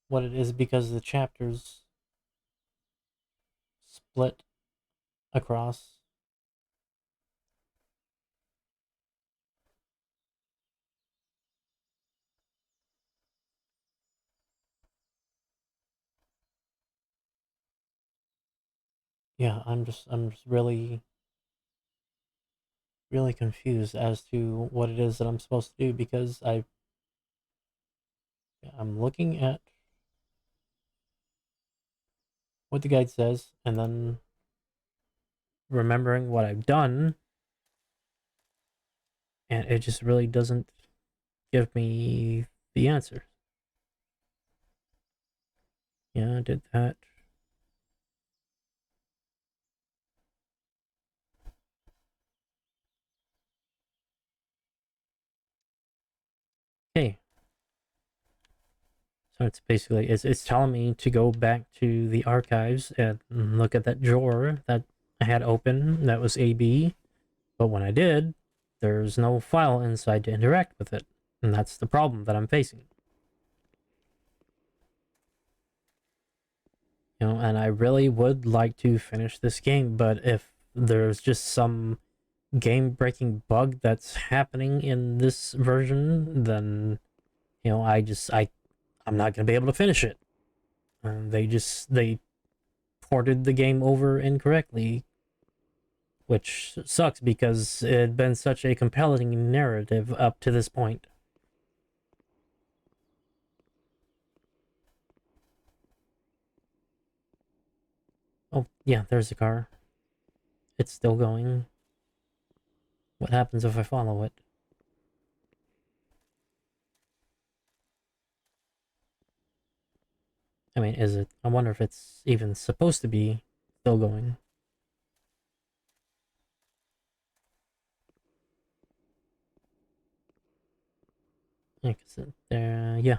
what it is because the chapters split across. Yeah, I'm just really confused as to what it is that I'm supposed to do because I'm looking at what the guide says and then remembering what I've done, and it just really doesn't give me the answer. Yeah, I did that. Hey, so it's basically it's telling me to go back to the archives and look at that drawer that I had open that was AB, but when I did, there's no file inside to interact with it, and that's the problem that I'm facing. You know, and I really would like to finish this game, but if there's just some game-breaking bug that's happening in this version, then you know, I'm not gonna be able to finish it. They ported the game over incorrectly, which sucks because it had been such a compelling narrative up to this point. Oh, yeah, there's the car. It's still going. What happens if I follow it? I mean, is it? I wonder if it's even supposed to be still going. I can sit there. Yeah.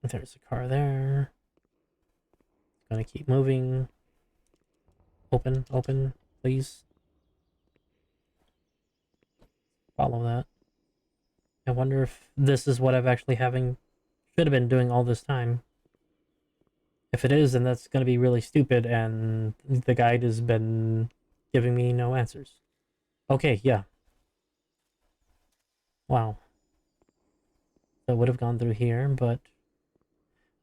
There's a car there. Gonna keep moving. Open, open, please. Follow that. I wonder if this is what I've actually should have been doing all this time. If it is, then that's gonna be really stupid, and the guide has been giving me no answers. Okay, yeah. Wow. So I would have gone through here, but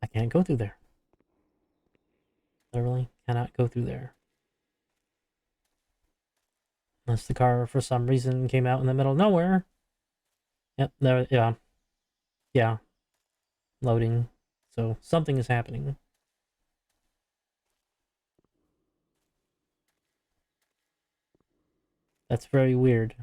I can't go through there. Literally cannot go through there. Unless the car, for some reason, came out in the middle of nowhere. Yep, there, yeah. Yeah. Loading. So something is happening. That's very weird.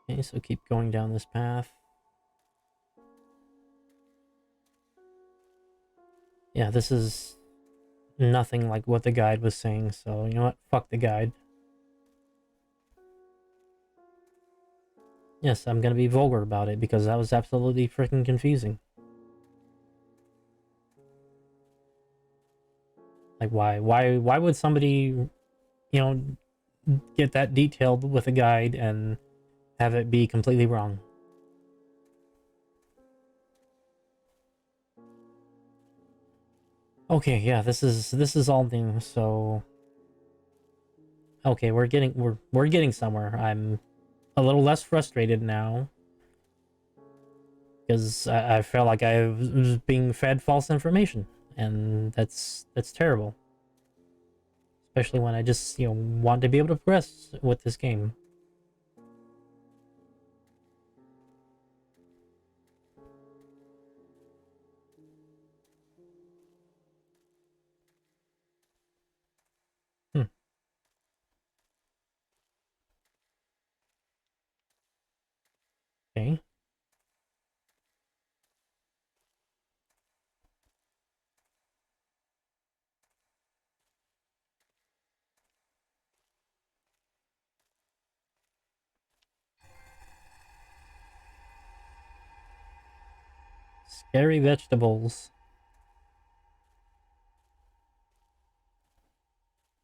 Okay, so keep going down this path. Yeah, this is nothing like what the guide was saying, so you know what? Fuck the guide. Yes, I'm gonna be vulgar about it because that was absolutely freaking confusing. Like, why would somebody, you know, get that detailed with a guide and have it be completely wrong? Okay, yeah, this is all new, so okay, we're getting somewhere. I'm a little less frustrated now because I felt like I was being fed false information, and that's terrible. Especially when I just want to be able to progress with this game. Hmm. Okay. Scary vegetables.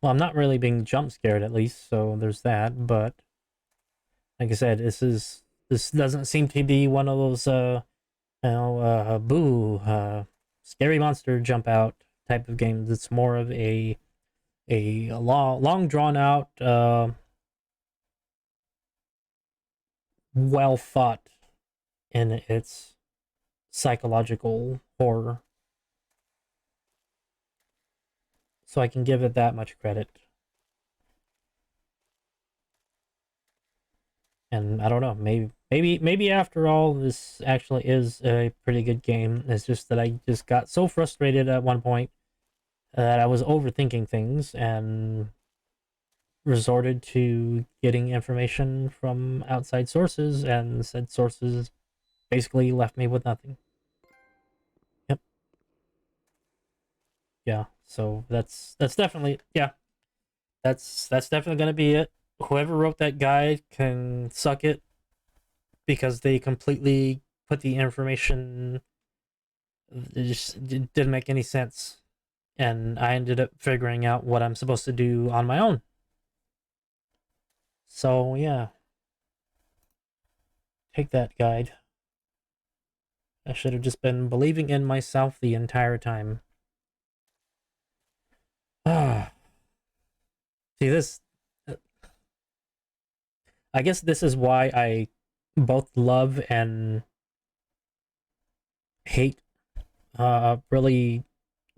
Well, I'm not really being jump scared at least, so there's that. But like I said, this doesn't seem to be one of those boo scary monster jump out type of games. It's more of a long drawn out well thought in its psychological horror. So I can give it that much credit. And I don't know, maybe after all, this actually is a pretty good game. It's just that I just got so frustrated at one point that I was overthinking things and resorted to getting information from outside sources, and said sources basically left me with nothing. Yep. Yeah. So that's definitely, yeah. That's definitely gonna be it. Whoever wrote that guide can suck it because they completely put the information. It just didn't make any sense, and I ended up figuring out what I'm supposed to do on my own. So yeah, take that, guide. I should have just been believing in myself the entire time. Ah, see this. I guess this is why I both love and hate really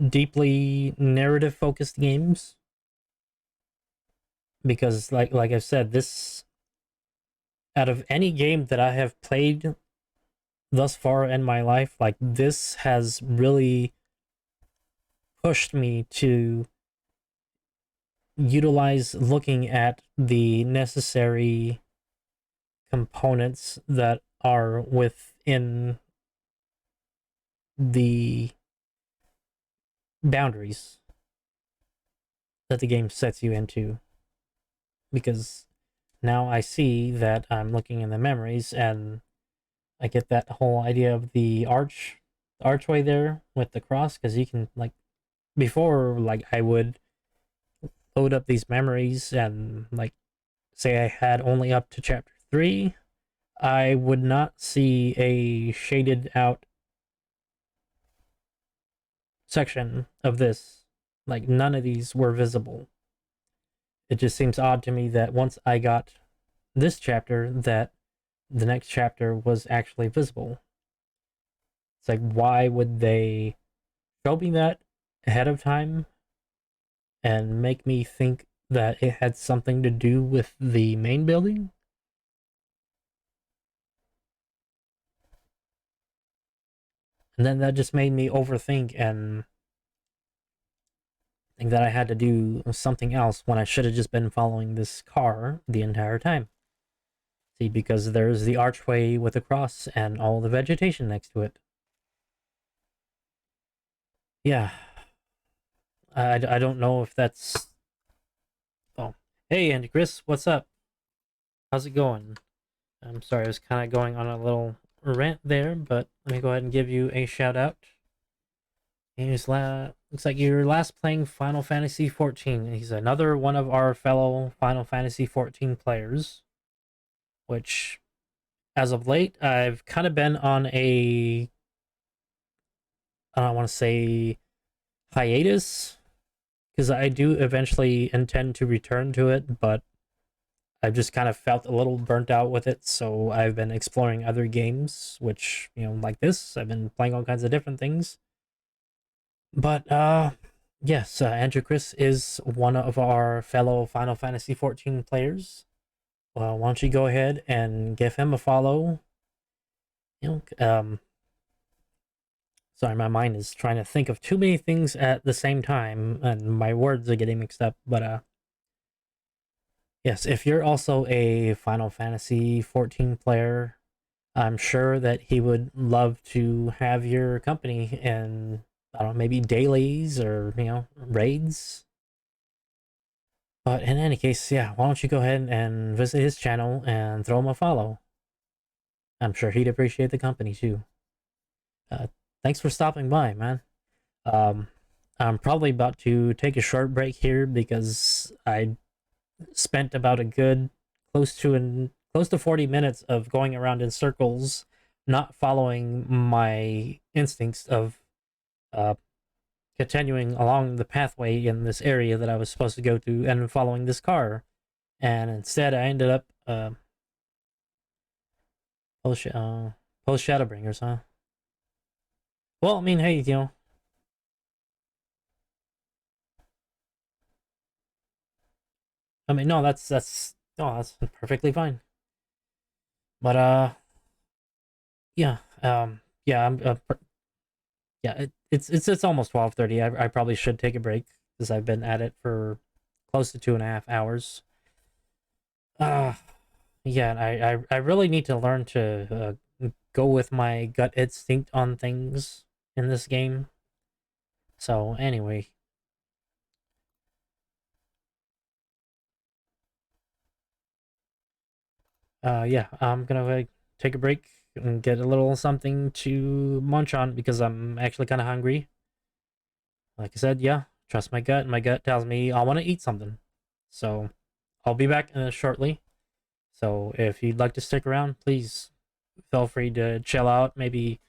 deeply narrative focused games, because like I've said, this, out of any game that I have played thus far in my life, like, this has really pushed me to utilize looking at the necessary components that are within the boundaries. that the game sets you into, because now I see that I'm looking in the memories and I get that whole idea of the archway there with the cross, because you can, like, before, like, I would load up these memories and, like, say I had only up to chapter 3, I would not see a shaded out section of this. Like, none of these were visible. It just seems odd to me that once I got this chapter, that the next chapter was actually visible. It's like, why would they show me that ahead of time and make me think that it had something to do with the main building? And then that just made me overthink and think that I had to do something else when I should have just been following this car the entire time. See, because there's the archway with the cross and all the vegetation next to it. Yeah, I don't know if that's. Oh, hey, Andy Chris, what's up? How's it going? I'm sorry, I was kind of going on a little rant there, but let me go ahead and give you a shout out. Looks like you're last playing Final Fantasy 14. He's another one of our fellow Final Fantasy 14 players, which, as of late, I've kind of been on a, I don't want to say hiatus, because I do eventually intend to return to it, but I've just kind of felt a little burnt out with it, so I've been exploring other games, which, like this, I've been playing all kinds of different things. But yes, Andrew Chris is one of our fellow Final Fantasy 14 players. Well, why don't you go ahead and give him a follow? Sorry, my mind is trying to think of too many things at the same time, and my words are getting mixed up. But yes, if you're also a Final Fantasy 14 player, I'm sure that he would love to have your company in, I don't know, maybe dailies or, raids. But in any case, yeah, why don't you go ahead and visit his channel and throw him a follow? I'm sure he'd appreciate the company too. Uh, Thanks for stopping by, man. Um, I'm probably about to take a short break here because I spent about a good close to 40 minutes of going around in circles, not following my instincts of uh, continuing along the pathway in this area that I was supposed to go to and following this car. And instead, I ended up post post Shadowbringers, huh? Well, I mean, hey, I mean, no, that's no, that's perfectly fine. But yeah, yeah, yeah, it's almost 12:30. I probably should take a break because I've been at it for close to 2.5 hours. Uh yeah, and I really need to learn to go with my gut instinct on things in this game. So anyway, yeah, I'm gonna take a break and get a little something to munch on because I'm actually kind of hungry. Like I said, yeah, trust my gut. My gut tells me I want to eat something. So I'll be back shortly. So if you'd like to stick around, please feel free to chill out. Maybe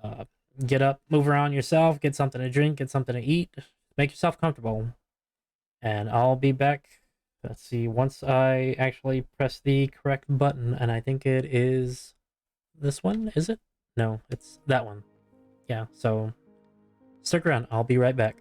uh, get up, move around yourself, get something to drink, get something to eat, make yourself comfortable. And I'll be back. Let's see, once I actually press the correct button, and I think it is this one, is it? No, it's that one. Yeah, so stick around. I'll be right back.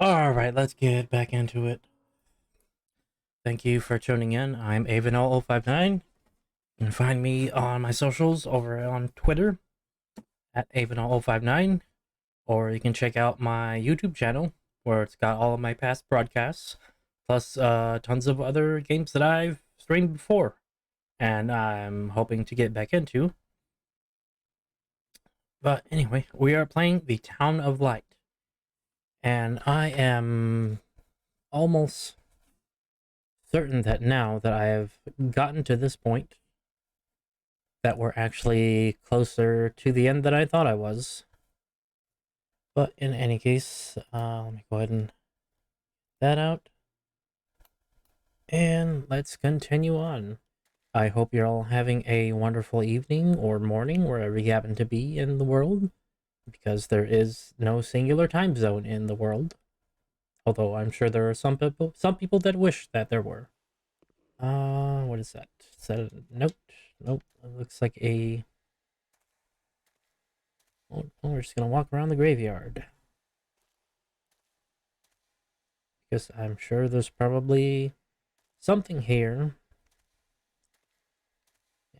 Alright, let's get back into it. Thank you for tuning in. I'm Avonol059. You can find me on my socials over on Twitter at Avonol059, or you can check out my YouTube channel where it's got all of my past broadcasts, plus tons of other games that I've streamed before and I'm hoping to get back into. But anyway, we are playing the Town of Light, and I am almost certain that now that I have gotten to this point, that we're actually closer to the end than I thought I was. But in any case, let me go ahead and that out. And let's continue on. I hope you're all having a wonderful evening or morning wherever you happen to be in the world, because there is no singular time zone in the world. Although I'm sure there are some people that wish that there were. What is that? Is that a note? Nope. It looks like a... Oh, we're just gonna walk around the graveyard. Because I'm sure there's probably something here.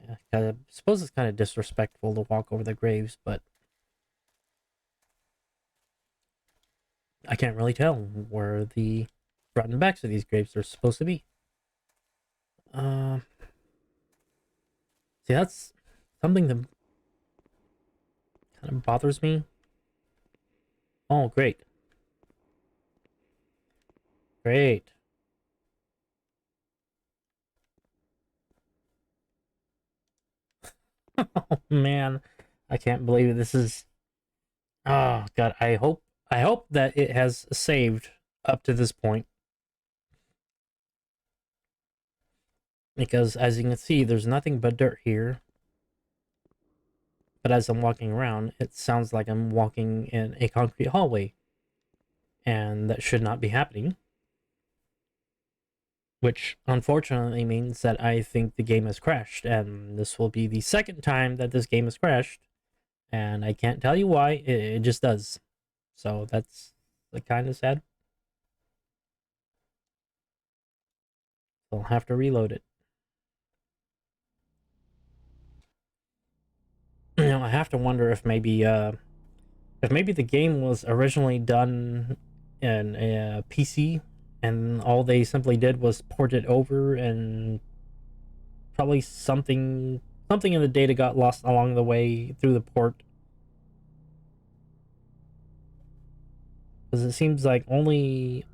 Yeah, I suppose it's kind of disrespectful to walk over the graves, but I can't really tell where the front and backs of these graves are supposed to be. See, that's something that kind of bothers me. Oh, great. Great. Oh, man. I can't believe this is... Oh, God. I hope that it has saved up to this point. Because as you can see, there's nothing but dirt here. But as I'm walking around, it sounds like I'm walking in a concrete hallway. And that should not be happening. Which unfortunately means that I think the game has crashed, and this will be the second time that this game has crashed, and I can't tell you why, it just does. So that's kind of sad. I'll have to reload it. I have to wonder if maybe the game was originally done in a PC, and all they simply did was port it over, and probably something in the data got lost along the way through the port. Because it seems like only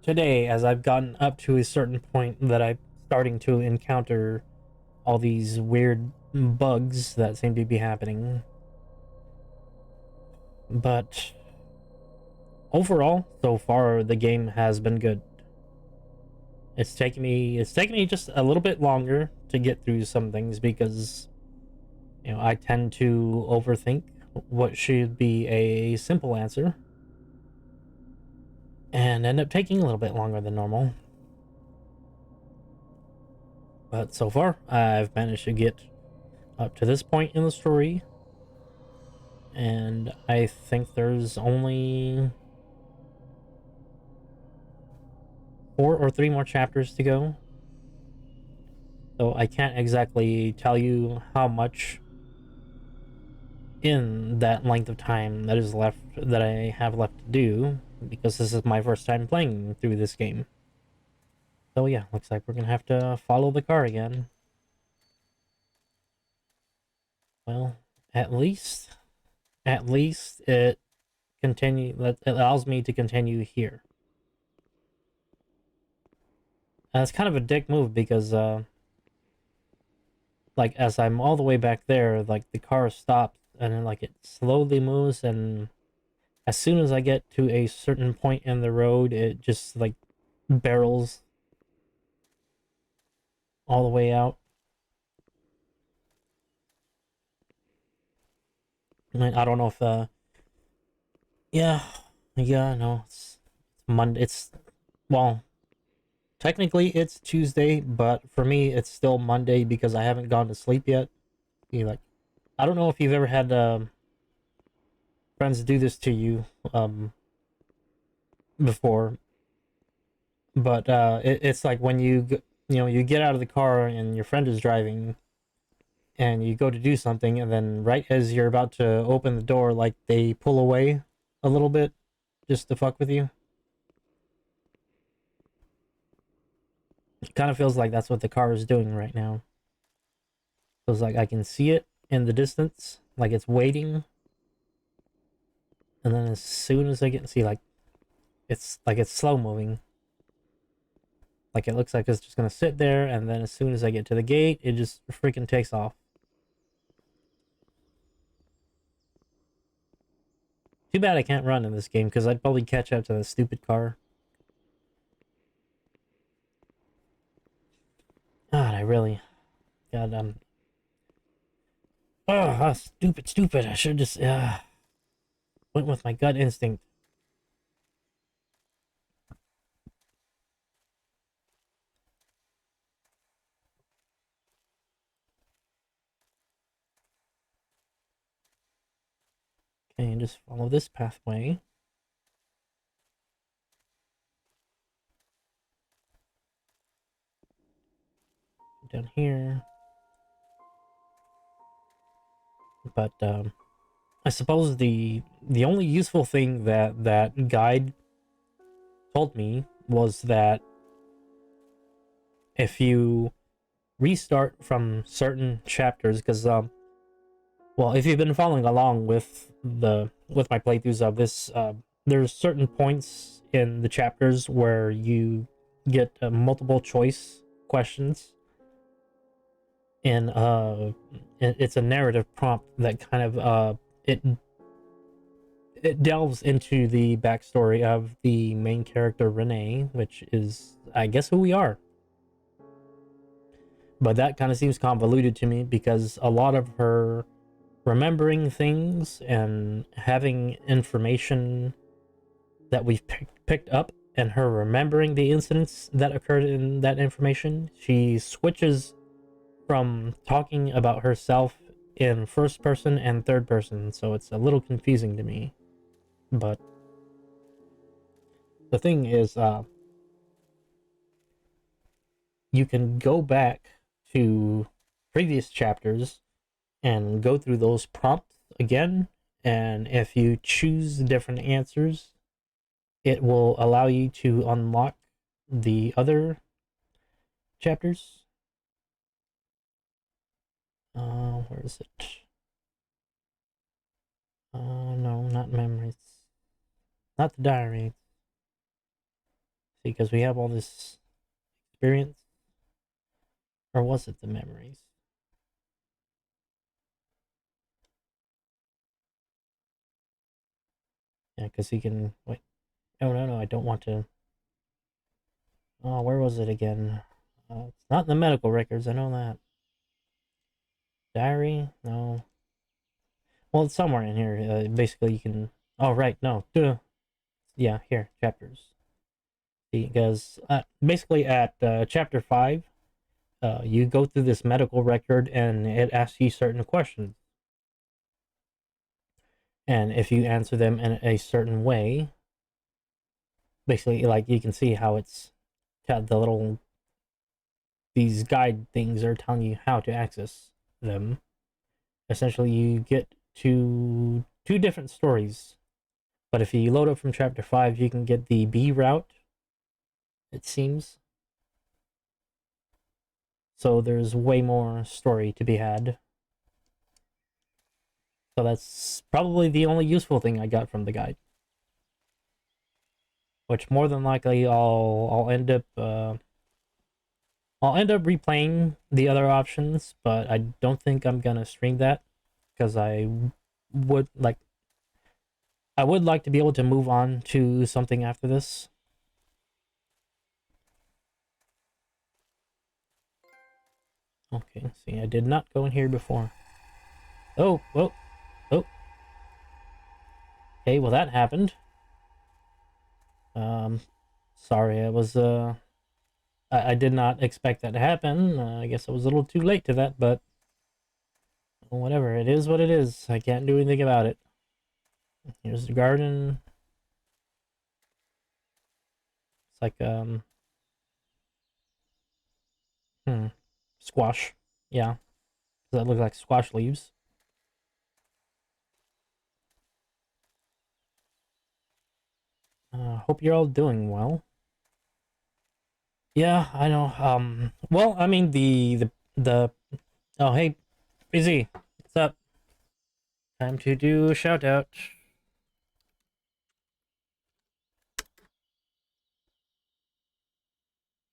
today, as I've gotten up to a certain point, that I'm starting to encounter all these weird bugs that seem to be happening. But overall, so far, the game has been good. It's taken me just a little bit longer to get through some things because I tend to overthink what should be a simple answer and end up taking a little bit longer than normal. But so far, I've managed to get up to this point in the story, and I think there's only 4 or 3 more chapters to go. So I can't exactly tell you how much in that length of time that I have left to do, because this is my first time playing through this game. So yeah, looks like we're gonna have to follow the car again. Well, at least it it allows me to continue here. And it's kind of a dick move because like as I'm all the way back there, like the car stops and then like it slowly moves, and as soon as I get to a certain point in the road, it just like barrels all the way out. I don't know if yeah, no, it's Monday. It's, well, technically it's Tuesday, but for me it's still Monday because I haven't gone to sleep yet. Like, I don't know if you've ever had friends do this to you. before, but it's like when you get out of the car and your friend is driving, and you go to do something, and then right as you're about to open the door, like they pull away a little bit just to fuck with you. It kind of feels like that's what the car is doing right now. Feels like I can see it in the distance, like it's waiting, and then as soon as I get to see, like it's slow moving. Like it looks like it's just gonna sit there, and then as soon as I get to the gate, it just freaking takes off. Too bad I can't run in this game, because I'd probably catch up to the stupid car. God, I really, God, oh, stupid. I should just went with my gut instinct. Okay, and just follow this pathway down here. But I suppose the only useful thing that that guide told me was that if you restart from certain chapters, because well, if you've been following along with my playthroughs of this, there's certain points in the chapters where you get multiple choice questions, and it's a narrative prompt that kind of it delves into the backstory of the main character Renee, which is, I guess, who we are. But that kind of seems convoluted to me, because a lot of her remembering things and having information that we've picked up, and her remembering the incidents that occurred in that information, she switches from talking about herself in first person and third person, so it's a little confusing to me. But the thing is, you can go back to previous chapters and go through those prompts again, and if you choose different answers, it will allow you to unlock the other chapters. Where is it? No, not memories. Not the diary. See, because we have all this experience. Or was it the memories? Yeah, because he can... Wait. Oh, no, I don't want to... Oh, where was it again? It's not in the medical records, I know that. Diary? No. Well, it's somewhere in here. Basically, you can... Oh, right, no. Duh. Yeah, here, chapters. Because basically at chapter 5, you go through this medical record and it asks you certain questions. And if you answer them in a certain way, basically, like, you can see how it's got the little... These guide things are telling you how to access them. Essentially, you get to two different stories. But if you load up from chapter 5, you can get the B route, it seems. So there's way more story to be had. So that's probably the only useful thing I got from the guide. Which more than likely I'll end up replaying the other options, but I don't think I'm gonna stream that, because would like I would like to be able to move on to something after this. Okay, see, I did not go in here before. Oh. Okay, well, that happened. Sorry, I did not expect that to happen. I guess I was a little too late to that, but whatever. It is what it is. I can't do anything about it. Here's the garden. It's like squash. Yeah, does that look like squash leaves? Hope you're all doing well. Yeah, I know. Well, I mean the. Oh, hey, BZ, what's up? Time to do a shout out.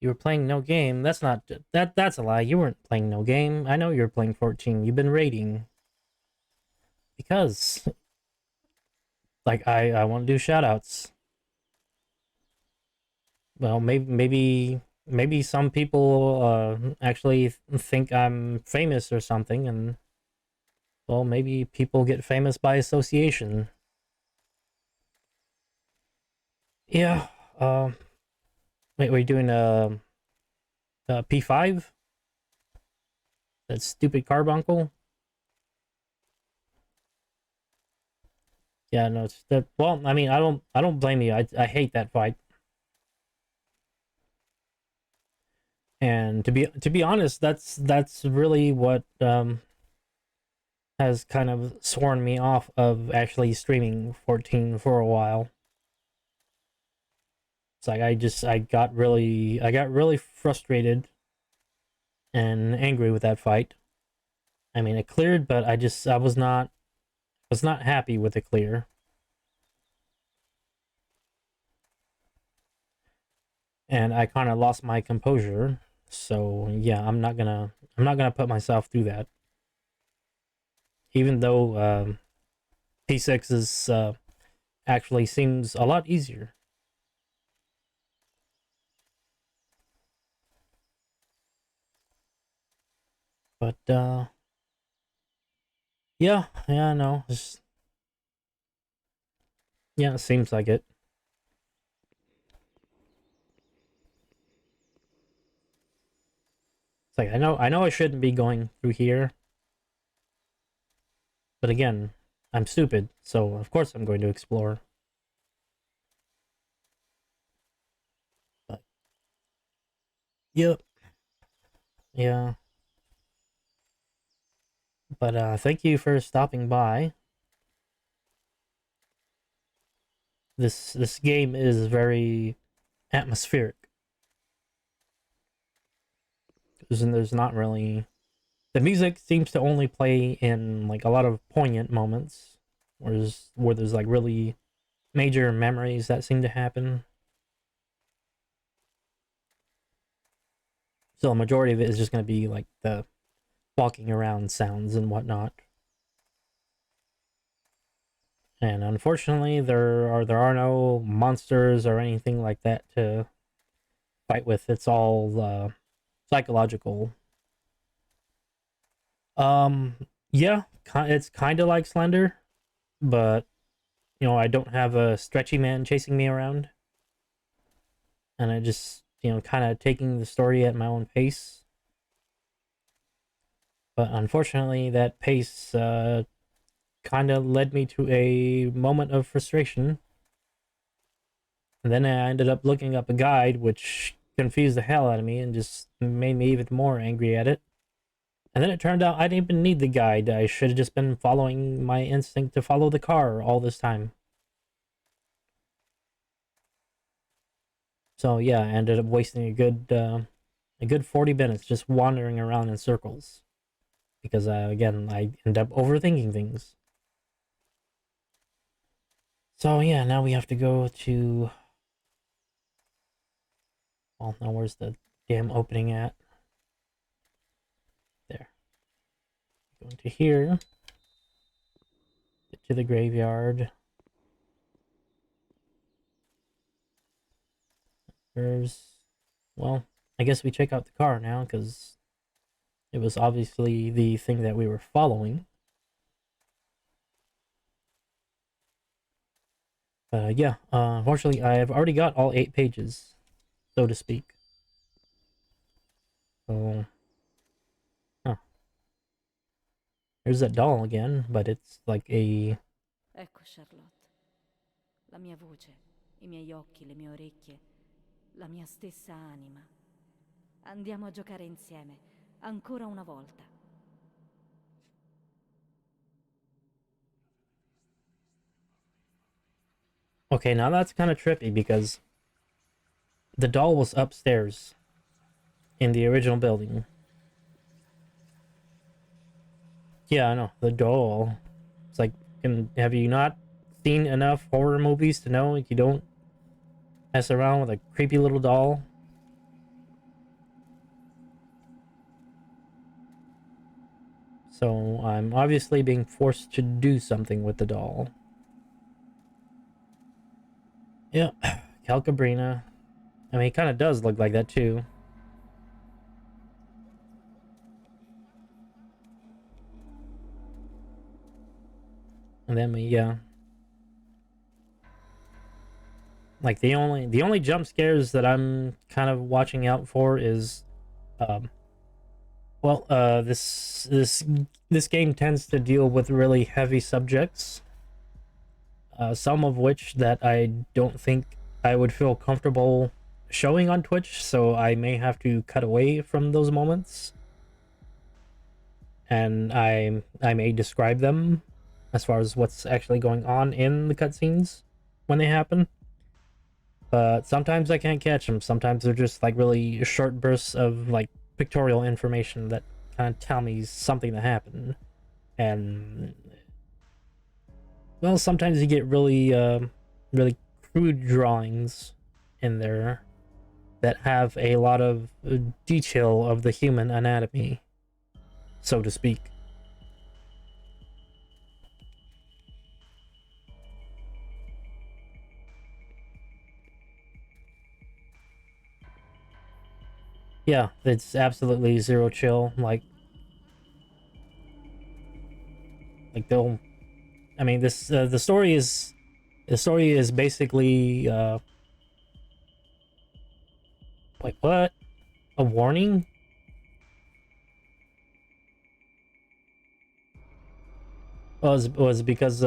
You were playing no game. That's not that. That's a lie. You weren't playing no game. I know you were playing 14. You've been raiding because, like, I want to do shout outs. Well, maybe some people actually think I'm famous or something, and well, maybe people get famous by association. Yeah. Um. Wait, we're doing P5? That stupid carbuncle? Yeah, no, it's that. Well, I mean, I don't blame you. I hate that fight. And to be honest, that's really what has kind of sworn me off of actually streaming 14 for a while. It's like I got really frustrated and angry with that fight. I mean, it cleared, but I was not happy with the clear. And I kind of lost my composure. So yeah, I'm not gonna put myself through that. Even though P6 is actually seems a lot easier. But yeah, no, yeah, it seems like it. It's like I know I shouldn't be going through here, but again, I'm stupid, so of course I'm going to explore. But yep, yeah. But thank you for stopping by. This game is very atmospheric. There's not really the music seems to only play in like a lot of poignant moments, where there's like really major memories that seem to happen. So a majority of it is just going to be like the walking around sounds and whatnot. And unfortunately, there are no monsters or anything like that to fight with. It's all psychological. Um, yeah, it's kind of like Slender, but I don't have a stretchy man chasing me around, and I just kind of taking the story at my own pace. But unfortunately, that pace kind of led me to a moment of frustration. And then I ended up looking up a guide, which confused the hell out of me and just made me even more angry at it. And then it turned out I didn't even need the guide. I should have just been following my instinct to follow the car all this time. So yeah, I ended up wasting a good 40 minutes just wandering around in circles because again I end up overthinking things. So yeah, now we have to go to. Well, now where's the damn opening at? There. Go into here. Get to the graveyard. There's. Well, I guess we check out the car now because it was obviously the thing that we were following. Yeah. Unfortunately, I've already got all 8 pages, so to speak. So, huh. There's that doll again, but it's like a. Ecco Charlotte, la mia voce, i miei occhi, le mie orecchie. la mia stessa anima. Andiamo a giocare insieme, ancora una volta. Okay, now that's kind of trippy because the doll was upstairs in the original building. Yeah, I know. The doll. It's like, have you not seen enough horror movies to know you don't mess around with a creepy little doll? So I'm obviously being forced to do something with the doll. Yeah, Calcabrina. I mean, it kind of does look like that too. And then yeah. Like the only jump scares that I'm kind of watching out for is well, this game tends to deal with really heavy subjects. Some of which that I don't think I would feel comfortable showing on Twitch, so I may have to cut away from those moments. And I may describe them as far as what's actually going on in the cutscenes when they happen. But sometimes I can't catch them. Sometimes they're just like really short bursts of like pictorial information that kind of tell me something that happened. And well, sometimes you get really crude drawings in there that have a lot of detail of the human anatomy, so to speak. Yeah, it's absolutely zero chill. Like they'll. I mean, the story is basically like what, a warning. Was because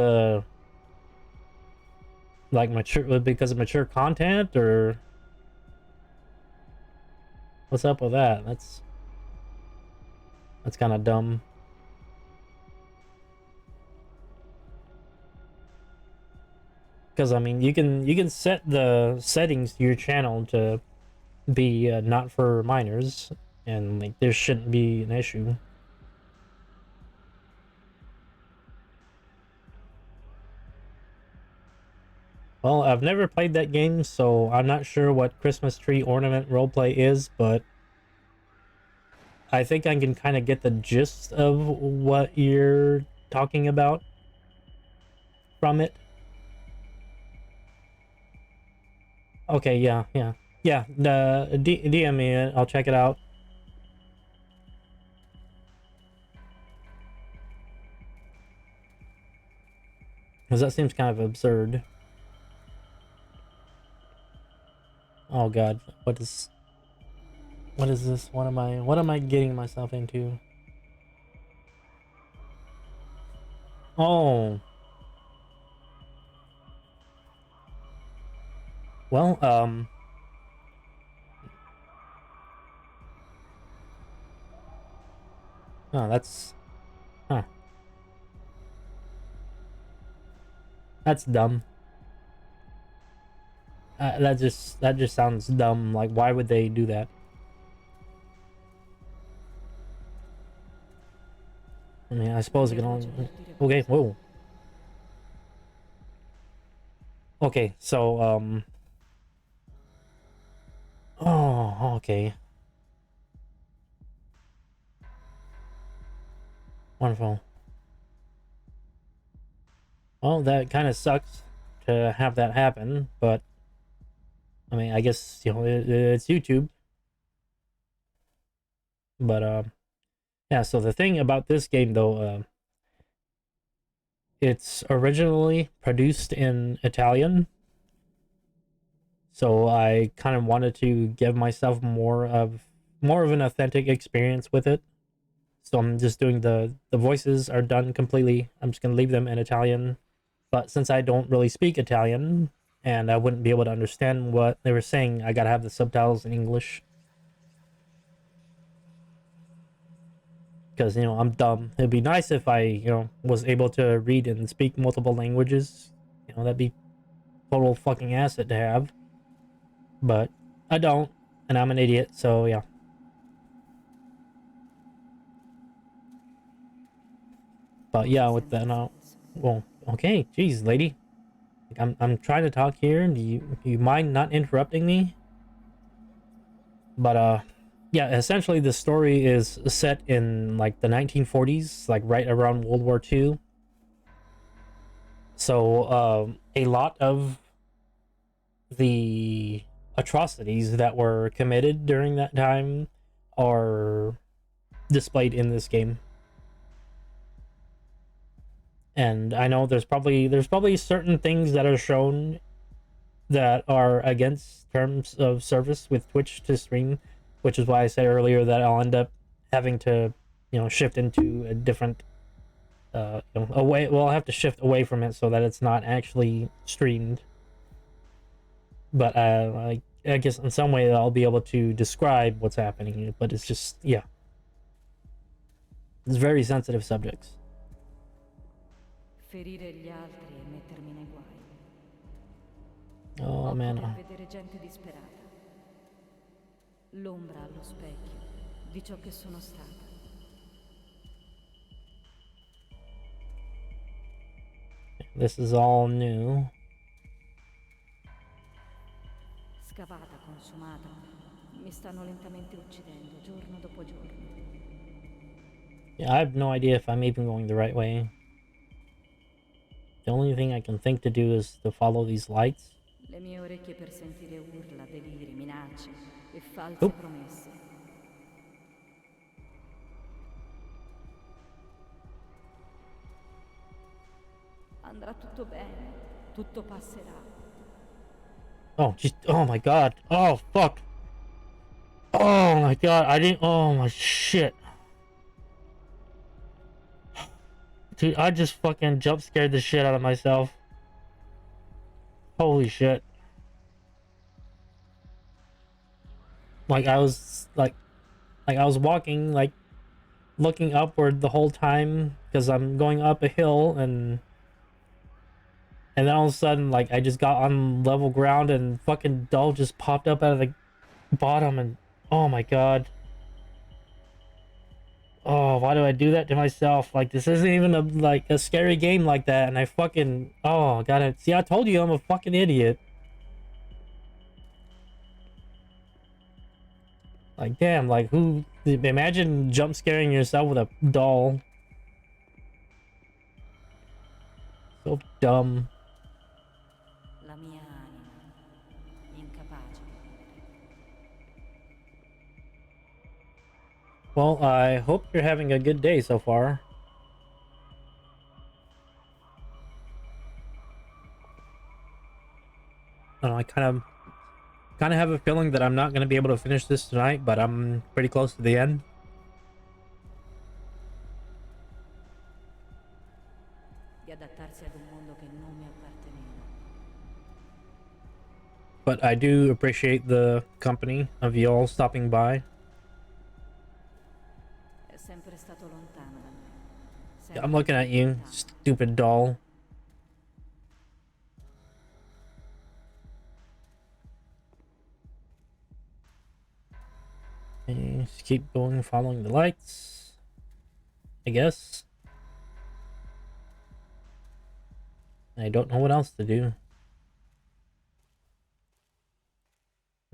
like mature, because of mature content, or what's up with that? That's kind of dumb. Because I mean, you can set the settings to your channel to be not for minors, and like there shouldn't be an issue. Well, I've never played that game, so I'm not sure what Christmas tree ornament roleplay is, but I think I can kind of get the gist of what you're talking about from it. Okay, yeah. DM me, I'll check it out. Because that seems kind of absurd. Oh God, what is this? What am I getting myself into? Oh, well, oh, huh, that's dumb. That just sounds dumb. Like, why would they do that? I mean, I suppose it can only. Okay, whoa. Okay, so oh, okay. Wonderful. Well, that kind of sucks to have that happen, but I mean, I guess it's YouTube. But yeah. So the thing about this game, though, it's originally produced in Italian, so I kind of wanted to give myself more of an authentic experience with it. So I'm just doing the voices are done completely. I'm just gonna leave them in Italian. But since I don't really speak Italian, and I wouldn't be able to understand what they were saying. I gotta have the subtitles in English. Because, I'm dumb. It'd be nice if I, was able to read and speak multiple languages. That'd be total fucking asset to have. But I don't, and I'm an idiot, so yeah. But yeah, with that, well, okay, jeez, lady. I'm trying to talk here. Do you mind not interrupting me? But yeah, essentially the story is set in like the 1940s, like right around World War II. So a lot of the atrocities that were committed during that time are displayed in this game. And I know there's probably certain things that are shown that are against terms of service with Twitch to stream, which is why I said earlier that I'll end up having to, shift into a different, away. Well, I'll have to shift away from it so that it's not actually streamed. But I guess in some way I'll be able to describe what's happening. But it's just, yeah, it's very sensitive subjects. Ferire gli altri e mettermi nei guai. Oh man. Per vedere gente disperata. L'ombra allo specchio di ciò che sono stata. This is all new. Scavata, consumata, mi stanno lentamente uccidendo giorno dopo giorno. Yeah, I have no idea if I'm even going the right way. The only thing I can think to do is to follow these lights. Le mie orecchie per sentire urla, deliri, minacce e false promesse. Andrà tutto bene, tutto passerà. Oh, just, oh my god. Oh, fuck. Oh my god, oh my shit. Dude, I just fucking jump scared the shit out of myself. Holy shit. Like I was walking, like looking upward the whole time because I'm going up a hill, and then all of a sudden, like, I just got on level ground and fucking doll just popped up out of the bottom, and oh my god. Oh, why do I do that to myself? Like, this isn't even a scary game like that, and I fucking, oh god, see, I told you I'm a fucking idiot. Like, damn, like, imagine jump scaring yourself with a doll. So dumb. La mia anima, incapace. Well, I hope you're having a good day so far. I don't know, I kind of have a feeling that I'm not going to be able to finish this tonight, but I'm pretty close to the end. Di adattarsi ad un mondo che non mi apparteneva. But I do appreciate the company of y'all stopping by. È sempre stato lontano da me. Yeah, I'm looking at you, stupid doll. Okay, just keep going, following the lights, I guess. I don't know what else to do.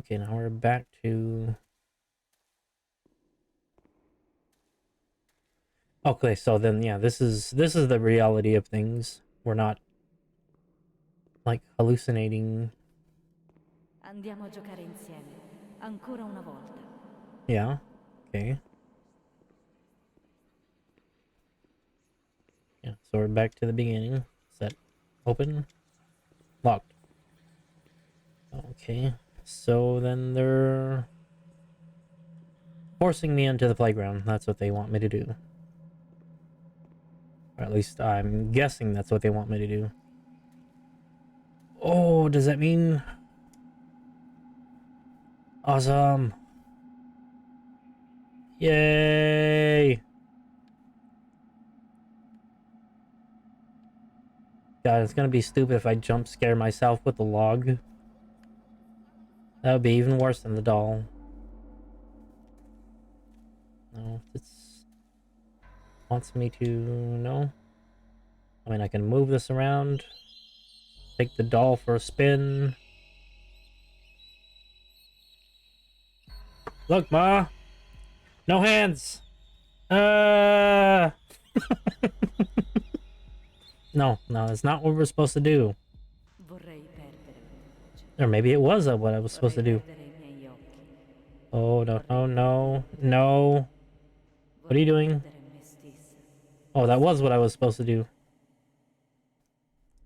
Okay, now we're back to... Okay, so then, yeah, this is the reality of things. We're not, like, hallucinating. Andiamo a giocare insieme, ancora una volta. Yeah, okay. Yeah, so we're back to the beginning. Set, open, locked. Okay, so then they're forcing me into the playground. That's what they want me to do. Or at least I'm guessing that's what they want me to do. Oh, what does that mean? Awesome. Yay! God, it's gonna be stupid if I jump scare myself with the log. That would be even worse than the doll. No, this wants me to... No. I mean, I can move this around. Take the doll for a spin. Look, Ma! No hands! No, that's not what we're supposed to do. Vorrei perdere la mia voce. Or maybe it was what I was supposed Vorrei to do. perdere i miei occhi. Oh, no, no, Vorrei no, perdere te. no. What are you Vorrei doing? perdere me stessa. Oh, that was what I was supposed to do.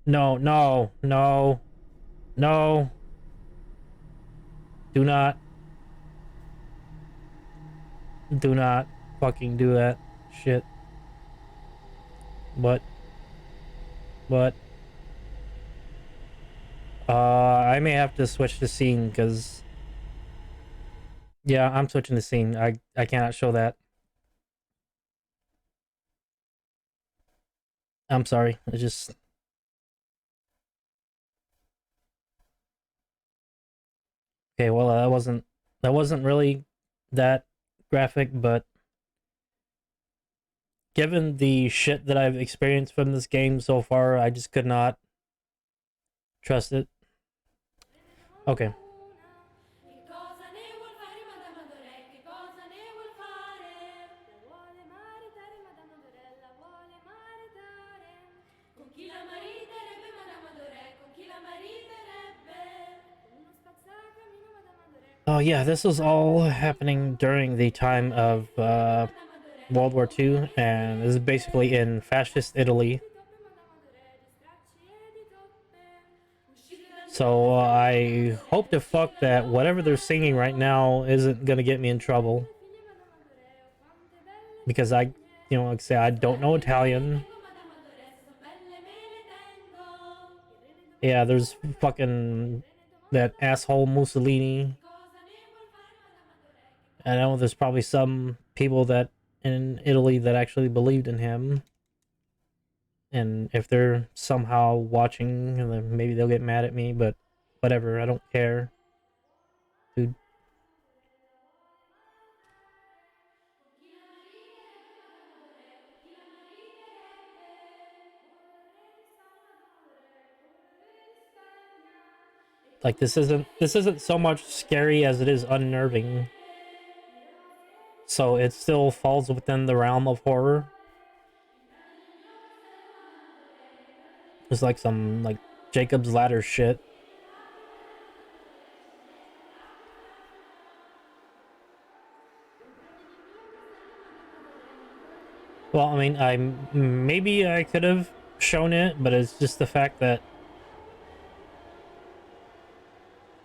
No, no, no, no. Do not. Do not fucking do that shit. But. I may have to switch the scene, because... Yeah, I'm switching the scene. I cannot show that. I'm sorry. I just... Okay, well, that wasn't really that graphic, but given the shit that I've experienced from this game so far, I just could not trust it. Okay. Oh yeah, this was all happening during the time of World War II, and this is basically in fascist Italy. So I hope to fuck that whatever they're singing right now isn't gonna get me in trouble. Because I, like I say, I don't know Italian. Yeah, there's fucking that asshole Mussolini. I know there's probably some people that in Italy that actually believed in him. And if they're somehow watching, then maybe they'll get mad at me, but whatever, I don't care. Dude. Like this isn't so much scary as it is unnerving. So it still falls within the realm of horror. It's like some like Jacob's Ladder shit. Well, I mean, maybe I could have shown it, but it's just the fact that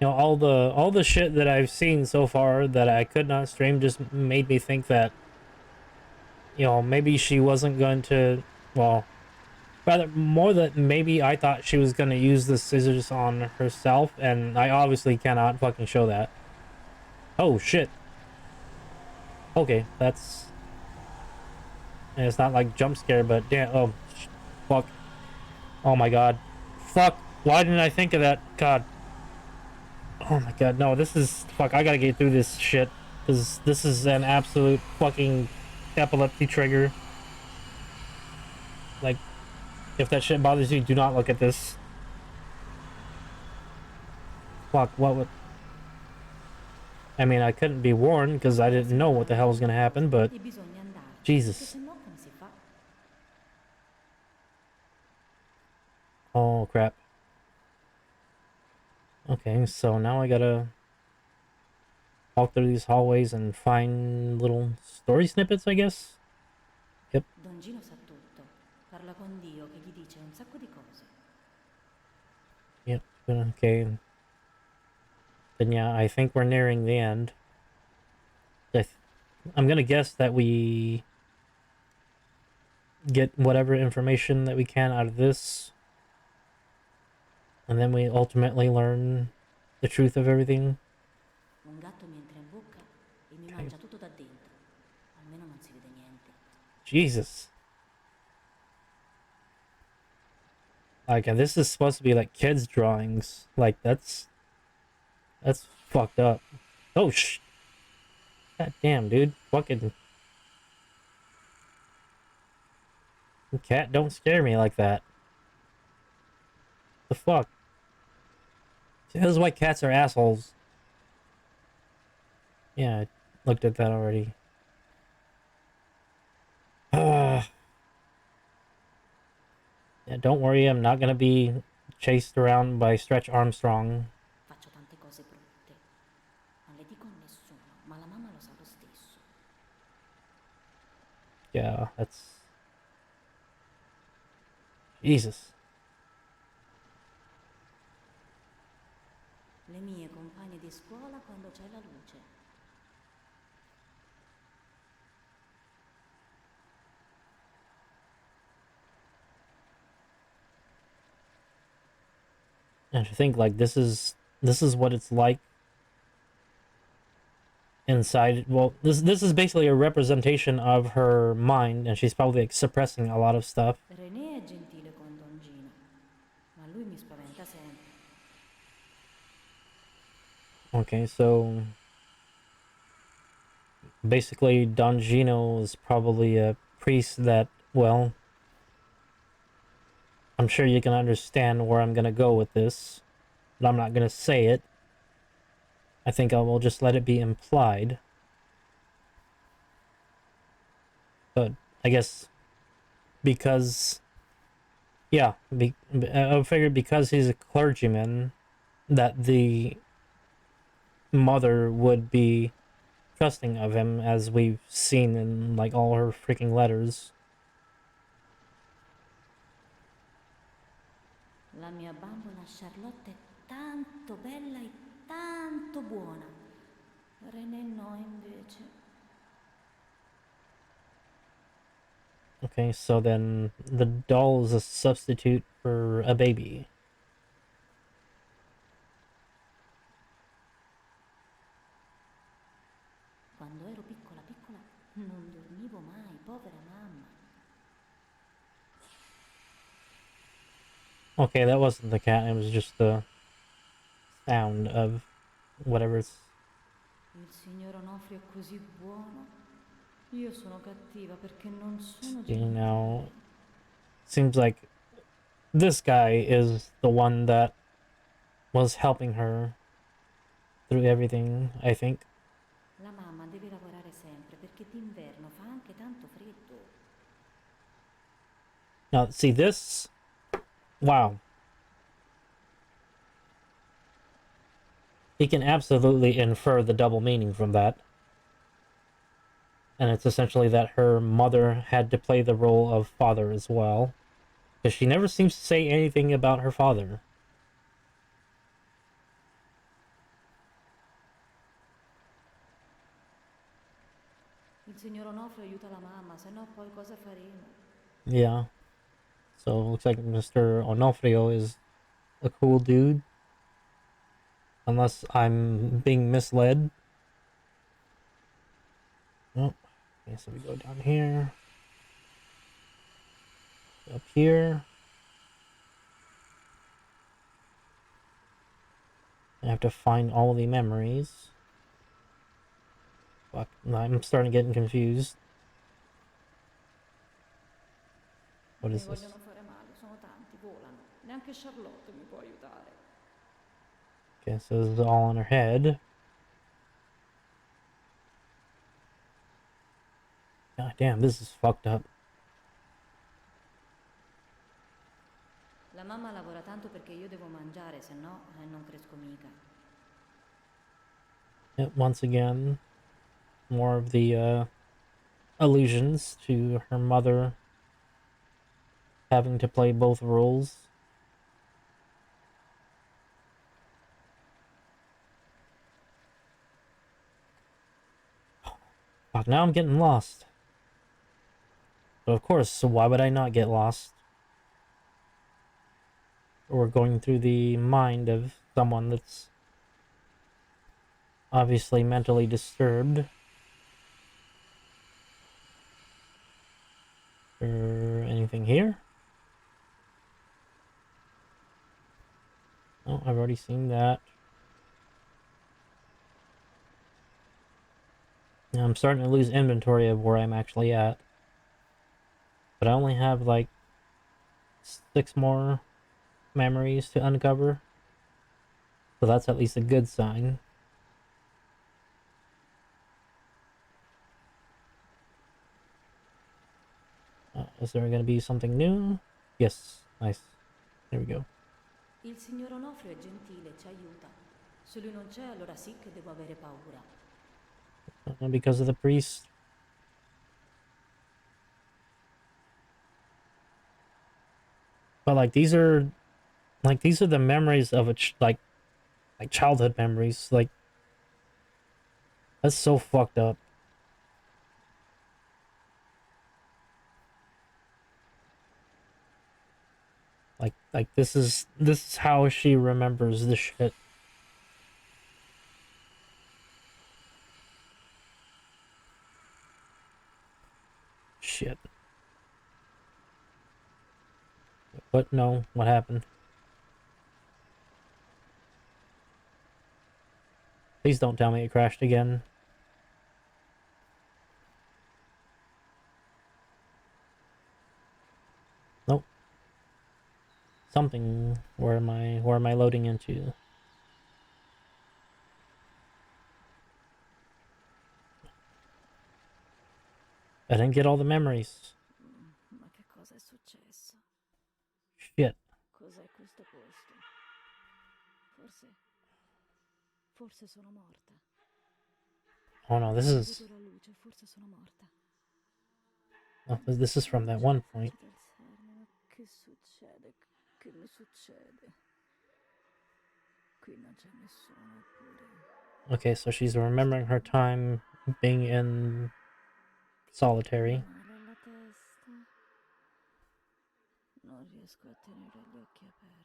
all the shit that I've seen so far that I could not stream just made me think that maybe she wasn't going to, well, rather more that maybe I thought she was going to use the scissors on herself, and I obviously cannot fucking show that. Oh shit. Okay, that's... And it's not like jump scare, but damn. Oh, fuck. Oh my god. Fuck. Why didn't I think of that? God. Oh my god. No, this is... Fuck, I gotta get through this shit. This is an absolute fucking epilepsy trigger. Like, if that shit bothers you, do not look at this. Fuck, what would... I mean, I couldn't be warned because I didn't know what the hell was gonna happen, but... Jesus. Oh, crap. Okay, so now I gotta walk through these hallways and find little story snippets, I guess? Yep. Don Gino sa tutto. Parla con Dio che gli dice un sacco di cose. Yep, okay. Then yeah, I think we're nearing the end. I'm gonna guess that we get whatever information that we can out of this. And then we ultimately learn the truth of everything. Un gatto mi entra in bocca e mi Okay. mangia tutto da dentro. Almeno non si vede niente. Jesus. Like, and this is supposed to be like kids' drawings. Like, that's fucked up. Oh, God damn, dude. Fucking cat, don't scare me like that. The fuck? See, this is why cats are assholes. Yeah, I looked at that already. Yeah, don't worry, I'm not gonna be chased around by Stretch Armstrong. Faccio tante cose brutte. Non le dico a nessuno, ma la mamma lo sa lo stesso. Yeah, that's... Jesus. Le mie compagne di scuola quando c'è la luce. And to think, like, this is what it's like inside. Well, this is basically a representation of her mind, and she's probably like, suppressing a lot of stuff. René è gentile con Don Gino, ma lui mi spaventa sempre. Okay, so basically Don Gino is probably a priest that, well, I'm sure you can understand where I'm gonna go with this, but I'm not gonna say it. I think I will just let it be implied. But I guess because, yeah, I figured because he's a clergyman, that the mother would be trusting of him, as we've seen in like all her freaking letters. La mia bambola Charlotte è tanto bella e tanto buona. René no, invece. Okay, so then the doll is a substitute for a baby. Quando ero piccola piccola non dormivo mai, povera mamma. Okay, that wasn't the cat, it was just the sound of whatever's... Il signor Onofrio è così buono. Io sono cattiva perché non sono You know, gentile. seems like this guy is the one that was helping her through everything, I think. La mamma deve lavorare sempre perché d'inverno fa anche tanto freddo. Now, see this? Wow. He can absolutely infer the double meaning from that. And it's essentially that her mother had to play the role of father as well. Because she never seems to say anything about her father. Il signor Onofrio aiuta la mamma, se no poi cosa faremo? Yeah. So it looks like Mr. Onofrio is a cool dude. Unless I'm being misled. Oh, okay, so we go down here. Up here. I have to find all the memories. Fuck, I'm starting getting confused. What Mi is this? vogliono fare male, sono tanti, volano. Neanche Charlotte mi può aiutare. Okay, so this is all in her head. God damn, this is fucked up. La mamma lavora tanto perché io devo mangiare, se no non cresco mica. Yep, once again, more of the allusions to her mother having to play both roles. Fuck, now I'm getting lost. But of course, so why would I not get lost? Or going through the mind of someone that's obviously mentally disturbed. Or anything here? Oh, I've already seen that. Now I'm starting to lose inventory of where I'm actually at. But I only have like 6 more memories to uncover. So that's at least a good sign. Is there going to be something new? Yes. Nice. There we go. Il signor Onofrio è gentile, ci aiuta. Se lui non c'è, allora sì che devo avere paura. Because of the priest. But like these are the memories of like childhood memories. Like that's so fucked up. Like this is how she remembers this shit. Shit. What? No. What happened? Please don't tell me it crashed again. Nope. Something. Where am I loading into? I didn't get all the memories. Ma che cosa è successo? Shit. Cos'è questo posto? Forse sono morta. Oh no, this is... Vedo la luce, forse sono morta. Oh, this is from that one point. Ma che succede? Che mi succede? Qui non c'è nessuno, eppure... Okay, so she's remembering her time being in solitary. Male alla testa. Non riesco a tenere gli occhi aperti.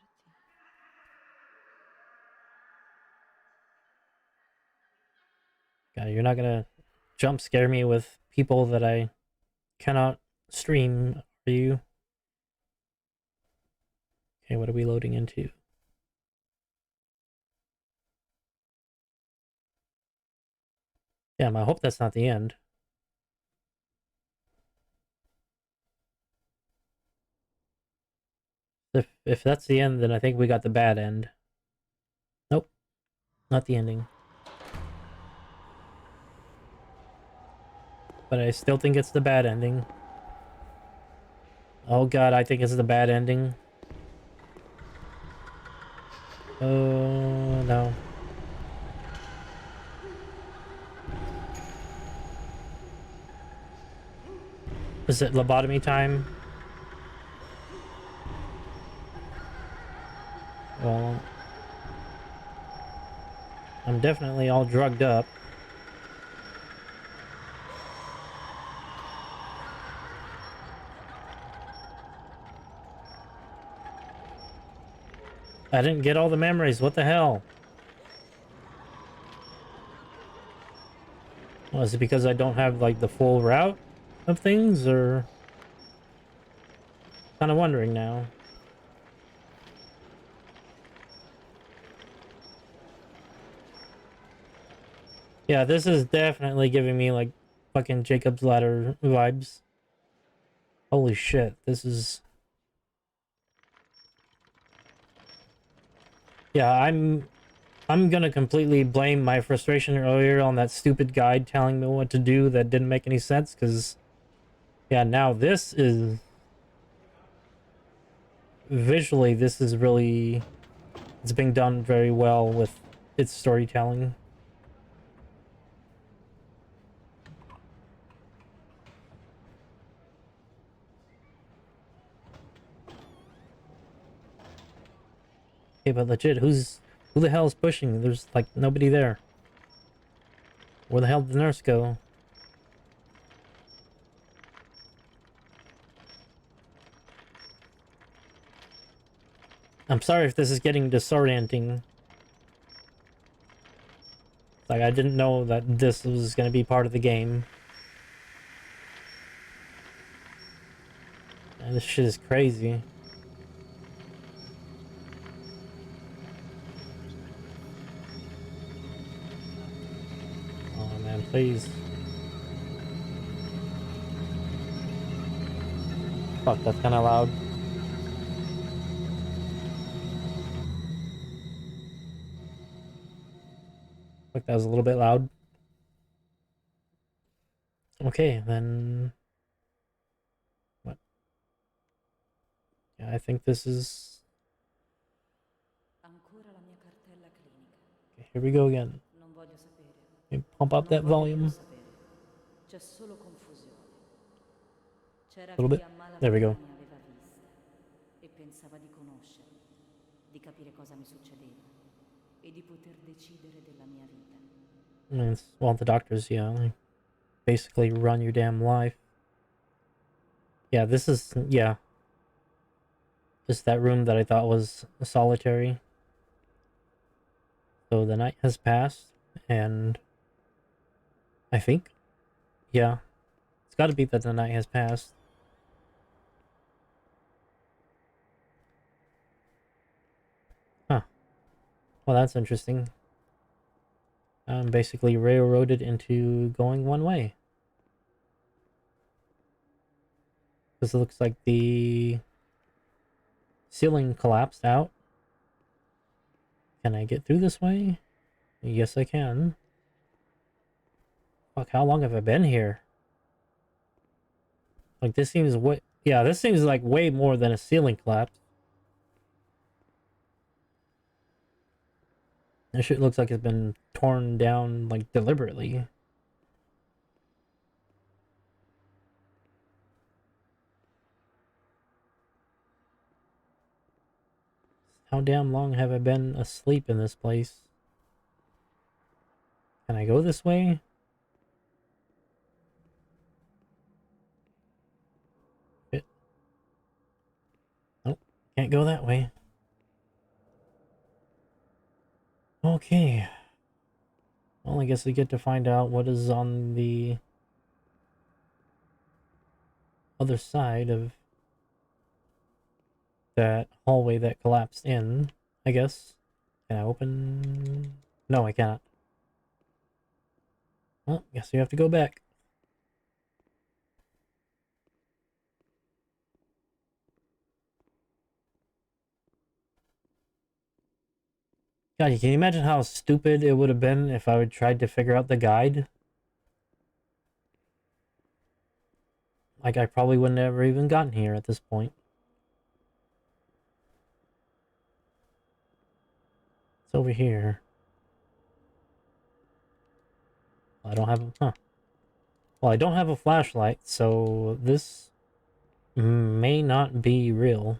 God, you're not gonna jump scare me with people that I cannot stream, are you? Okay, what are we loading into? Damn, I hope that's not the end. If that's the end, then I think we got the bad end. Nope, not the ending. But I still think it's the bad ending. Oh god, I think it's the bad ending. Oh no. Is it lobotomy time? Well, I'm definitely all drugged up. I didn't get all the memories. What the hell? Well, is it because I don't have, like, the full route of things, or... Kind of wondering now. Yeah, this is definitely giving me, like, fucking Jacob's Ladder vibes. Holy shit, this is... Yeah, I'm gonna completely blame my frustration earlier on that stupid guide telling me what to do that didn't make any sense, because... Yeah, now this is... Visually, this is really... It's being done very well with its storytelling. Okay, but legit, who the hell is pushing? There's, like, nobody there. Where the hell did the nurse go? I'm sorry if this is getting disorienting. Like, I didn't know that this was gonna be part of the game. And this shit is crazy. Oh man, please. Fuck, that's kinda loud. Fuck, that was a little bit loud. Okay, then... What? Yeah, I think this is... Ancora la mia cartella clinica. Okay, here we go again. Non voglio sapere. Okay, pump up Non that voglio più volume sapere. C'è solo confusione. C'era a little chi bit. a There we malapena go. mi aveva vista e pensava di conoscermi, di capire cosa mi succedeva e di poter decidere della mia vita. Well, the doctors, yeah, like, basically run your damn life. Yeah, this is... Yeah. Just that room that I thought was solitary. So the night has passed, and... I think? Yeah. It's gotta be that the night has passed. Huh. Well, that's interesting. I'm basically railroaded into going one way. This looks like the ceiling collapsed out. Can I get through this way? Yes, I can. Fuck, how long have I been here? Like, this seems way... Yeah, this seems like way more than a ceiling collapse. This shit looks like it's been torn down, like, deliberately. How damn long have I been asleep in this place? Can I go this way? It... Nope, can't go that way. Okay. Well, I guess we get to find out what is on the other side of that hallway that collapsed in, I guess. Can I open? No, I cannot. Well, guess we have to go back. God, can you imagine how stupid it would have been if I would tried to figure out the guide? Like, I probably would never even gotten here at this point. It's over here. I don't have a... Huh. Well, I don't have a flashlight, so this may not be real.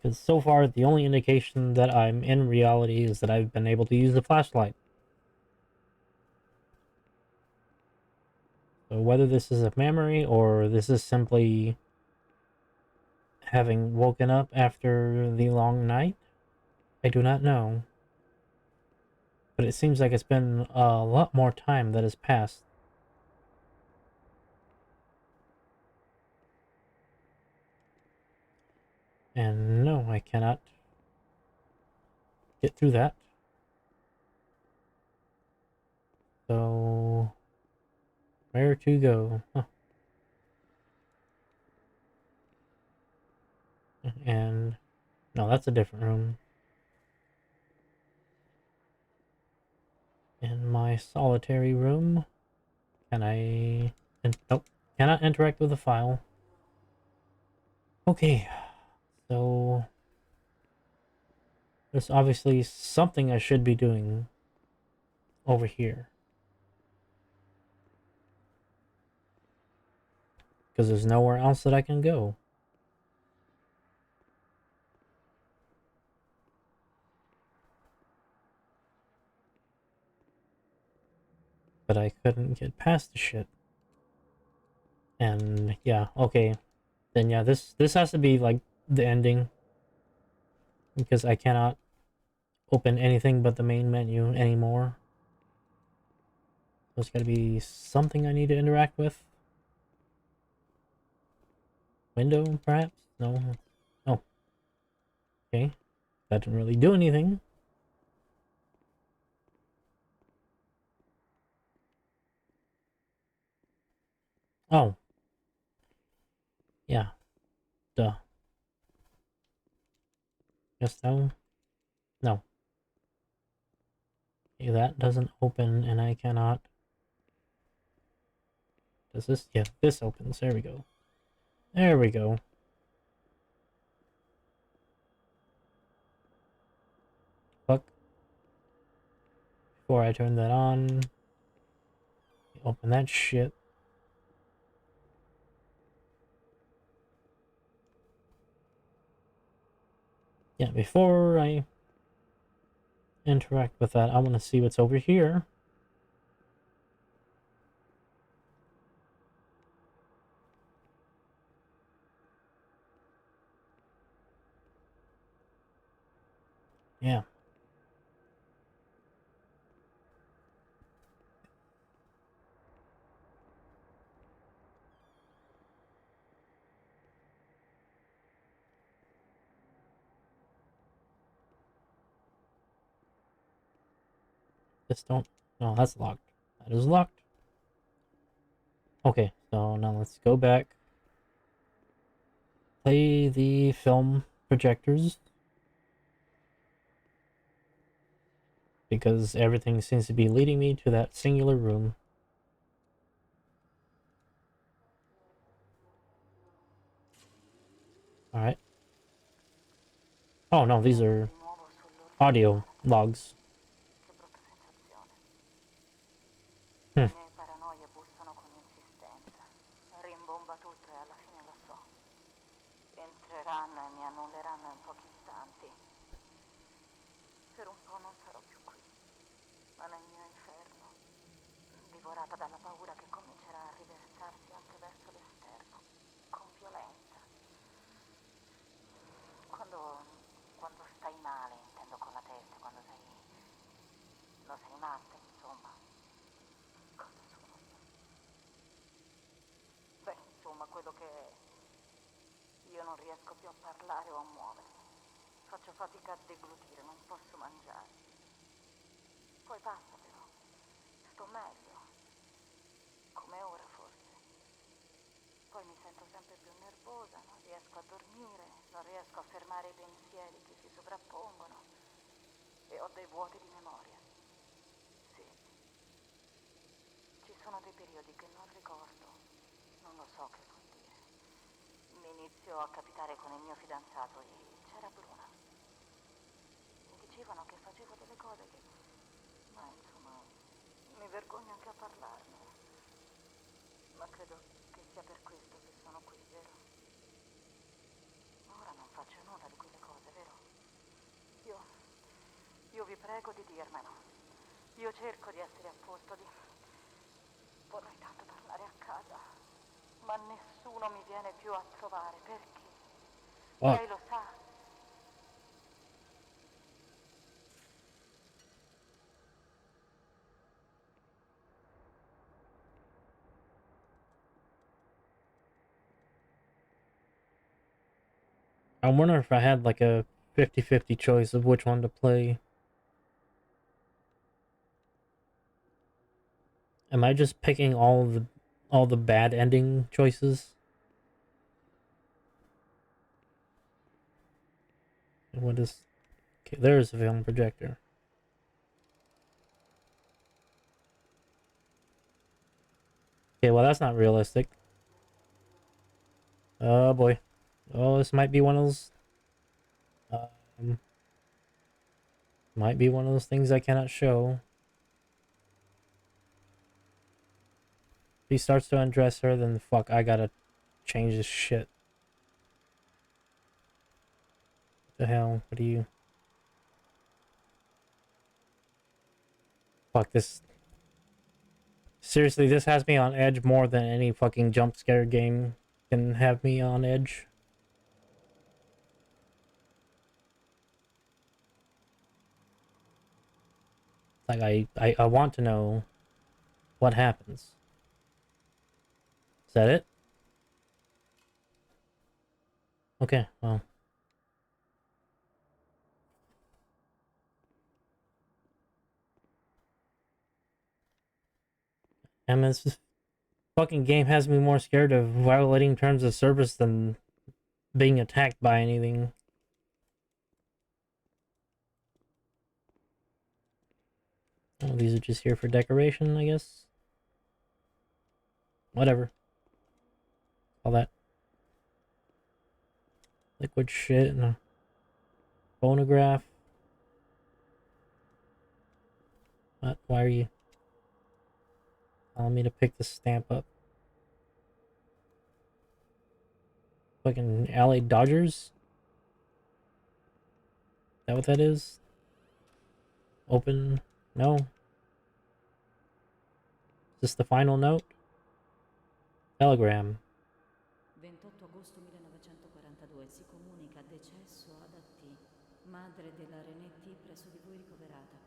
Because so far, the only indication that I'm in reality is that I've been able to use the flashlight. So whether this is a memory or this is simply having woken up after the long night, I do not know. But it seems like it's been a lot more time that has passed. And no, I cannot get through that. So, where to go? Huh. And, no, that's a different room. In my solitary room, can I... Nope, cannot interact with the file. Okay, so... There's obviously something I should be doing over here. Because there's nowhere else that I can go. But I couldn't get past the shit. And yeah, okay. Then yeah, this has to be like the ending because I cannot open anything but the main menu anymore. There's gotta be something I need to interact with. Window, perhaps? No. Oh. Okay. That didn't really do anything. Oh. Yeah. Duh. Yes, no. No. Okay, that doesn't open and I cannot. Does this? Yeah, this opens. There we go. There we go. Fuck. Before I turn that on, open that shit. Yeah, before I interact with that, I want to see what's over here. Yeah. This don't. No, that's locked. That is locked. Okay, so now let's go back. Play the film projectors. Because everything seems to be leading me to that singular room. Alright. Oh no, these are audio logs. Che brutta sensazione. Le Hmm. mie paranoie bussano con insistenza. Rimbomba tutto e alla fine lo so. Entreranno e mi annulleranno in pochi istanti. Per un po' non sarò più qui, ma nel mio inferno, divorata dalla paura che comincerà a riversarsi anche verso l'esterno, con violenza. Quando, quando stai male, intendo con la testa, quando sei... non sei matta, insomma. Cosa sono io? Beh, insomma, quello che è. Io non riesco più a parlare o a muovermi. Faccio fatica a deglutire, non posso mangiare. Poi passa però. Sto meglio. Come ora forse. Poi mi sento sempre più nervosa, non riesco a dormire, non riesco a fermare i pensieri che si sovrappongono. E ho dei vuoti di memoria. Sì. Ci sono dei periodi che non ricordo. Non lo so che vuol dire. Mi inizio a capitare con il mio fidanzato e c'era Bruna. Mi dicevano che facevo delle cose che... ma insomma, mi vergogno anche a parlarne. Ma credo che sia per questo che sono qui, vero? Ora non faccio nulla di quelle cose, vero? Io... io vi prego di dirmelo. Io cerco di essere a posto, di... vorrei tanto tornare a casa. Ma nessuno mi viene più a trovare, perché? Fuck. Lei lo sa. I wonder if I had like a 50-50 choice of which one to play. Am I just picking all the bad ending choices? What is... Okay, there's a film projector. Okay, well that's not realistic. Oh boy. Oh, this might be one of those... Um, might be one of those things I cannot show. If he starts to undress her, then fuck, I gotta change this shit. What the hell? What do you... Fuck, this... Seriously, this has me on edge more than any fucking jump scare game can have me on edge. Like, I want to know what happens. Is that it? Okay, well. And this fucking game has me more scared of violating terms of service than being attacked by anything. Oh, these are just here for decoration, I guess. Whatever. All that liquid shit and a phonograph. What? Why are you telling me to pick the stamp up? Fucking LA Dodgers? Is that what that is? Open? No. Is this the final note? Telegram. 28 agosto 1942 si comunica decesso ad A.T., madre della René T. presso di voi ricoverata.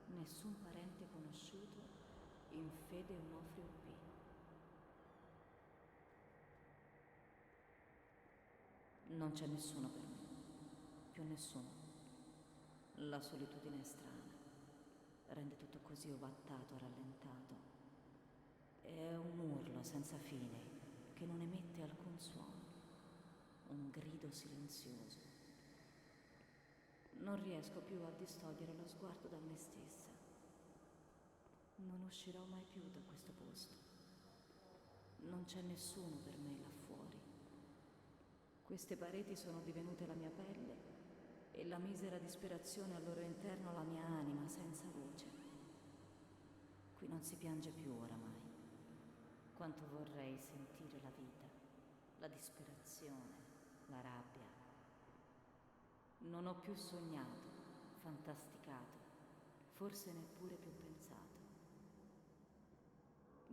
Nessun parente conosciuto, in fede Onofrio P. Non c'è nessuno per me, più nessuno. La solitudine è strana, rende tutto così ovattato, rallentato. È un urlo senza fine che non emette alcun suono, un grido silenzioso. Non riesco più a distogliere lo sguardo da me stessa. Non uscirò mai più da questo posto. Non c'è nessuno per me là fuori. Queste pareti sono divenute la mia pelle e la misera disperazione al loro interno la mia anima senza voce. Qui non si piange più oramai. Quanto vorrei sentire la vita, la disperazione, la rabbia. Non ho più sognato, fantasticato, forse neppure più pensato.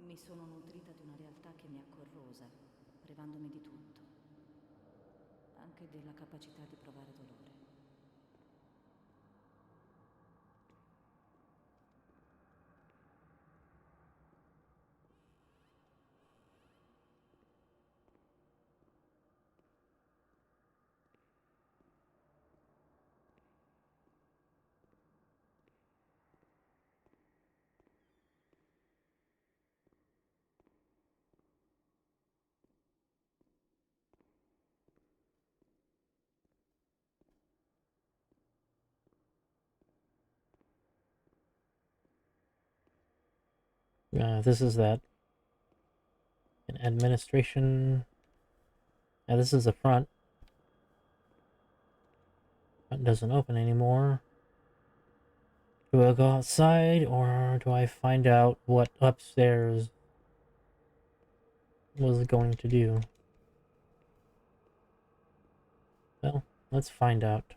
Mi sono nutrita di una realtà che mi ha corrosa, privandomi di tutto, anche della capacità di provare dolore. This is that. An administration. Yeah, this is the front. Front doesn't open anymore. Do I go outside or do I find out what upstairs was going to do? Well, let's find out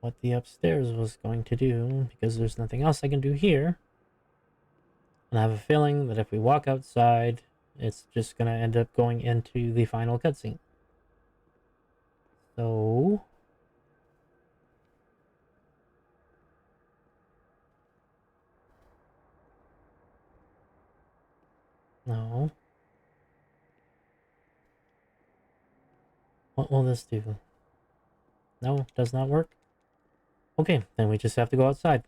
what the upstairs was going to do, because there's nothing else I can do here. And I have a feeling that if we walk outside, it's just gonna end up going into the final cutscene. So... no. What will this do? No, does not work? Okay, then we just have to go outside.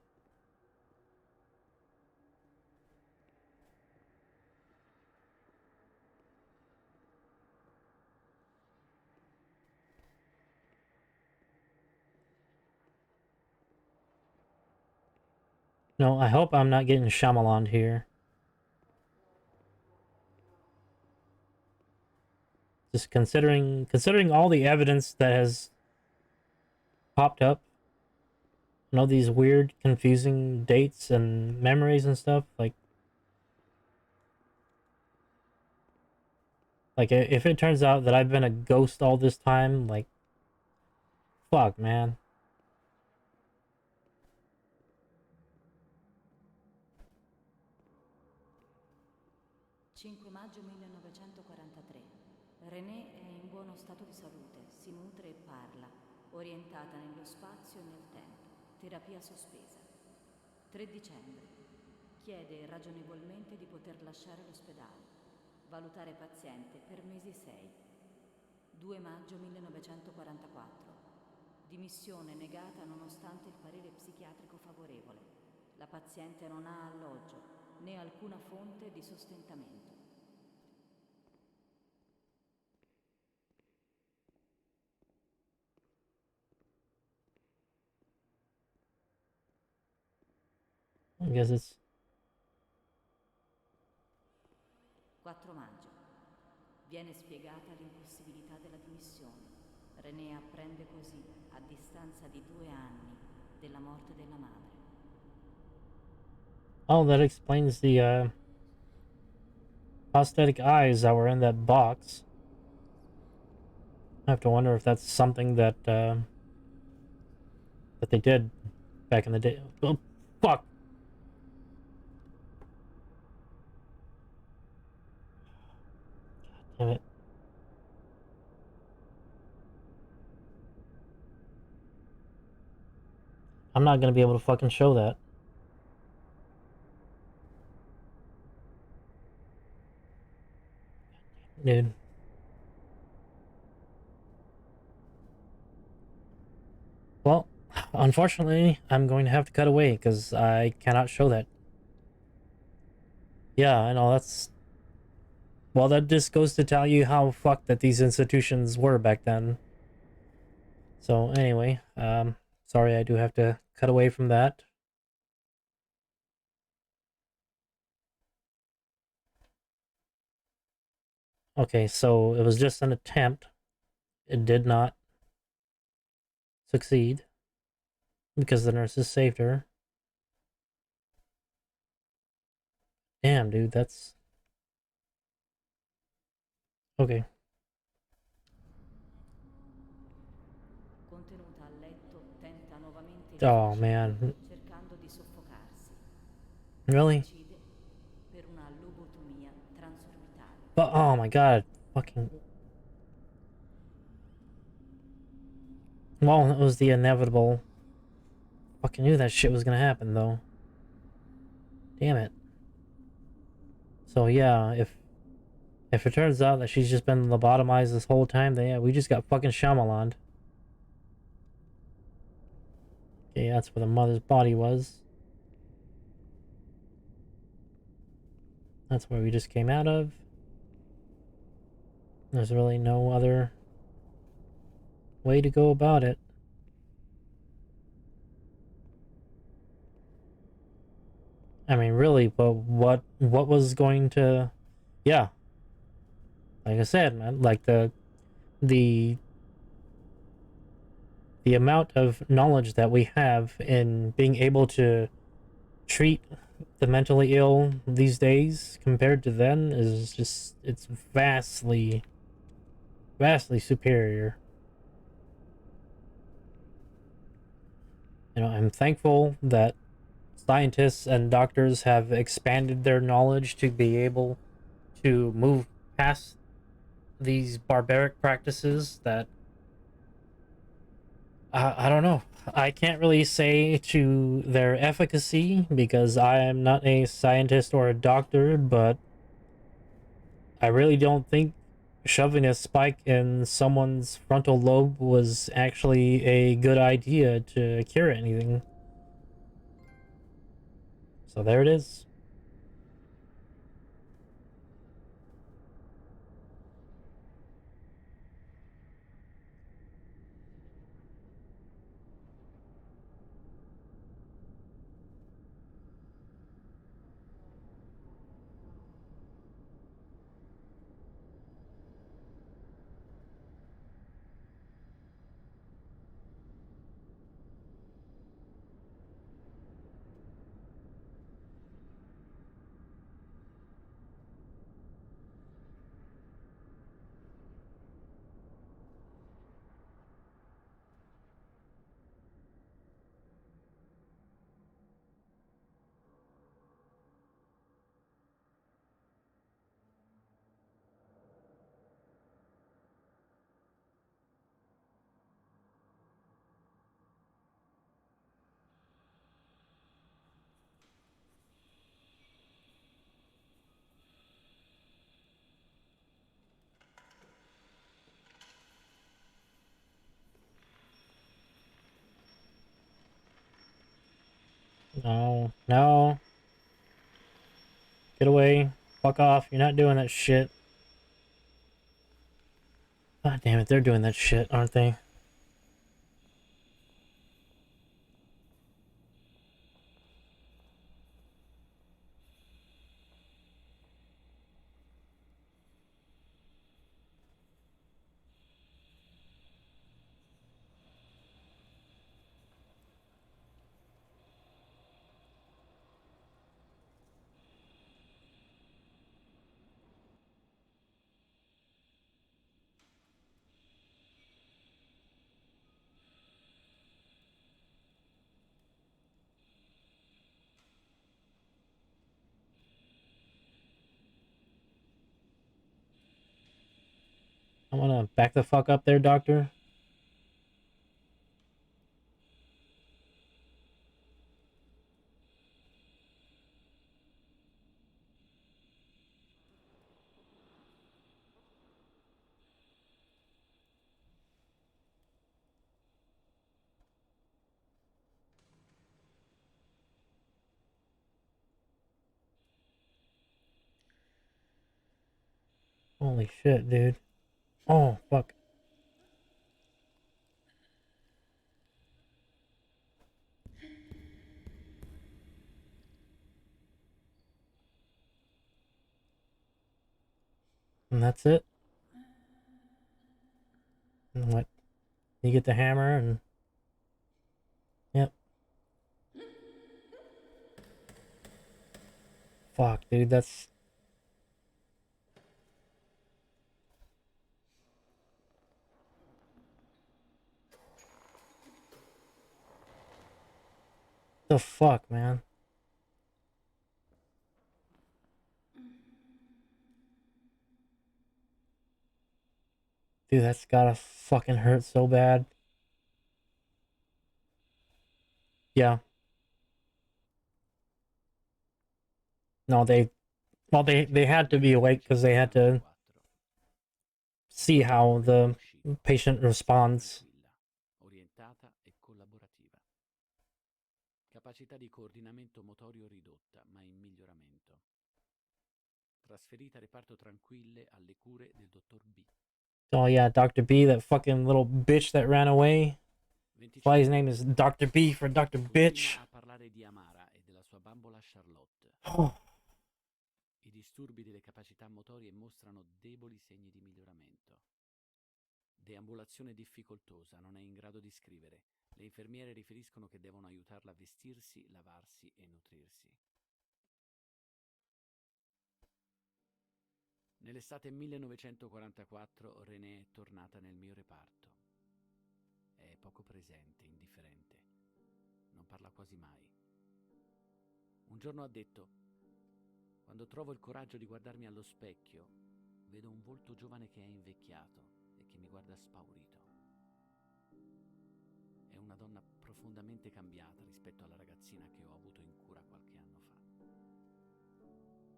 No, I hope I'm not getting Shyamalan here. Just considering all the evidence that has popped up, and all these weird, confusing dates and memories and stuff, like if it turns out that I've been a ghost all this time, like, fuck, man. 5 maggio 1943. René è in buono stato di salute, si nutre e parla, orientata nello spazio e nel tempo, terapia sospesa. 3 dicembre. Chiede ragionevolmente di poter lasciare l'ospedale. Valutare paziente per mesi 6. 2 maggio 1944. Dimissione negata nonostante il parere psichiatrico favorevole. La paziente non ha alloggio né alcuna fonte di sostentamento. I guess it's 4 maggio. Viene spiegata l'impossibilità della dimissione. René apprende così, a distanza di 2 anni, della morte della madre. oh, that explains the prosthetic eyes that were in that box. I have to wonder if that's something that that they did back in the day. Oh, fuck. Damn it. I'm not gonna be able to fucking show that. Dude. Well, unfortunately, I'm going to have to cut away because I cannot show that. Yeah, I know, that's... Well, that just goes to tell you how fucked that these institutions were back then. So, anyway, sorry I do have to cut away from that. Okay, so it was just an attempt. It did not succeed because the nurses saved her. Damn, dude, that's... Okay. Contenuta a letto, tenta nuovamente il Oh, suicidio, man. cercando di soffocarsi. Si Really? uccide per una lobotomia transorbitale. But, oh my god. Fucking... Well, it was the inevitable. Fucking knew that shit was gonna happen, though. Damn it. So, yeah, if it turns out that she's just been lobotomized this whole time, then yeah, we just got fucking Shyamalan. Okay, that's where the mother's body was. That's where we just came out of. There's really no other way to go about it. I mean, really, but what was going to... Yeah, like I said, man, like the the amount of knowledge that we have in being able to treat the mentally ill these days compared to then is just... it's vastly superior. You know, I'm thankful that scientists and doctors have expanded their knowledge to be able to move past these barbaric practices that I don't know. I can't really say to their efficacy because I am not a scientist or a doctor, but I really don't think shoving a spike in someone's frontal lobe was actually a good idea to cure anything. So there it is. No, no. Get away. Fuck off. You're not doing that shit. God damn it, they're doing that shit, aren't they? I'm gonna back the fuck up there, doctor. Holy shit, dude. Oh, fuck. And that's it? And what? You get the hammer and... Yep. Fuck, dude, that's... The fuck, man? Dude, that's gotta fucking hurt so bad. Yeah. No, they... Well, they had to be awake because they had to see how the patient responds. Orientata e collaborativa. Capacità di coordinamento motorio ridotta, ma in miglioramento. Trasferita a reparto tranquille alle cure del dottor B. Oh yeah, Dr. B, that fucking little bitch that ran away. That's why his name is Dr. B for Dr. Bitch. Continua a parlare di Amara e della sua bambola Charlotte. Oh. I disturbi delle capacità motorie mostrano deboli segni di miglioramento. Deambulazione difficoltosa, non è in grado di scrivere. Le infermiere riferiscono che devono aiutarla a vestirsi, lavarsi e nutrirsi. Nell'estate 1944 René è tornata nel mio reparto. È poco presente, indifferente. Non parla quasi mai. Un giorno ha detto: quando trovo il coraggio di guardarmi allo specchio, vedo un volto giovane che è invecchiato e che mi guarda spaurito. È una donna profondamente cambiata rispetto alla ragazzina che ho avuto in cura qualche anno fa.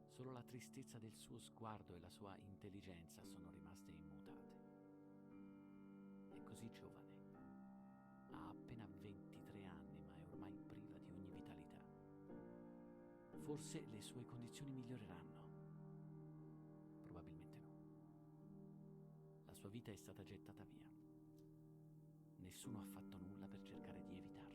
Solo la tristezza del suo sguardo e la sua intelligenza sono rimaste immutate. È così giovane. Ha appena 23 anni, ma è ormai priva di ogni vitalità. Forse le sue condizioni miglioreranno. Probabilmente no. La sua vita è stata gettata via. Nessuno ha fatto nulla per cercare di evitarlo.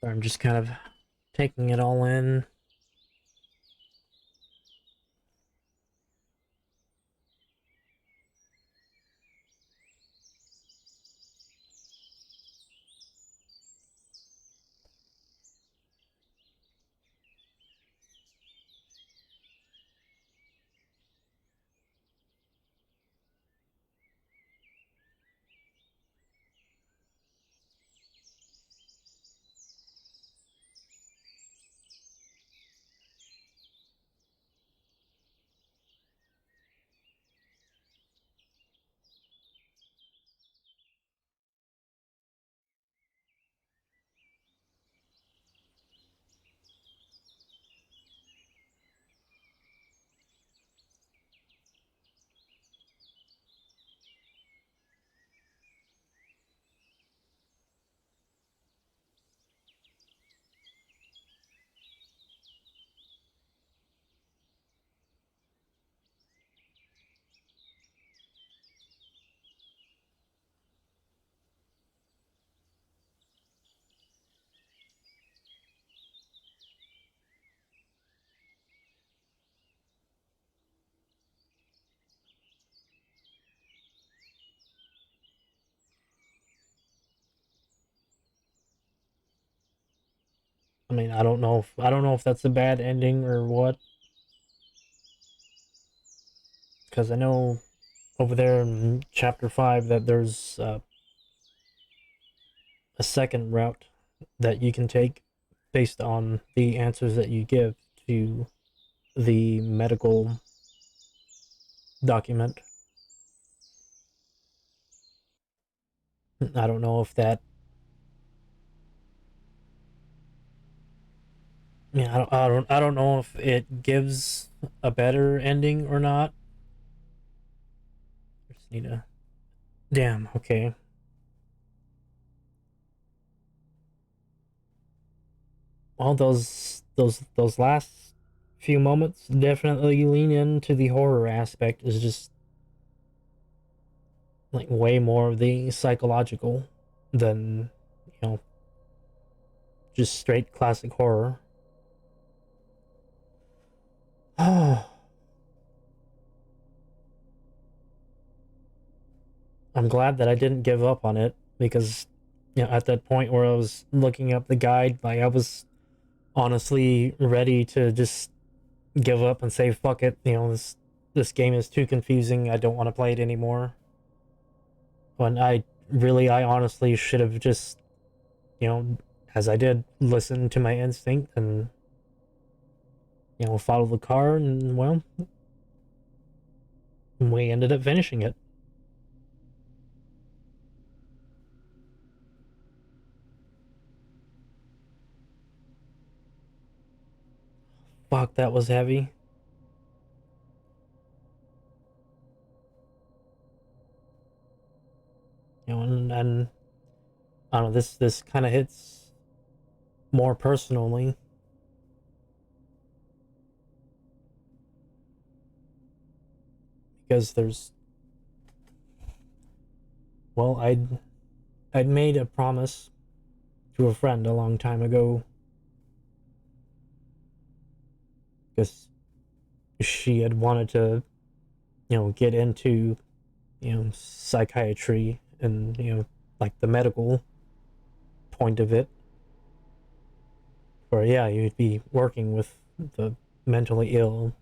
I'm just kind of taking it all in. I mean, I don't know if that's a bad ending or what, because I know over there in chapter 5 that there's a second route that you can take based on the answers that you give to the medical document. I don't know if that. Yeah, I don't know if it gives a better ending or not. I just need a. Damn. Okay. Well, those last few moments definitely lean into the horror aspect. Is just like way more of the psychological than you know just straight classic horror. I'm glad that I didn't give up on it, because at that point where I was looking up the guide, like I was honestly ready to just give up and say fuck it. This game is too confusing. I don't want to play it anymore. When I honestly should have just, as I did, listen to my instinct and follow the car, and well, we ended up finishing it. Fuck, that was heavy. And I don't know, this kind of hits more personally, because I'd made a promise to a friend a long time ago, because she had wanted to, get into, psychiatry and, like the medical point of it, where, yeah, you'd be working with the mentally ill,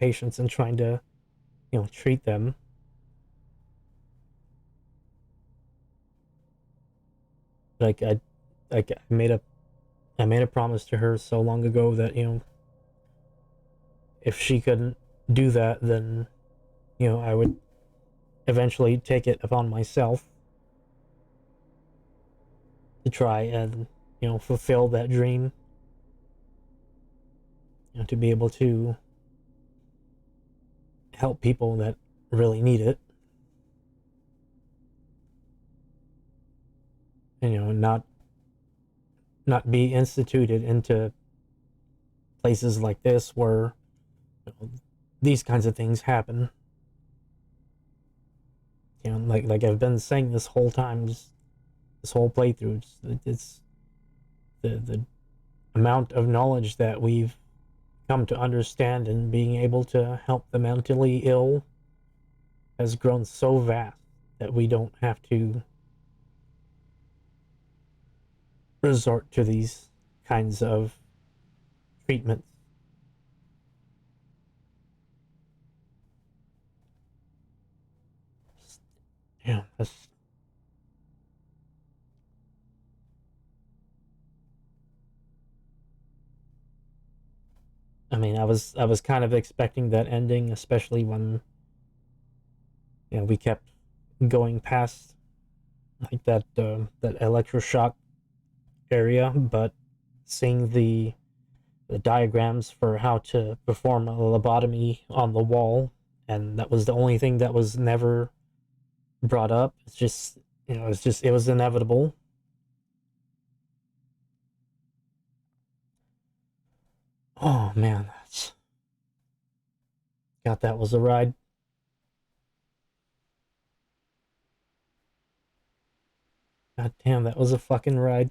patients, and trying to, treat them. Like like I made a promise to her so long ago that, if she couldn't do that, then, I would eventually take it upon myself to try and, fulfill that dream, to be able to help people that really need it, and, not be instituted into places like this where, these kinds of things happen. Like I've been saying this whole time, just this whole playthrough, it's the amount of knowledge that we've come to understand and being able to help the mentally ill has grown so vast that we don't have to resort to these kinds of treatments. Yeah, that's. I mean, I was kind of expecting that ending, especially when, we kept going past like that electroshock area, but seeing the diagrams for how to perform a lobotomy on the wall, and that was the only thing that was never brought up. It's just, it was inevitable. Oh man, that's God, that was a ride. God damn, that was a fucking ride.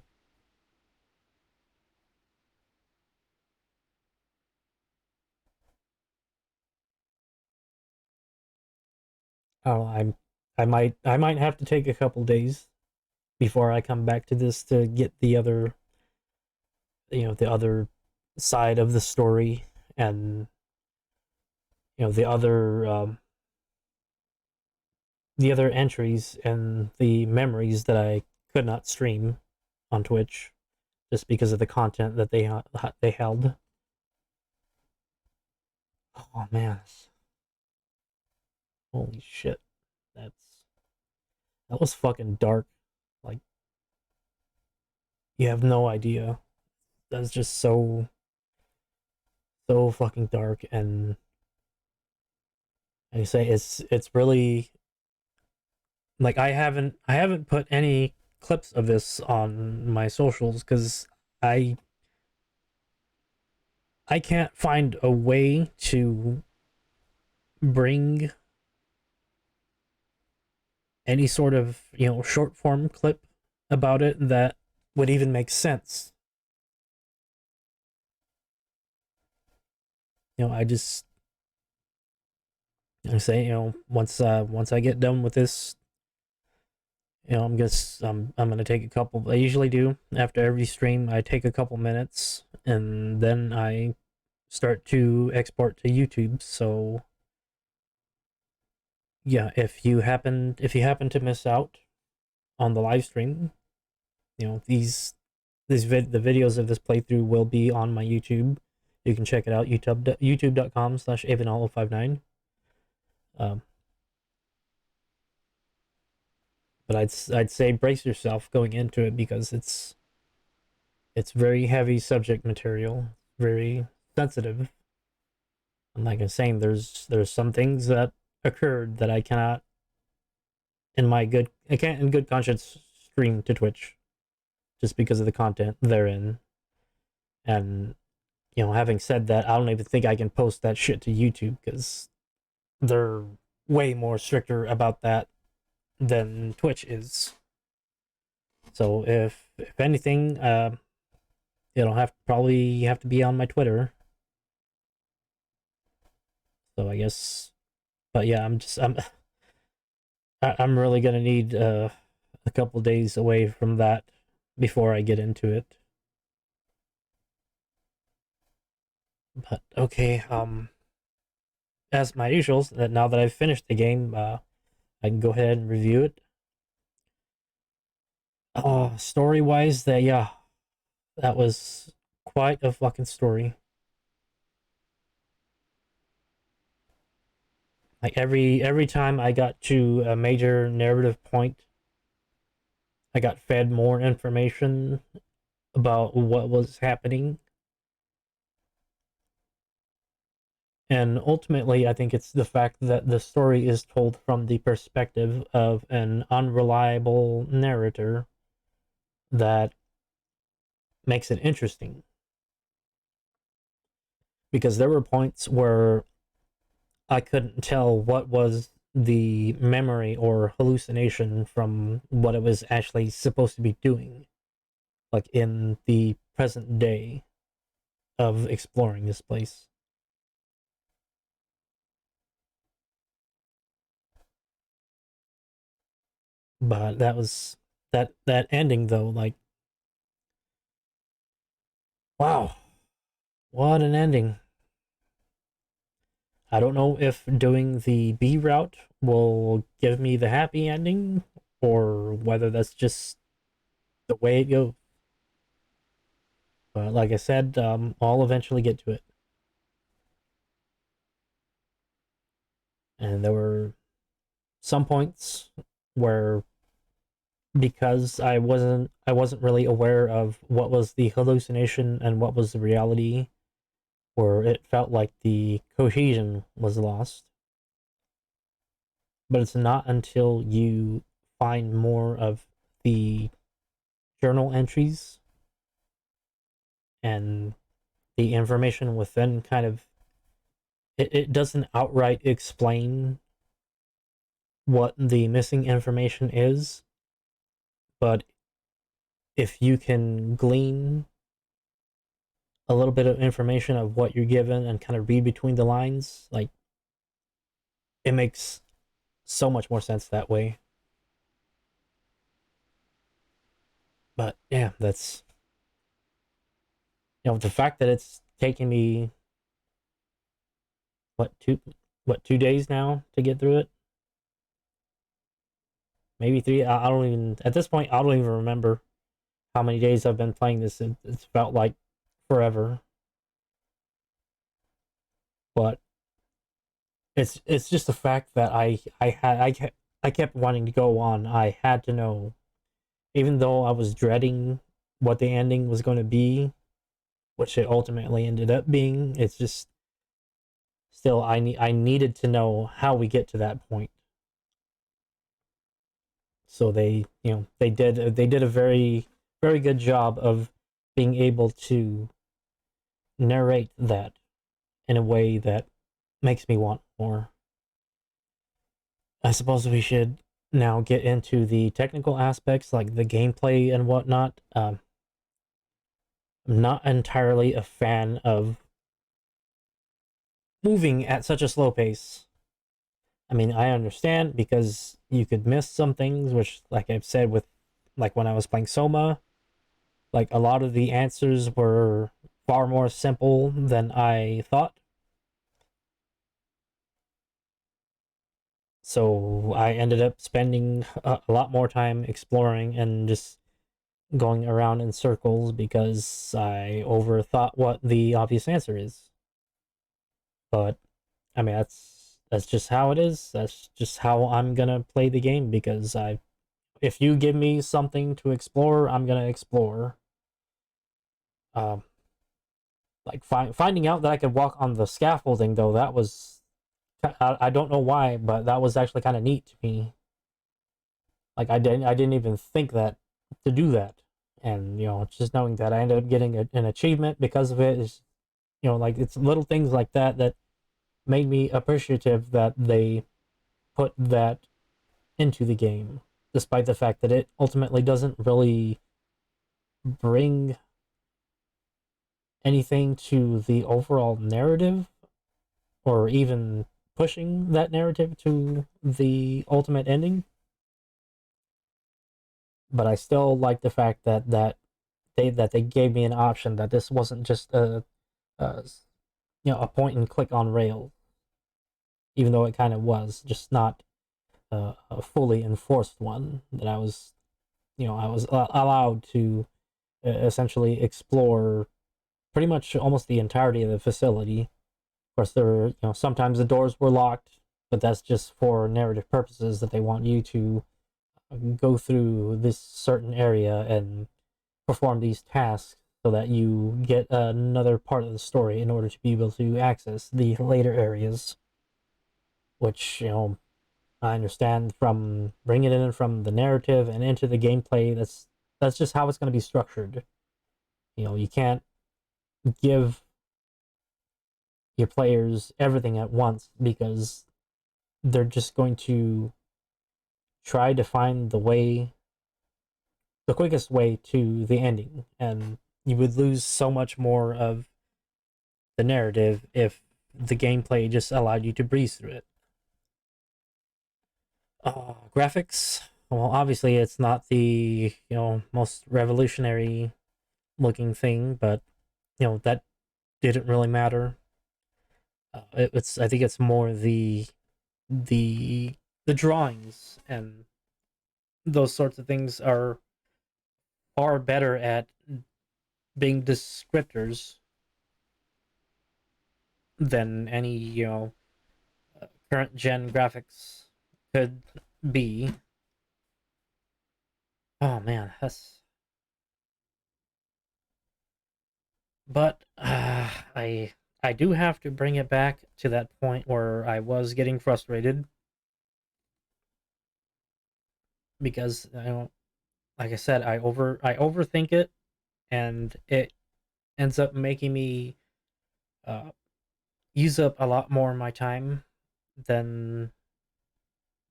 Oh, I might have to take a couple days before I come back to this to get the other side of the story, and, the other entries and the memories that I could not stream on Twitch, just because of the content that they held. Oh man, holy shit, that was fucking dark. Like, you have no idea. That's just so fucking dark, and I say it's really, like, I haven't put any clips of this on my socials, because I I can't find a way to bring any sort of, short form clip about it that would even make sense. I just I say, once I get done with this, I'm gonna take a couple. I usually do after every stream. I take a couple minutes, and then I start to export to YouTube. So yeah, if you happen to miss out on the live stream, the videos of this playthrough will be on my YouTube. You can check it out, youtube.com/avanalo59. Um, but I'd say brace yourself going into it because it's very heavy subject material, very sensitive. And like I'm saying, there's some things that occurred that I can't in good conscience stream to Twitch just because of the content therein. And having said that, I don't even think I can post that shit to YouTube because they're way more stricter about that than Twitch is. So if anything, it'll probably have to be on my Twitter. So I guess, but yeah, I'm really gonna need a couple days away from that before I get into it. But okay, as my usual, that now that I've finished the game, I can go ahead and review it. Story wise, that was quite a fucking story. Like every time I got to a major narrative point, I got fed more information about what was happening. And ultimately, I think it's the fact that the story is told from the perspective of an unreliable narrator that makes it interesting. Because there were points where I couldn't tell what was the memory or hallucination from what it was actually supposed to be doing, like in the present day of exploring this place. But that ending though, like, wow, what an ending. I don't know if doing the B route will give me the happy ending or whether that's just the way it goes. But like I said, I'll eventually get to it. And there were some points where because I wasn't really aware of what was the hallucination and what was the reality, where it felt like the cohesion was lost. But it's not until you find more of the journal entries and the information within it doesn't outright explain what the missing information is, but if you can glean a little bit of information of what you're given and kind of read between the lines, like, it makes so much more sense that way. But yeah, that's the fact that it's taken me what 2 days now to get through it, maybe 3. I don't even at this point I don't even remember how many days I've been playing this. It's felt like forever, but it's just the fact that I kept wanting to go on. I had to know, even though I was dreading what the ending was going to be, which it ultimately ended up being. It's just still I needed to know how we get to that point. So they did a very very good job of being able to narrate that in a way that makes me want more. I suppose we should now get into the technical aspects like the gameplay and whatnot. I'm not entirely a fan of moving at such a slow pace. I mean, I understand because you could miss some things, which, like I've said, with like when I was playing Soma, like a lot of the answers were far more simple than I thought. So I ended up spending a lot more time exploring and just going around in circles because I overthought what the obvious answer is. But I mean, that's just how it is. That's just how I'm gonna play the game because if you give me something to explore, I'm gonna explore. Um, like finding out that I could walk on the scaffolding though, that was I don't know why, but that was actually kind of neat to me. Like I didn't even think that to do that, and just knowing that I ended up getting an achievement because of it is, like it's little things like that that made me appreciative that they put that into the game, despite the fact that it ultimately doesn't really bring anything to the overall narrative or even pushing that narrative to the ultimate ending. But I still like the fact that they gave me an option, that this wasn't just a a point and click on rail, even though it kind of was, just not a fully enforced one. That I was allowed to essentially explore pretty much almost the entirety of the facility. Of course, there were, sometimes the doors were locked, but that's just for narrative purposes, that they want you to go through this certain area and perform these tasks so that you get another part of the story in order to be able to access the later areas, which, I understand from bringing it in from the narrative and into the gameplay. That's just how it's going to be structured. You can't give your players everything at once because they're just going to try to find the quickest way to the ending, and you would lose so much more of the narrative if the gameplay just allowed you to breeze through it. Graphics, well, obviously it's not the most revolutionary looking thing, but that didn't really matter. It's I think it's more the the drawings and those sorts of things are far better at being descriptors than any current gen graphics could be. Oh man, that's but I do have to bring it back to that point where I was getting frustrated because like I said, I overthink it, and it ends up making me uh, use up a lot more of my time than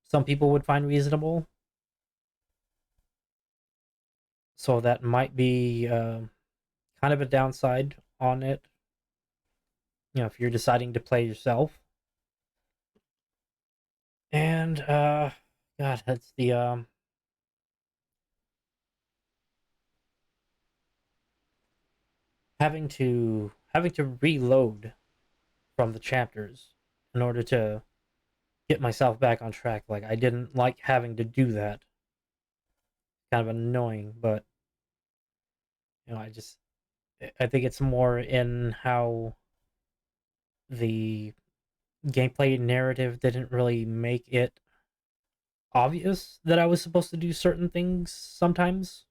some people would find reasonable. So that might be kind of a downside on it. If you're deciding to play yourself, and God, that's the having to reload from the chapters in order to get myself back on track. Like I didn't like having to do that. Kind of annoying, but I think it's more in how the gameplay narrative didn't really make it obvious that I was supposed to do certain things sometimes.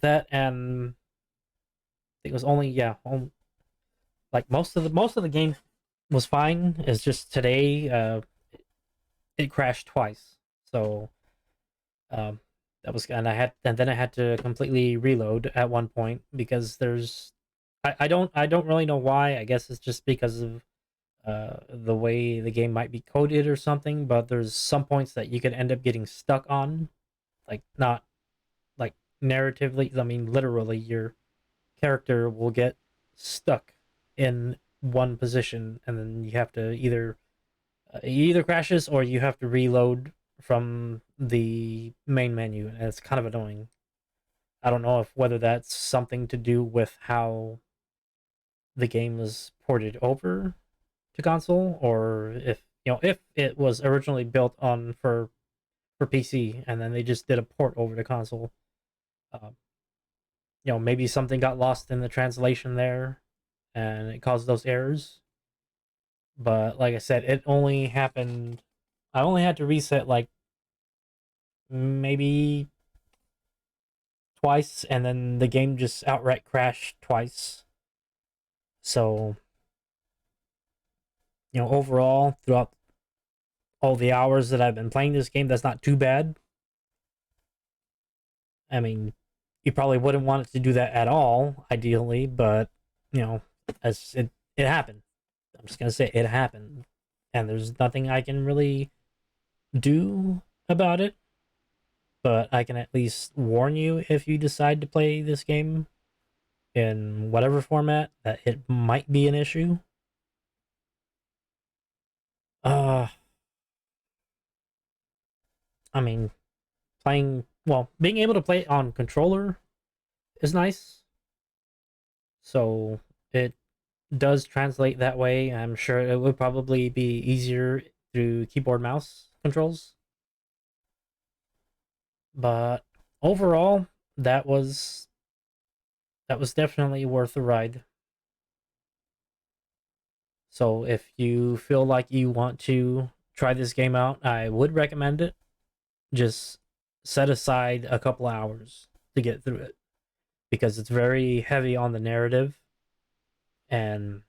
That, and it was only, yeah, like most of the game was fine. It's just today it crashed twice. So um that was, and then I had to completely reload at one point because I don't really know why. I guess it's just because of the way the game might be coded or something, but there's some points that you could end up getting stuck on, like not like narratively. I mean, literally, your character will get stuck in one position, and then you have to either it either crashes or you have to reload from the main menu, and it's kind of annoying. I don't know if whether that's something to do with how the game was ported over to console, or if if it was originally built on for PC and then they just did a port over to console. Uh, maybe something got lost in the translation there, and it caused those errors. But like I said, it only happened. I only had to reset like maybe twice, and then the game just outright crashed twice. So, overall, throughout all the hours that I've been playing this game, that's not too bad. I mean, you probably wouldn't want it to do that at all, ideally, but as it happened. I'm just gonna say it happened, and there's nothing I can really do about it. But I can at least warn you if you decide to play this game in whatever format that it might be an issue. Uh, I mean, being able to play it on controller is nice. So it does translate that way. I'm sure it would probably be easier through keyboard mouse controls. But overall, that was definitely worth the ride. So if you feel like you want to try this game out, I would recommend it. Just set aside a couple hours to get through it because it's very heavy on the narrative. And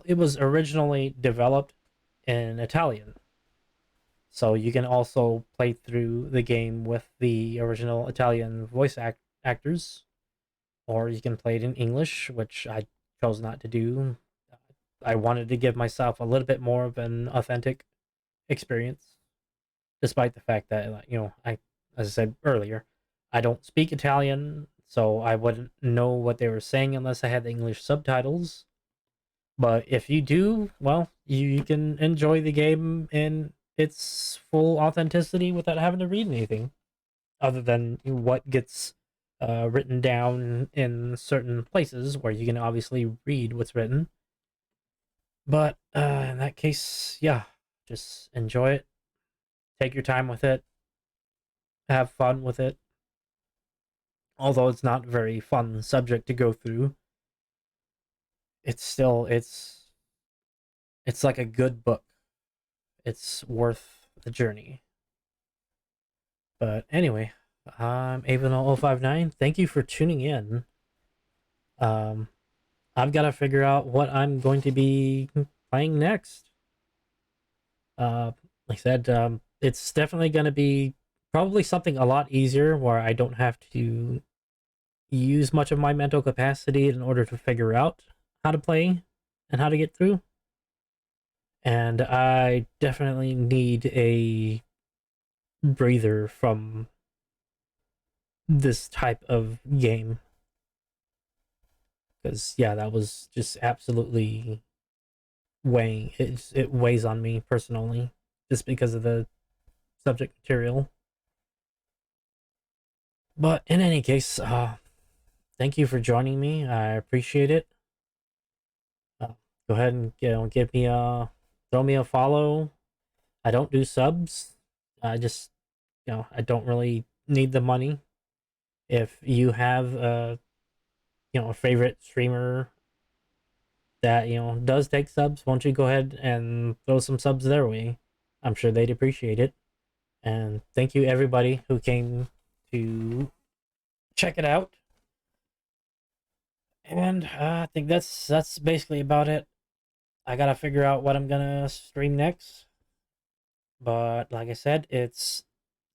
it was originally developed in Italian. So you can also play through the game with the original Italian actors, or you can play it in English, which I chose not to do. I wanted to give myself a little bit more of an authentic experience, despite the fact that as I said earlier, I don't speak Italian, so I wouldn't know what they were saying unless I had the English subtitles. But if you do, well, you can enjoy the game in its full authenticity without having to read anything, other than what gets written down in certain places where you can obviously read what's written. But in that case, yeah, just enjoy it. Take your time with it. Have fun with it. Although it's not a very fun subject to go through, it's like a good book. It's worth the journey. But anyway, I'm Avon0059. Thank you for tuning in. Um, I've got to figure out what I'm going to be playing next. Like I said, it's definitely going to be probably something a lot easier where I don't have to use much of my mental capacity in order to figure out how to play and how to get through. And I definitely need a breather from this type of game. Because, yeah, that was just absolutely weighing. It weighs on me personally just because of the subject material. But in any case, thank you for joining me. I appreciate it. Go ahead and give me a throw me a follow. I don't do subs. I just I don't really need the money. If you have a favorite streamer that does take subs, why don't you go ahead and throw some subs their way? I'm sure they'd appreciate it. And thank you everybody who came to check it out. And I think that's basically about it. I gotta figure out what I'm gonna stream next. But like I said, it's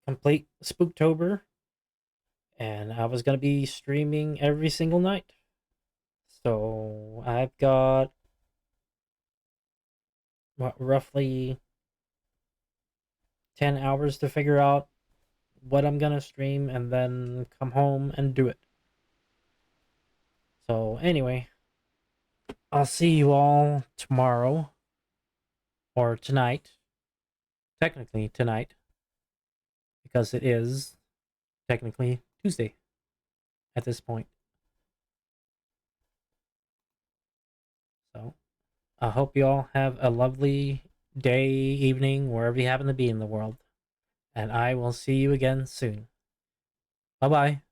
complete Spooktober, and I was gonna be streaming every single night. So I've got roughly 10 hours to figure out what I'm gonna stream and then come home and do it. So anyway, I'll see you all tomorrow. Or tonight. Technically tonight. Because it is technically Tuesday at this point. So, I hope you all have a lovely day, evening, wherever you happen to be in the world. And I will see you again soon. Bye bye.